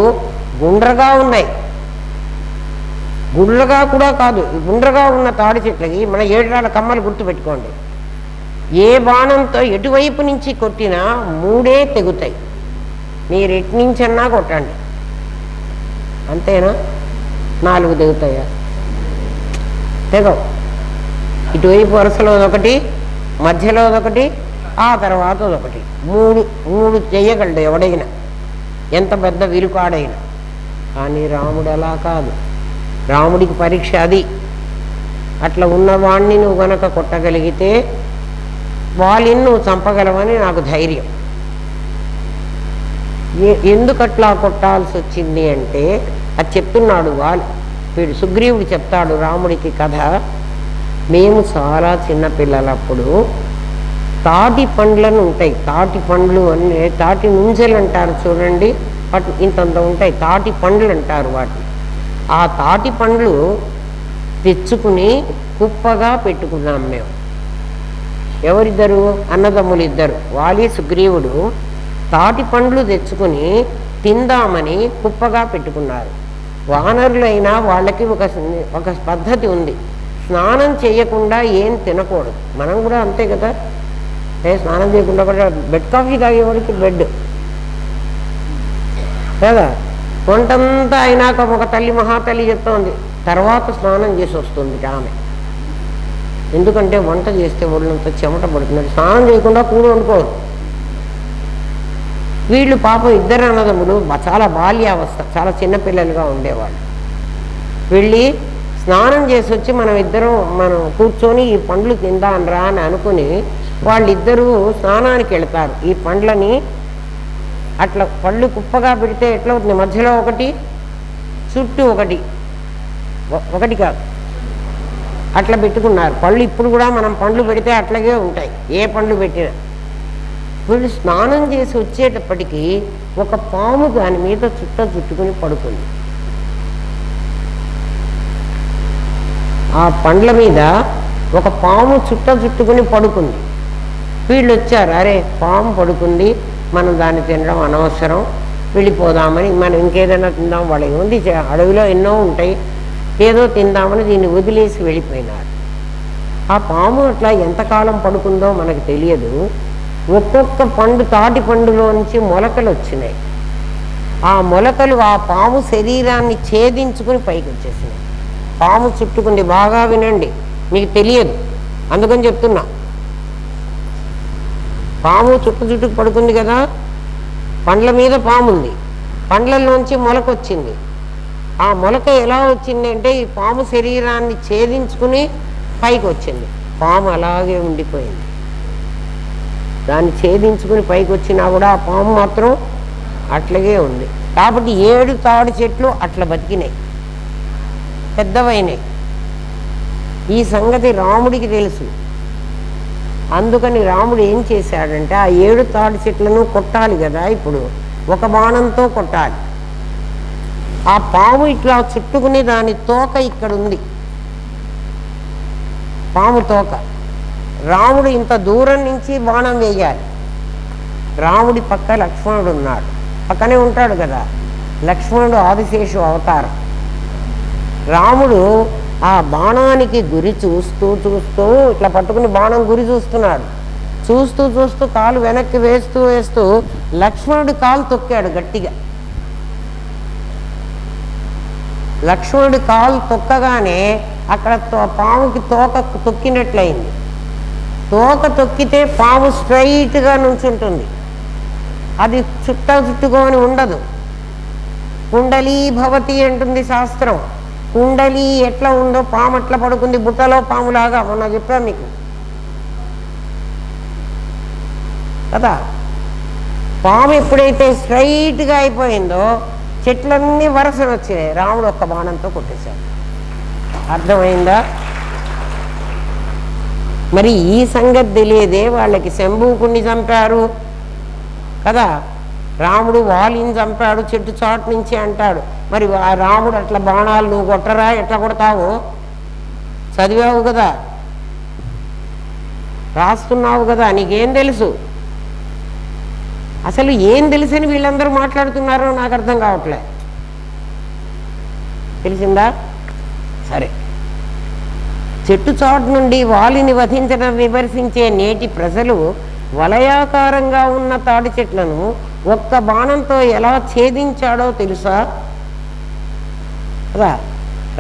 గుండ్రగా ఉన్నాయి. గుండ్రగా కూడా కాదు, గుండ్రగా ఉన్న తాడి చెట్లకి మన 7 రాళ్ళ కమ్మలు గుర్తుపెట్టుకోండి. ఏ బాణంతో ఎటువైపు నుంచి కొట్టినా 3 తెగుతాయి. మీరు ఎటు నుంచన్నా కొట్టండి, అంతేనా? 4 తెగుతాయా? తెగవు. ఇటువైపు వరుసలో ఒకటి, మధ్యలో ఒకటి, ఆ తర్వాత ఒకటి, 3 చేయగలడు ఎవడైనా, ఎంత పెద్ద విలుకాడైనా. కానీ రాముడు అలా కాదు. రాముడికి పరీక్ష అది. అట్లా ఉన్నవాణ్ణి నువ్వు గనక కొట్టగలిగితే వాళ్ళని నువ్వు చంపగలవని నాకు ధైర్యం. ఎందుకు అట్లా కొట్టాల్సి వచ్చింది అంటే అది చెప్తున్నాడు వీడు సుగ్రీవుడు చెప్తాడు రాముడికి కథ. మేము చాలా చిన్నపిల్లలప్పుడు తాటి పండ్లను ఉంటాయి, తాటి పండ్లు అన్నీ, తాటి ముంజలు అంటారు చూడండి, వాటి ఇంతంత ఉంటాయి, తాటి పండ్లు అంటారు వాటిని. ఆ తాటి పండ్లు తెచ్చుకుని కుప్పగా పెట్టుకున్నాం మేము. ఎవరిద్దరు? అన్నదమ్ములు ఇద్దరు, వాలి సుగ్రీవుడు తాటి పండ్లు తెచ్చుకుని తిందామని కుప్పగా పెట్టుకున్నారు. వానరులైనా వాళ్ళకి ఒక పద్ధతి ఉంది, స్నానం చేయకుండా ఏం తినకూడదు. మనం కూడా అంతే కదా, స్నానం చేయకుండా కూడా బెడ్ కాఫీ తాగేవాడికి బెడ్ కదా. వంటంతా అయినాక ఒక తల్లి మహాతల్లి చెప్తోంది, తర్వాత స్నానం చేసి వస్తుంది ఆమె. ఎందుకంటే వంట చేస్తే ఒళ్ళంతా చెమట పడుతుంది, స్నానం చేయకుండా కూర వండుకోవద్దు. వీళ్ళు పాపం ఇద్దరు అన్నదమ్ములు చాలా బాల్యావస్థ, చాలా చిన్నపిల్లలుగా ఉండేవాళ్ళు. వెళ్ళి స్నానం చేసి వచ్చి మనం కూర్చొని ఈ పండ్లు తిందానరా అని అనుకుని వాళ్ళిద్దరూ స్నానానికి వెళతారు. ఈ పండ్లని అట్లా పళ్ళు కుప్పగా పెడితే ఎట్లా అవుతుంది, మధ్యలో ఒకటి చుట్టూ ఒకటి కాదు అట్లా పెట్టుకున్నారు. పళ్ళు ఇప్పుడు కూడా మనం పండ్లు పెడితే అట్లాగే ఉంటాయి, ఏ పండ్లు పెట్టినా. వీళ్ళు స్నానం చేసి వచ్చేటప్పటికి ఒక పాము దాని మీద చుట్టుకుని పడుకుంది. ఆ పండ్ల మీద ఒక పాము చుట్టుకుని పడుకుంది. వీళ్ళు వచ్చారు, అరే పాము పడుకుంది, మనం దాన్ని తినడం అనవసరం, వెళ్ళిపోదామని, మనం ఇంకేదైనా తిందాం, వాళ్ళకి ఉంది అడవిలో ఎన్నో ఉంటాయి, ఏదో తిందామని దీన్ని వదిలేసి వెళ్ళిపోయినారు. ఆ పాము అట్లా ఎంతకాలం పడుకుందో మనకు తెలియదు. ఒక్కొక్క పండు, తాటి పండులో నుంచి మొలకలు వచ్చినాయి. ఆ మొలకలు ఆ పాము శరీరాన్ని ఛేదించుకుని పైకి వచ్చేసినాయి. పాము చుట్టుకుంది, బాగా వినండి, మీకు తెలియదు అందుకని చెప్తున్నా. పాము చుట్టుకు పడుకుంది కదా, పండ్ల మీద పాము ఉంది, పండ్లలోంచి మొలక వచ్చింది. ఆ మొలక ఎలా వచ్చింది అంటే ఈ పాము శరీరాన్ని ఛేదించుకుని పైకి వచ్చింది. పాము అలాగే ఉండిపోయింది. దాన్ని ఛేదించుకుని పైకి వచ్చినా కూడా ఆ పాము మాత్రం అట్లాగే ఉంది. కాబట్టి 7 తాడి చెట్లు అట్లా బతికినాయి, పెద్దవైనాయి. ఈ సంగతి రాముడికి తెలుసు. అందుకని రాముడు ఏం చేశాడంటే ఆ 7 తాడి చెట్లను కొట్టాలి కదా, ఇప్పుడు ఒక బాణంతో కొట్టాలి. ఆ పాము ఇట్లా చుట్టుకుని దాని తోక ఇక్కడ ఉంది, పాము తోక. రాముడు ఇంత దూరం నుంచి బాణం వేయాలి. రాముడి పక్క లక్ష్మణుడు ఉన్నాడు, పక్కనే ఉంటాడు కదా. లక్ష్మణుడు ఆదిశేషు అవతారం. రాముడు ఆ బాణానికి గురి చూస్తూ ఇట్లా పట్టుకుని బాణం గురి చూస్తున్నాడు. చూస్తూ కాలు వెనక్కి వేస్తూ లక్ష్మణుడి కాలు తొక్కాడు గట్టిగా. లక్ష్మణుడి కాలు తొక్కగానే అక్కడ పాముకి తోక తొక్కినట్లయింది. తోక తొక్కితే పాము స్ట్రైట్గా నుంచుంటుంది, అది చుట్టుకొని ఉండదు. కుండలీ భవతి అంటుంది శాస్త్రం. కుండలి ఎట్లా ఉందో పాము అట్లా పడుకుంది, బుట్టలో పాములాగా. మొన్న చెప్పా మీకు కదా. పాము ఎప్పుడైతే స్ట్రైట్గా అయిపోయిందో చెట్లన్నీ వరసన వచ్చినాయి. రాముడు ఒక్క బాణంతో కొట్టేశాడు. అర్థమైందా? మరి ఈ సంగతి తెలియదే వాళ్ళకి. శంభూకుణ్ణి చంపారు కదా, రాముడు వాలిని చంపాడు చెట్టు చాటు నుంచి అంటాడు. మరి ఆ రాముడు అట్లా బాణాలు నువ్వు కొట్టరా, ఎట్లా కొడతావు? చదివావు కదా, రాస్తున్నావు కదా, నీకేం తెలుసు? అసలు ఏం తెలుసని వీళ్ళందరూ మాట్లాడుతున్నారో నాకు అర్థం కావట్లే. తెలిసిందా? సరే, చెట్టు చాటు నుండి వాలిని వధించడం విమర్శించే నేటి ప్రజలు వలయాకారంగా ఉన్న తాడి చెట్లను ఒక్క బాణంతో ఎలా ఛేదించాడో తెలుసా? కదా,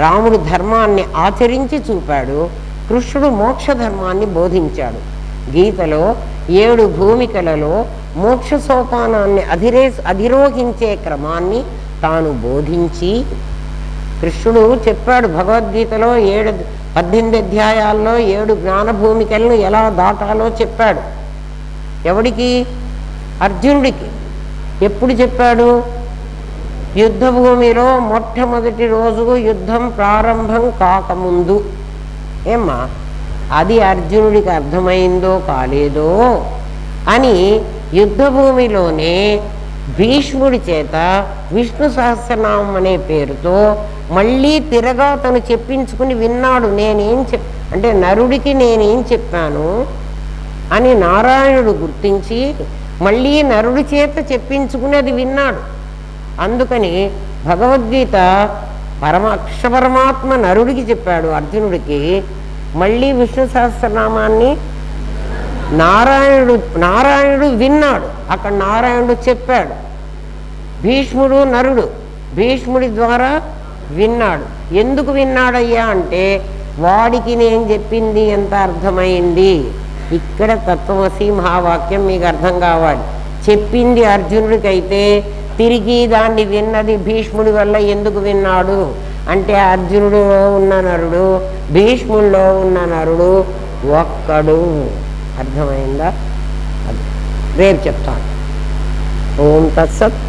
రాముడు ధర్మాన్ని ఆచరించి చూపాడు, కృష్ణుడు మోక్ష ధర్మాన్ని బోధించాడు. గీతలో 7 భూమికలలో మోక్ష సోపానాన్ని అధిరోహించే క్రమాన్ని తాను బోధించి, కృష్ణుడు చెప్పాడు భగవద్గీతలో 18 అధ్యాయాల్లో 7 జ్ఞాన భూమికలను ఎలా దాటాలో చెప్పాడు. ఎవడికి? అర్జునుడికి. ఎప్పుడు చెప్పాడు? యుద్ధ భూమిలో మొట్టమొదటి రోజు యుద్ధం ప్రారంభం కాకముందు. ఏమ్మా, అది అర్జునుడికి అర్థమైందో కాలేదో అని యుద్ధ భూమిలోనే భీష్ముడి చేత విష్ణు సహస్రనామం అనే పేరుతో మళ్ళీ తిరగా తను చెప్పించుకుని విన్నాడు. అంటే నరుడికి నేనేం చెప్పాను అని నారాయణుడు గుర్తించి మళ్ళీ నరుడి చేత చెప్పించుకుని అది విన్నాడు. అందుకని భగవద్గీత అక్షపరమాత్మ నరుడికి చెప్పాడు అర్జునుడికి, మళ్ళీ విష్ణు సహస్రనామాన్ని నారాయణుడు విన్నాడు. అక్కడ నారాయణుడు చెప్పాడు. భీష్ముడు నరుడు భీష్ముడి ద్వారా విన్నాడు. ఎందుకు విన్నాడయ్యా అంటే వాడికి నేను చెప్పింది ఎంత అర్థమైంది. ఇక్కడ తత్వమసి మహావాక్యం మీకు అర్థం కావాలి. చెప్పింది అర్జునుడికైతే తిరిగి దాన్ని విన్నది భీష్ముడి వల్ల ఎందుకు విన్నాడు అంటే అర్జునుడిలో ఉన్న నరుడు భీష్ముడిలో ఉన్న నరుడు ఒక్కడు. అర్థమైందా? అది రేపు చెప్తాను. ఓం తత్సత్.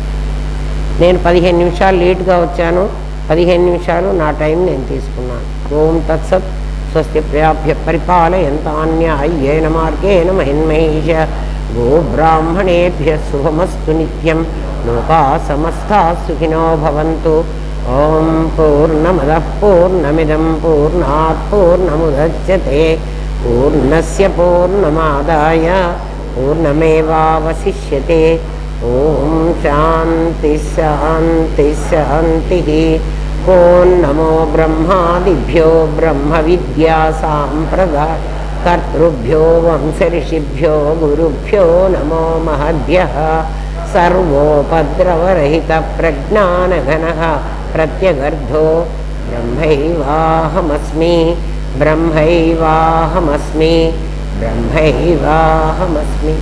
నేను 15 నిమిషాలు లేటుగా వచ్చాను. 15 నిమిషాలు నా టైం నేను తీసుకున్నాను. ఓం తత్సత్. స్వస్తి ప్రాప్య పరిపాలయంతాన్యాయేన మార్గేణ మహిన్మహేష గోబ్రాహ్మణేభ్య శుభమస్తు నిత్యం. లోకా సమస్తా సుఖినో భవంతు. ఓం పూర్ణమదః పూర్ణమిదం పూర్ణాత్ పూర్ణముదచ్యతే పూర్ణస్య పూర్ణమాదాయ పూర్ణమేవావశిష్యతే. ఓం శాంతి శాంతి శాంతి. ఓం నమో బ్రహ్మాదిభ్యో బ్రహ్మ విద్యా సాంప్రదాయ కర్తృభ్యో వంశఋషిభ్యో గురుభ్యో నమో మహద్భ్యః. సర్వోపద్రవరహిత ప్రజ్ఞానఘనః ప్రత్యగర్ధో బ్రహ్మైవాహమస్మి బ్రహ్మైవాహమస్మి బ్రహ్మైవాహమస్మి.